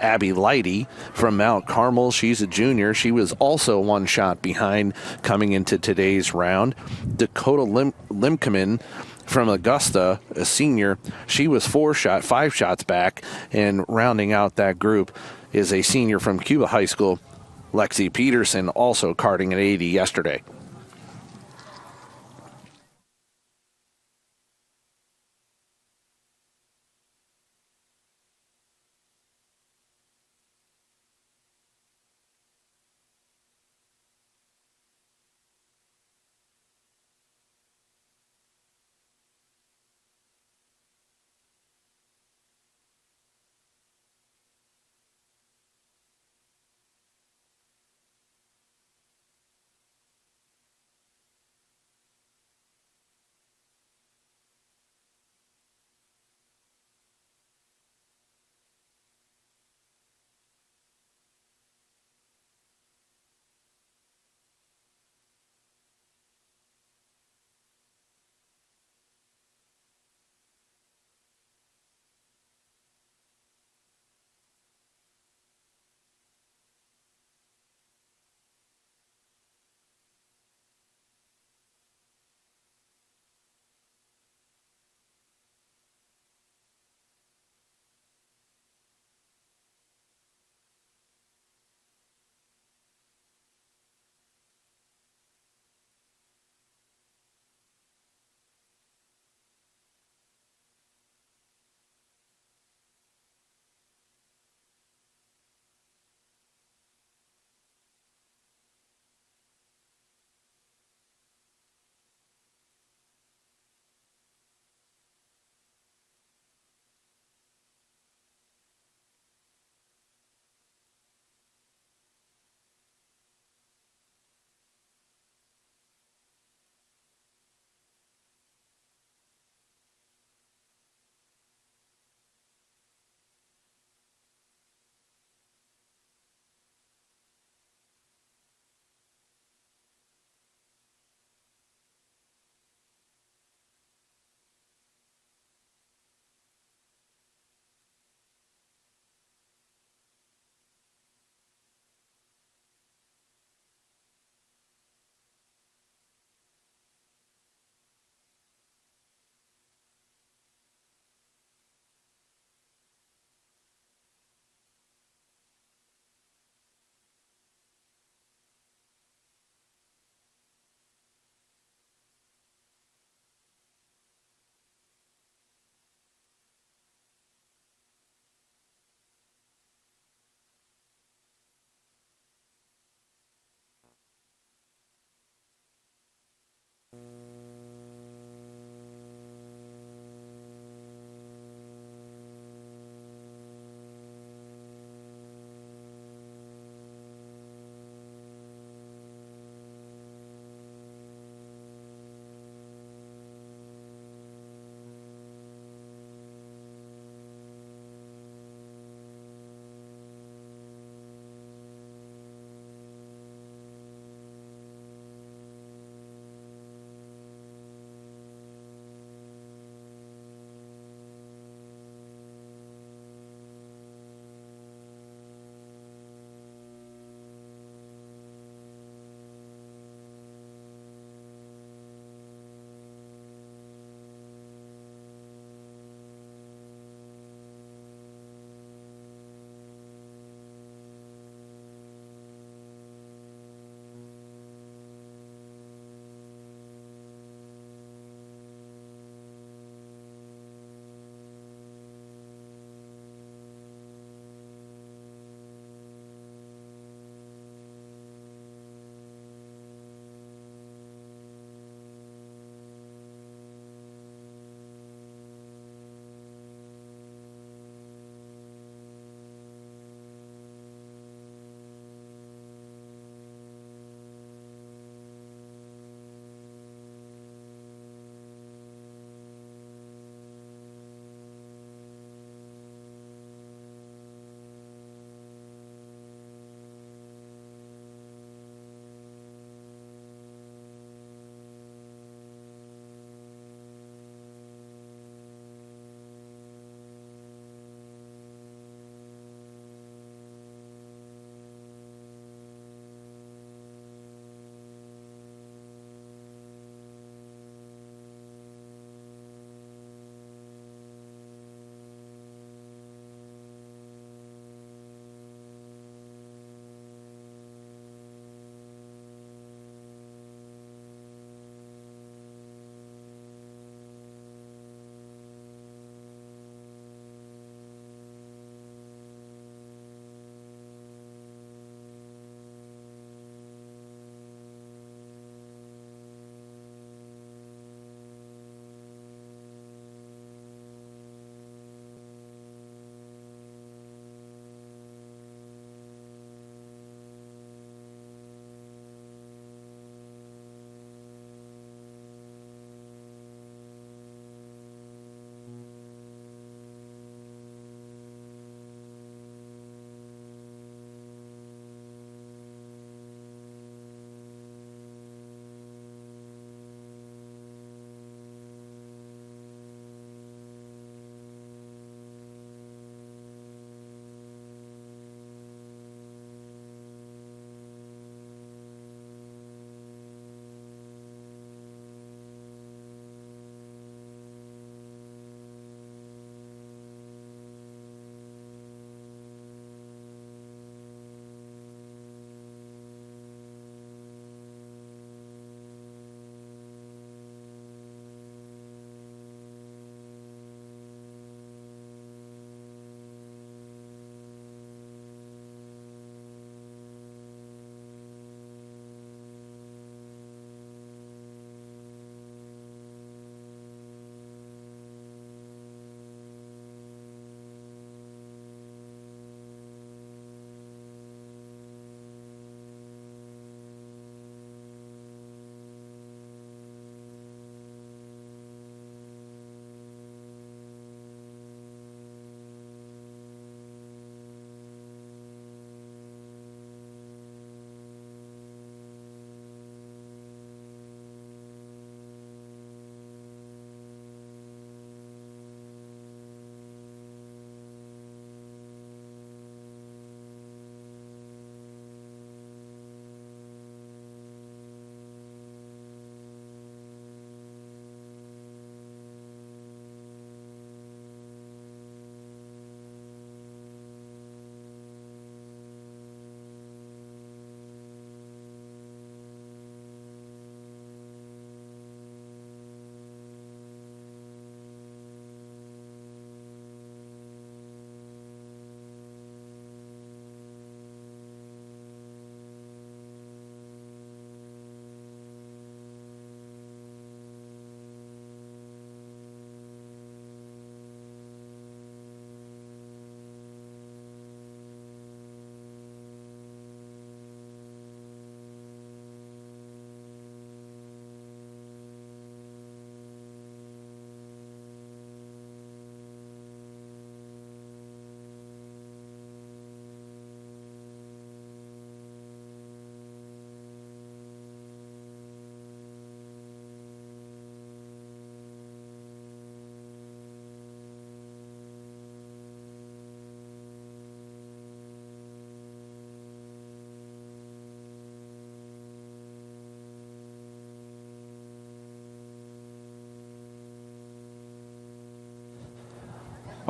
A: Abby Lighty from Mount Carmel. She's a junior. She was also one shot behind coming into today's round. Dakota Limkeman from Augusta, a senior. She was five shots back. And rounding out that group is a senior from Cuba High School, Lexi Peterson, also carding at 80 yesterday.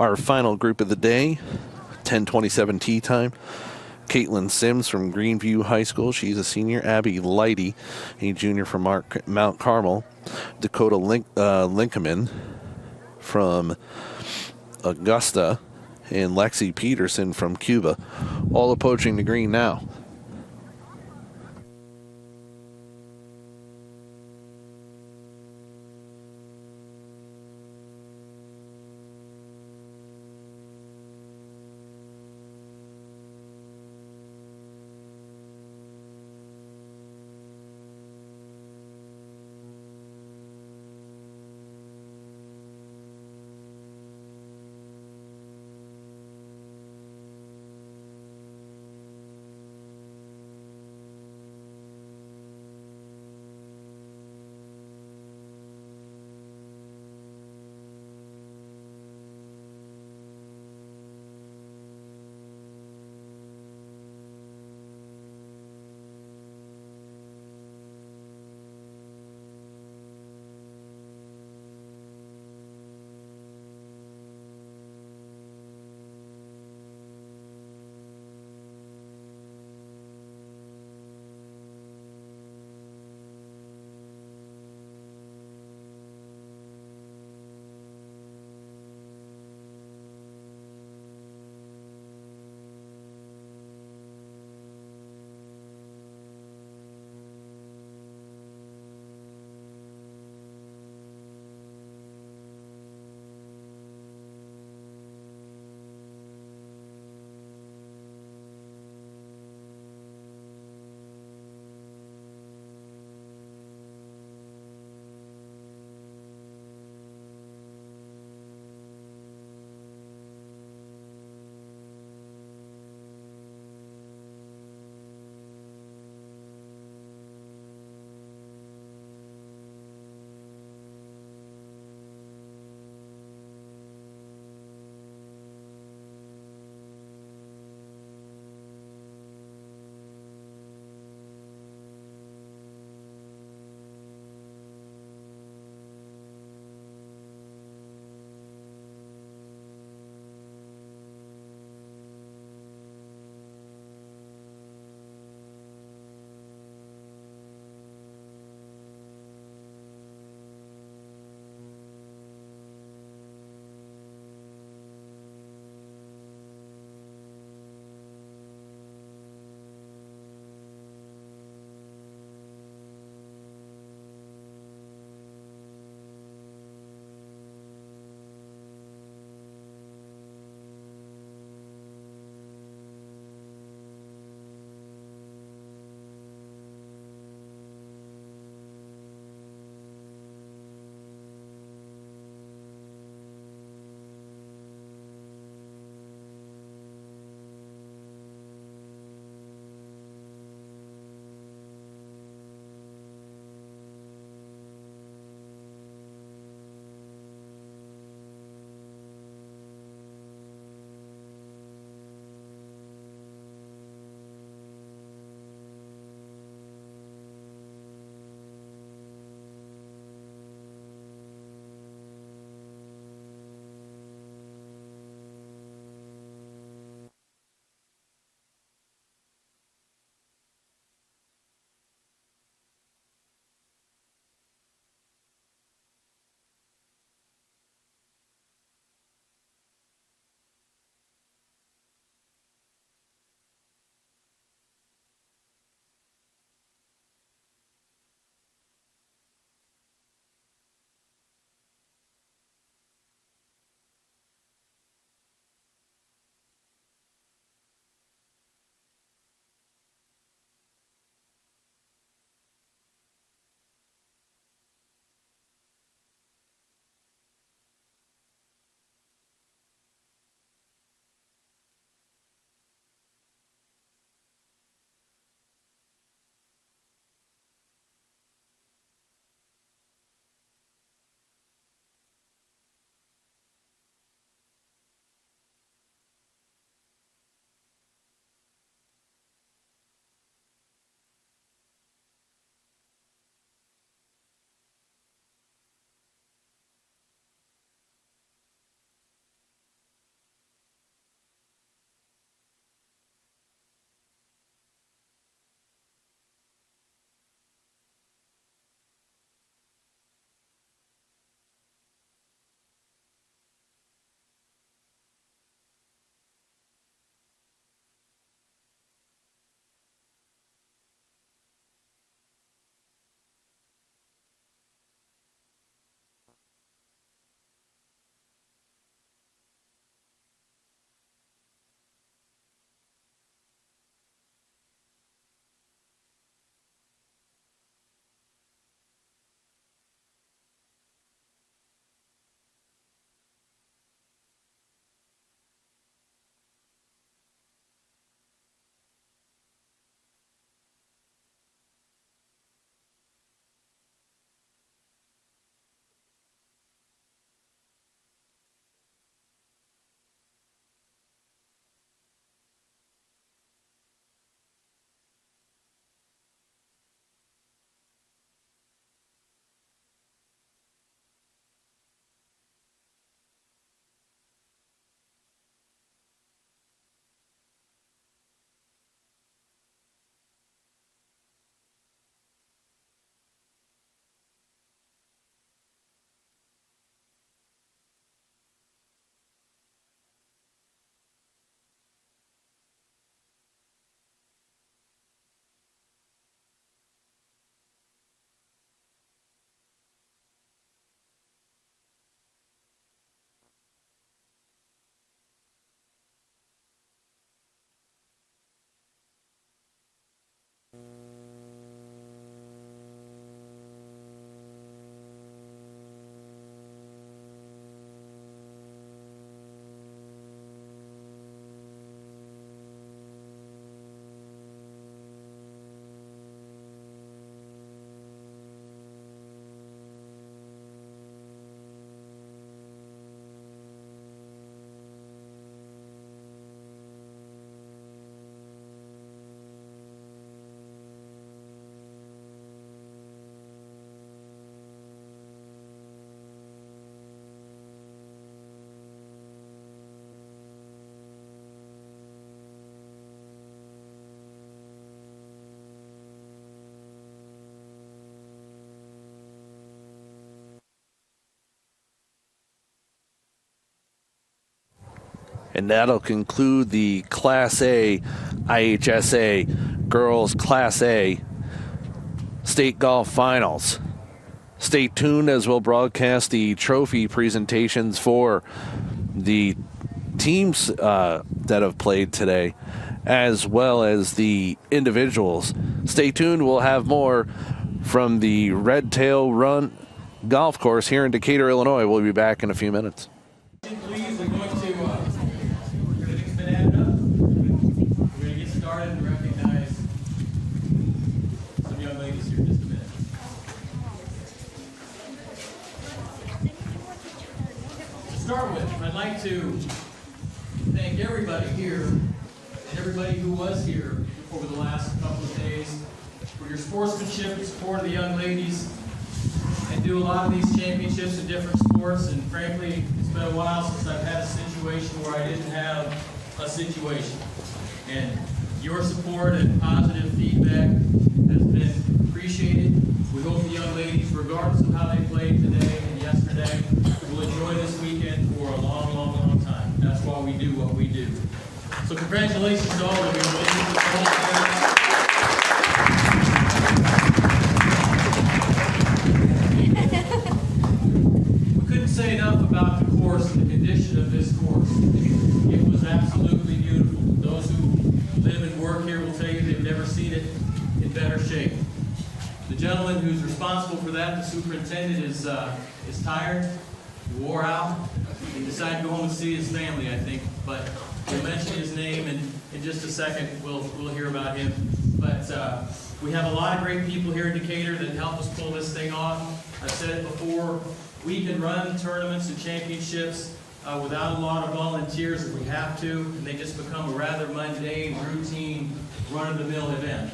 A: Our final group of the day, 10:27 tee time. Caitlin Sims from Greenview High School. She's a senior. Abby Lighty, a junior from Mount Carmel. Dakota Linkeman from Augusta. And Lexi Peterson from Cuba. All approaching the green now. And that'll conclude the Class A IHSA Girls Class A State Golf Finals. Stay tuned as we'll broadcast the trophy presentations for the teams that have played today, as well as the individuals. Stay tuned. We'll have more from the Red Tail Run Golf Course here in Decatur, Illinois. We'll be back in a few minutes.
B: Please, we're going to everything's been added up. We're going to get started and recognize some young ladies here in just a minute. To start with, I'd like to thank everybody here and everybody who was here over the last couple of days for your sportsmanship and support of the young ladies, and do a lot of these championships in different sports. And frankly, it's been a while since I've had a situation where I didn't have a situation. And your support and positive feedback has been appreciated. We hope the young ladies, regardless of how they played today and yesterday, will enjoy this weekend for a long, long, long time. That's why we do what we do. So congratulations to all of you. Say enough about the course and the condition of this course. It was absolutely beautiful. Those who live and work here will tell you they've never seen it in better shape. The gentleman who's responsible for that, the superintendent, is tired, wore out. He decided to go home and see his family, I think. But we'll mention his name, and in just a second we'll hear about him. But we have a lot of great people here in Decatur that help us pull this thing off. I've said it before. We can run tournaments and championships without a lot of volunteers if we have to, and they just become a rather mundane, routine, run-of-the-mill event.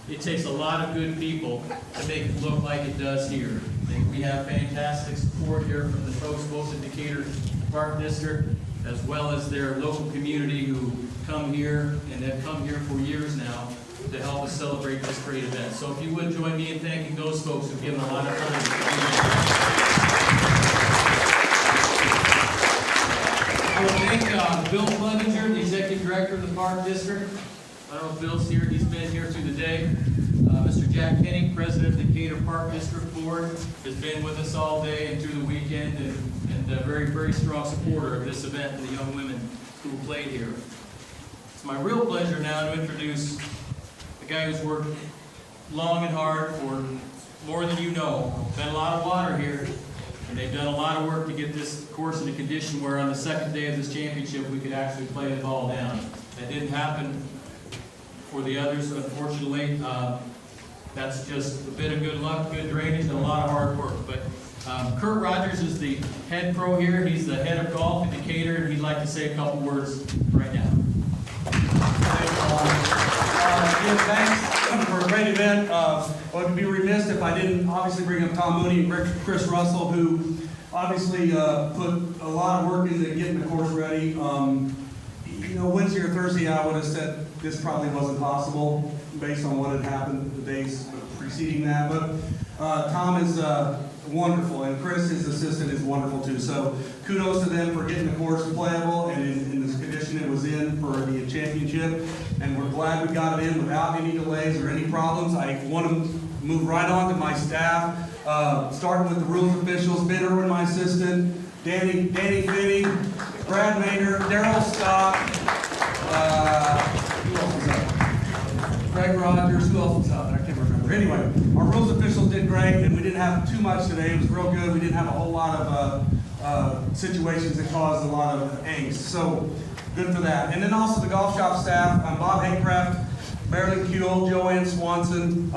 B: It takes a lot of good people to make it look like it does here. And we have fantastic support here from the folks both in Decatur Park District, as well as their local community who come here and have come here for years now to help us celebrate this great event. So if you would join me in thanking those folks who've given a lot of time. I want to thank Bill Clevenger, the Executive Director of the Park District. I don't know if Bill's here. He's been here through the day. Mr. Jack Kenny, President of the Decatur Park District Board, has been with us all day and through the weekend, and a very, very strong supporter of this event and the young women who played here. It's my real pleasure now to introduce the guy who's worked long and hard for more than you know. Been a lot of water here, and they've done a lot of work to get this course in a condition where on the second day of this championship we could actually play the ball down. That didn't happen for the others, unfortunately. That's just a bit of good luck, good drainage, and a lot of hard work. But Kurt Rogers is the head pro here. He's the head of golf in Decatur, and he'd like to say a couple words right now.
C: Thanks for a great event. I would be remiss if I didn't obviously bring up Tom Mooney and Chris Russell, who obviously put a lot of work into getting the course ready. You know, Wednesday or Thursday, I would have said this probably wasn't possible based on what had happened the days preceding that. But Tom is wonderful, and Chris, his assistant, is wonderful too. So kudos to them for getting the course playable and in this condition it was in for the championship. And we're glad we got it in without any delays or any problems. I want to move right on to my staff, starting with the rules officials, Ben Irwin, my assistant, Danny Finney, Brad Maynard, Daryl Scott, who else was up? Greg Rogers, who else was out there? I can't remember. Anyway, our rules officials did great, and we didn't have too much today. It was real good. We didn't have a whole lot of situations that caused a lot of angst. So good for that. And then also the golf shop staff, Bob Haycraft, Marilyn Kuehl, Joanne Swanson,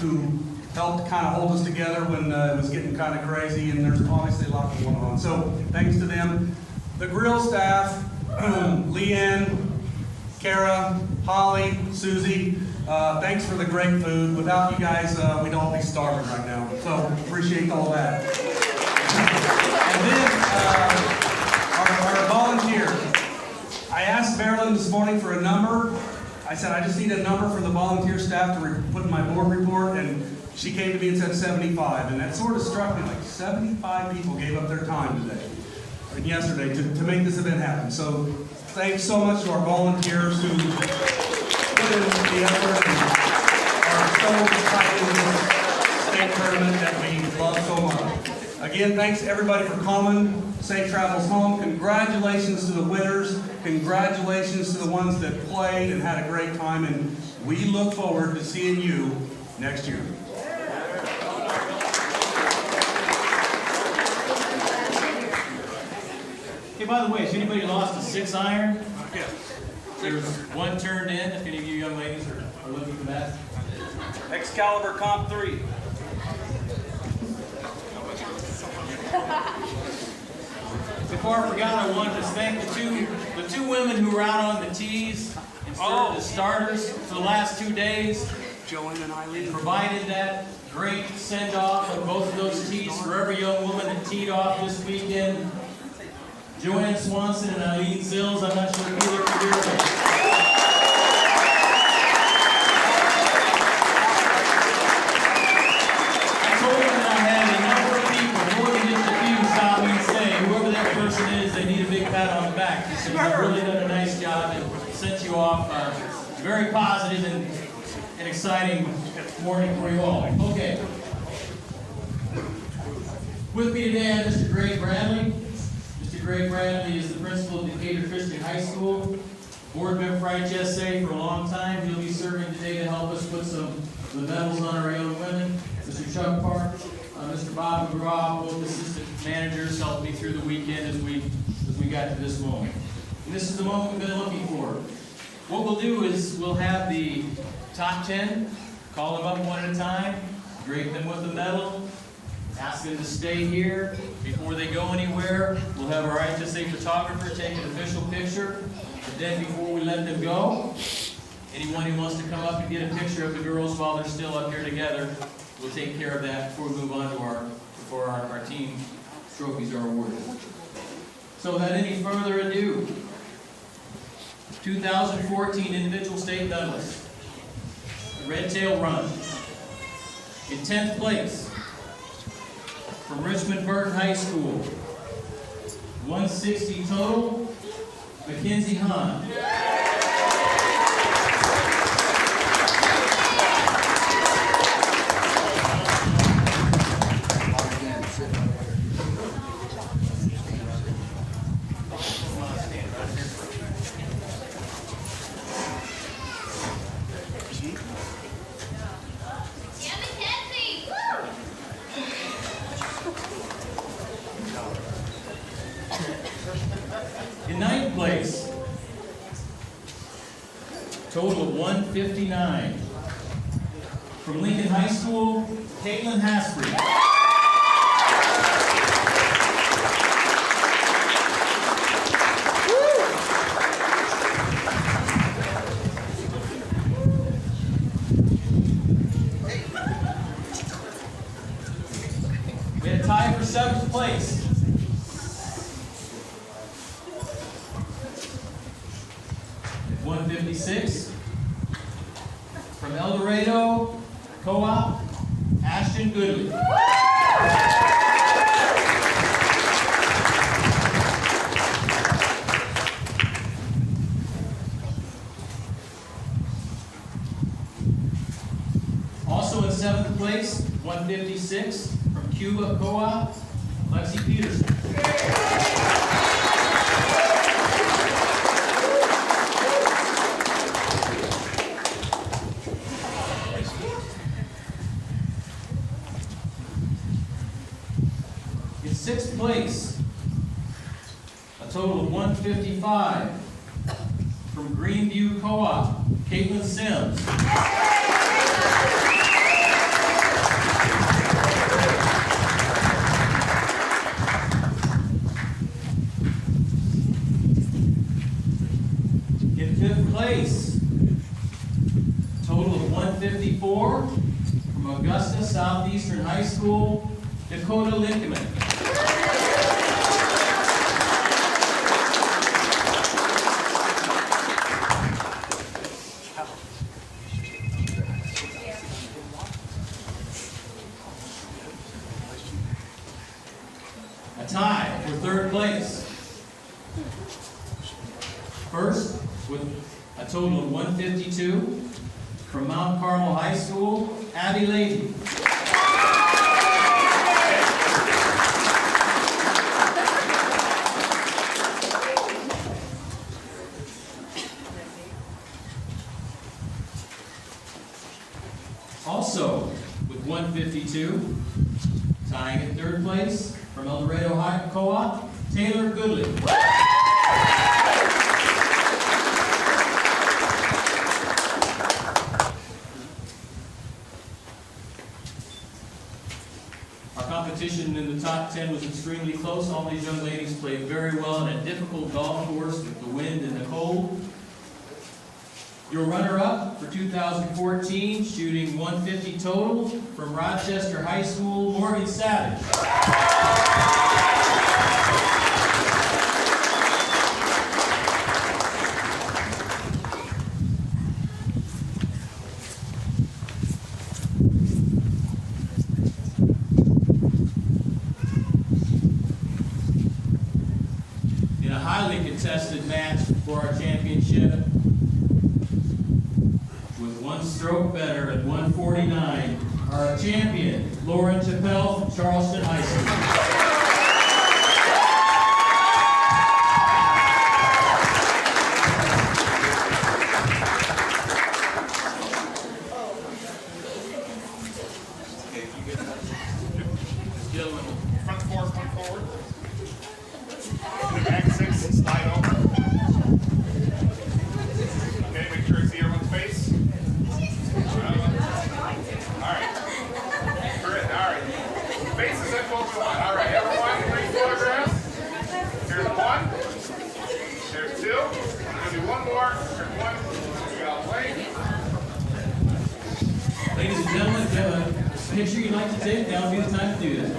C: who helped kind of hold us together when it was getting kind of crazy, and there's obviously a lot going on. So thanks to them. The grill staff, Leanne, Kara, Holly, Susie, thanks for the great food. Without you guys, we'd all be starving right now. So appreciate all that. And then our volunteers. I asked Marilyn this morning for a number. I said, I just need a number for the volunteer staff to put in my board report, and she came to me and said 75, and that sort of struck me, like 75 people gave up their time today. and yesterday to make this event happen. So thanks so much to our volunteers who put in the effort and are so excited in this state tournament that we love so much. Again, thanks everybody for coming. Safe travels home. Congratulations to the winners. Congratulations to the ones that played and had a great time. And we look forward to seeing you next year.
B: Hey, by the way, has anybody lost a 6-iron?
C: Yes.
B: There's one turned in, if any of you young ladies are looking for that.
C: Excalibur Comp 3.
B: Before I forgot, I wanted to thank the two women who were out on the tees instead of the starters for the last 2 days.
C: Joanne and Eileen.
B: Provided that great send-off of both of those tees for every young woman that teed off this weekend. Joanne Swanson and Eileen Sills, I'm not sure if you look here. You've really done a nice job and sent you off very positive and exciting morning for you all. Okay. With me today I have Mr. Greg Bradley. Mr. Greg Bradley is the principal of Decatur Christian High School, board member for IHSA for a long time. He'll be serving today to help us put some of the medals on our young women. Mr. Chuck Park, Mr. Bob McGraw, both assistant managers, helped me through the weekend as we got to this moment. And this is the moment we've been looking for. What we'll do is we'll have the top 10, call them up one at a time, drape them with a medal, ask them to stay here before they go anywhere. We'll have our IHSA photographer take an official picture. But then before we let them go, anyone who wants to come up and get a picture of the girls while they're still up here together, we'll take care of that before we move on to before our team trophies are awarded. So without any further ado, 2014 individual state medalist, Red Tail Run. In 10th place, from Richmond Burton High School, 160 total, Mackenzie Hahn. In 9th place, total of 159. From Lincoln High School, Caitlin Hasbury. We had a tie for 7th place. At 156. From El Dorado Co-op, Ashton Goodley. Also in 7th place, 156, from Cuba Co-op, Lexi Peterson. In 6th place, a total of 155, from Greenview Co-op, Caitlin Sims. In 5th place, total of 154, from Augusta Southeastern High School, Dakota Linkeman. A tie for 3rd place. a total of 152. From Mount Carmel High School, Abby Lady. Also, with 152, tying in third place, from El Dorado High Co-op, Taylor Goodley. Our competition in the top 10 was extremely close. All these young ladies played very well on a difficult golf course with the wind and the cold. Your runner-up for 2014, shooting 150 total, from Rochester High School, Morgan Savage. In a highly contested match for our championship, with one stroke better at 149, our champion, Lauren Chappelle from Charleston High School.
D: Front four, come forward. In the back six, slide over. Okay, make sure I see everyone's face. All right. Correct. All right. Faces, that's what we want. All right, everyone, 3 photographs. Here's one. There's 2. I'm going to do one more. There's 1. We got play.
B: Ladies and gentlemen, if you have a picture you'd like to take, now would be the time to do that.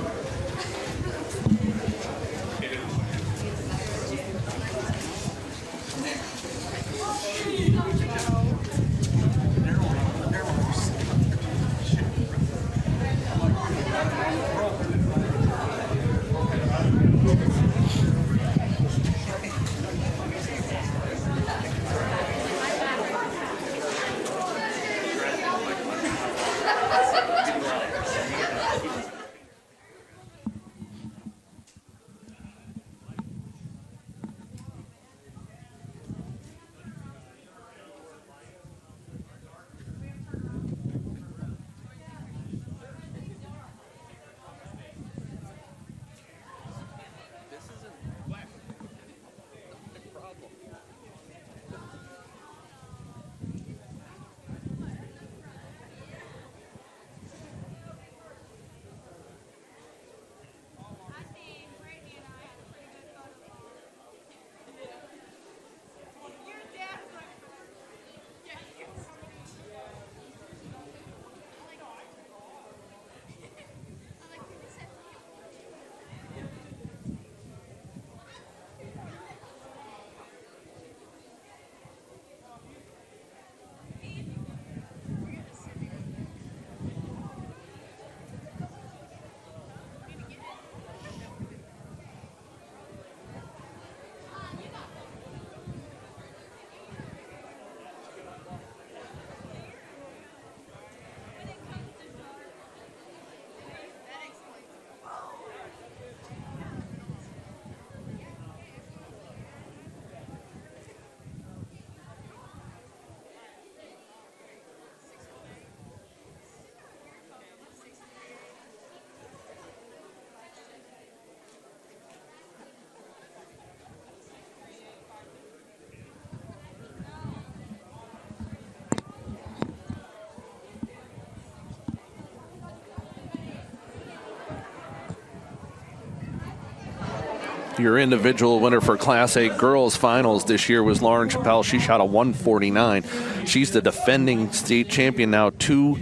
A: Your individual winner for Class A girls finals this year was Lauren Chappelle. She shot a 149. She's the defending state champion now 2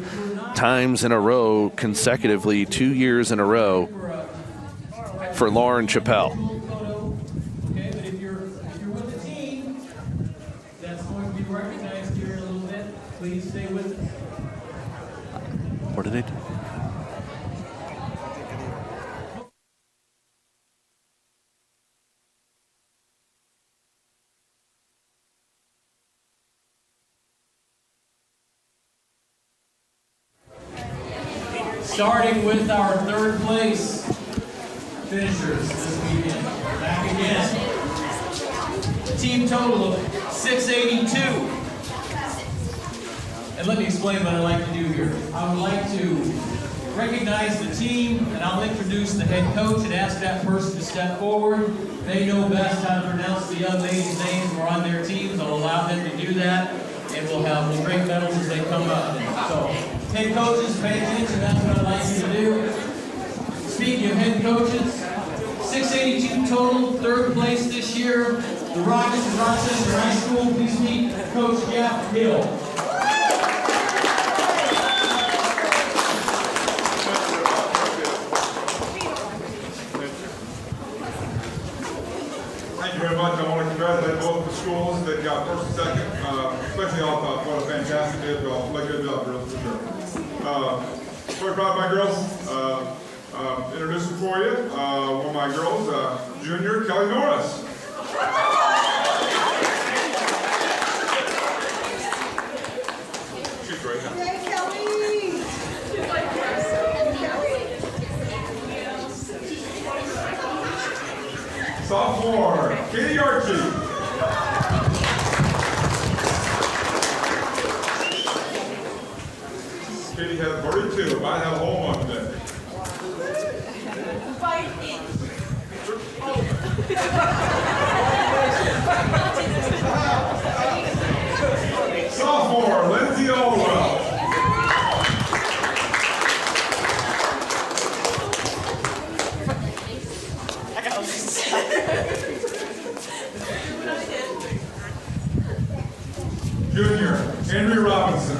A: times in a row, consecutively, 2 years in a row for Lauren Chappelle.
B: Okay, but if you're with the team that's going to be recognized here in a little bit, please stay with us.
A: What did they do?
B: Starting with our third place finishers this weekend. Back again. Team total of 682. And let me explain what I like to do here. I would like to recognize the team, and I'll introduce the head coach and ask that person to step forward. They know best how to pronounce the young ladies' names who are on their teams. I'll allow them to do that, and we'll break medals as they come up. So, head coaches, pay attention. That's what I'd like you to do. Speaking of head coaches, 682 total, third place this year. The Rockets of Rochester High School, please meet Coach Jeff Hill.
E: Thank you very much. I want to congratulate both the schools that got first and second, especially all top. What a fantastic day, y'all. What a good job, girls, for sure. Very proud of my girls. Introduce them for you. One of my girls, junior Kelly Norris. She's great.
F: Hey, Kelly!
E: Sophomore, Katie Archie. Katie has 42. Might have a whole month today. Sophomore, Lindsay Olwell. Junior, Henry Robinson.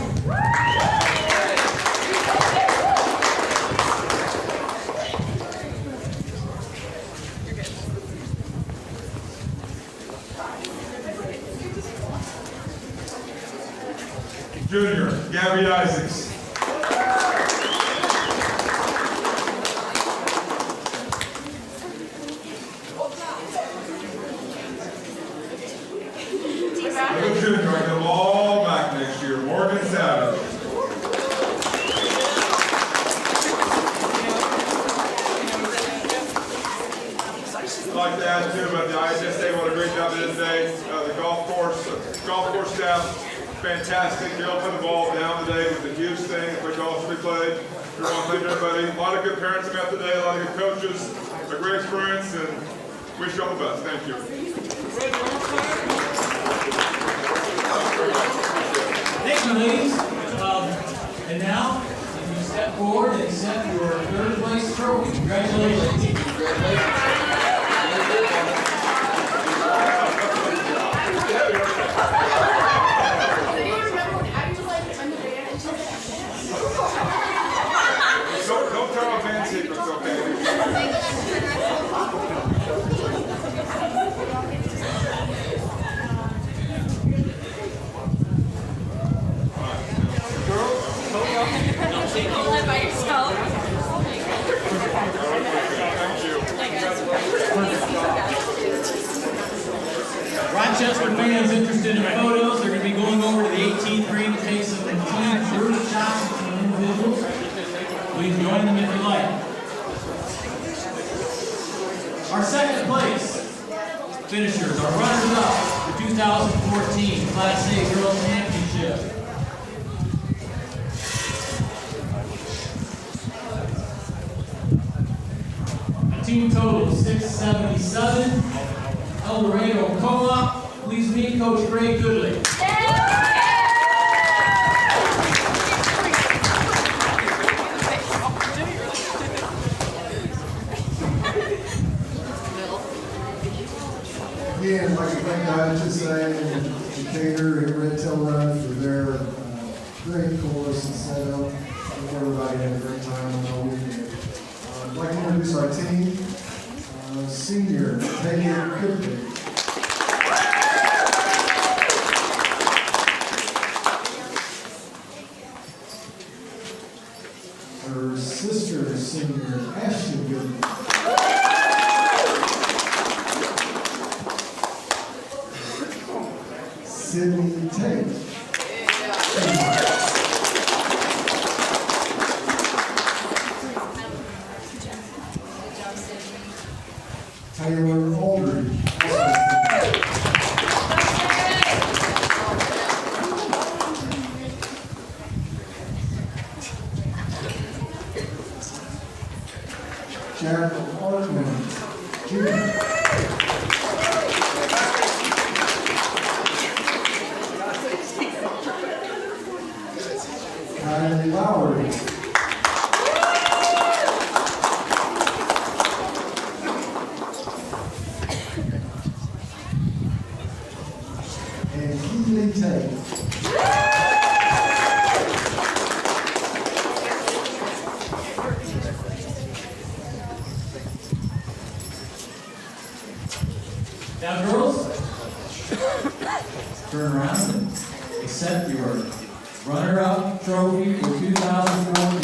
E: Junior, Gabby Isaacs. Little junior, I get them all back next year. Morgan Savage. I'd like to add too about the IHSA, what a great job they did today. The golf course staff, fantastic. They all put the ball down today with the huge thing. The golf we played. We want to thank everybody. A lot of good parents met today, a lot of good coaches. A great experience, and wish you all the best. Thank you.
B: Thank you, ladies. And now, if you step forward and accept your third place trophy. Congratulations.
E: Don't tell our band secrets, okay?
F: By yourself.
B: Rochester fans interested in photos, they're going to be going over to the 18th green to take some team group shots with some individuals. Please join them if you like. Our second place finishers are runners-up for 2014 Class A Girls Championship. Team total of 677. El Dorado Co-op. Please meet Coach Greg Goodley.
G: Again, I'd like to thank IHSA and Decatur and Red Tail Run for their great course and setup. I think everybody had a great time on the weekend. I'd like to introduce our team. Senior, Megan Cookman. Her sister, senior, Ashton Goodman. Sydney Tate. Jack Hartman, Jr. Kylie Lowry. And Keely Tate.
B: Now, girls, turn around and accept your runner-up trophy for 2014.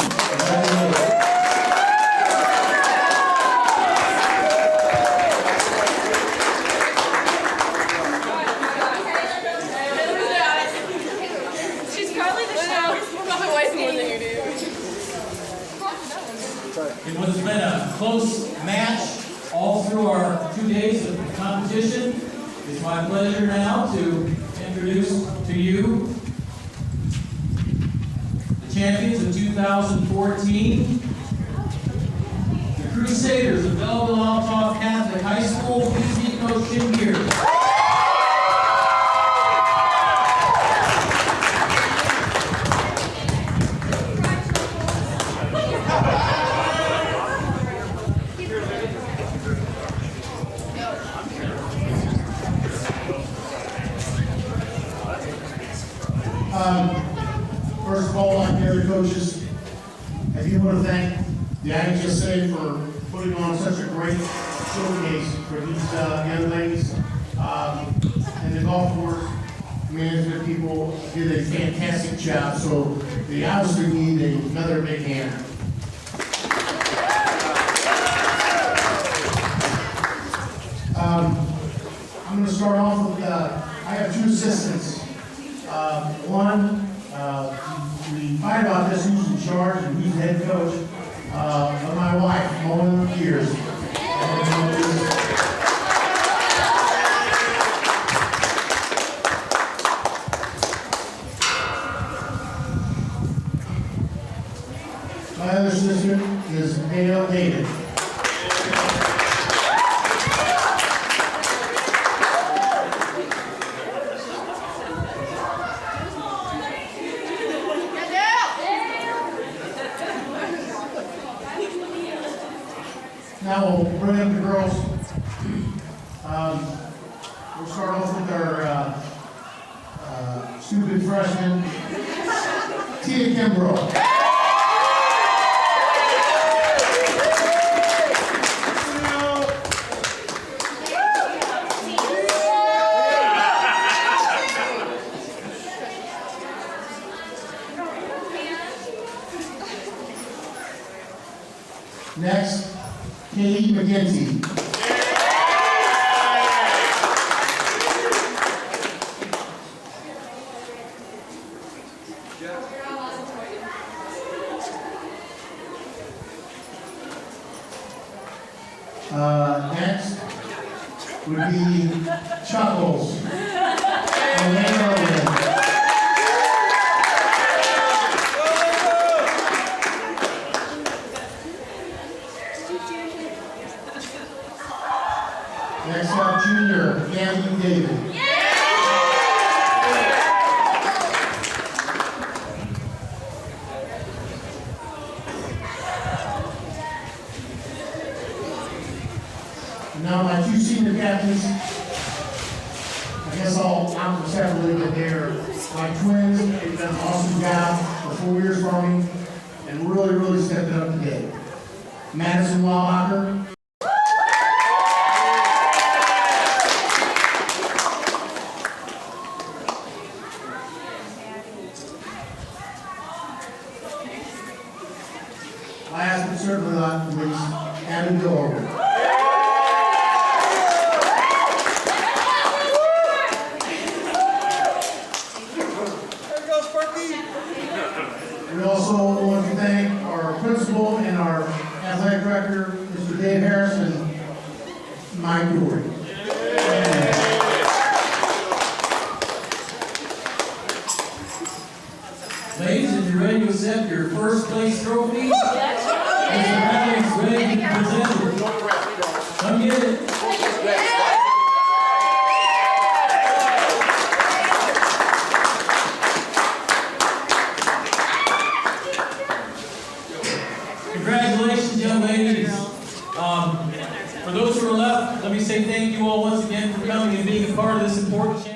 B: Congratulations.
F: She's probably the show. Probably weighs more than you do.
B: It has been a close match all through our 2 days of competition. It's my pleasure now to introduce to you the champions of 2014, the Crusaders of Belleville-Althoff Catholic High School, PE Coach Jim Gear.
H: First of all, like the other coaches, I do want to thank the IHSA for putting on such a great showcase for these young ladies. And the golf course management people did a fantastic job, so they obviously need another big hand. I'm going to start off with, I have two assistants. One, we fight about this, who's in charge and who's the head coach, of my wife, all the years. My other sister is Dale David. Now we'll bring up the girls. We'll start off with our stupid freshman, Tia Kimbrough. Next, Katie McGinty. Next would be Chuckles. Next up, junior, Andy David. And now my two senior captains, I guess I'll out them separately, but they're my twins. They've done an awesome job for 4 years for me and really stepped it up today. Madison Wallhocker. Last but certainly not least, Adam Dorgan. We also want to thank our principal and our athletic director, Mr. Dave Harris, and Mike Dory.
B: Ladies, if you're ready to accept your first place trophy, Alex, ready to present it. Come get it. Congratulations, young ladies. For those who are left, let me say thank you all once again for coming and being a part of this important championship.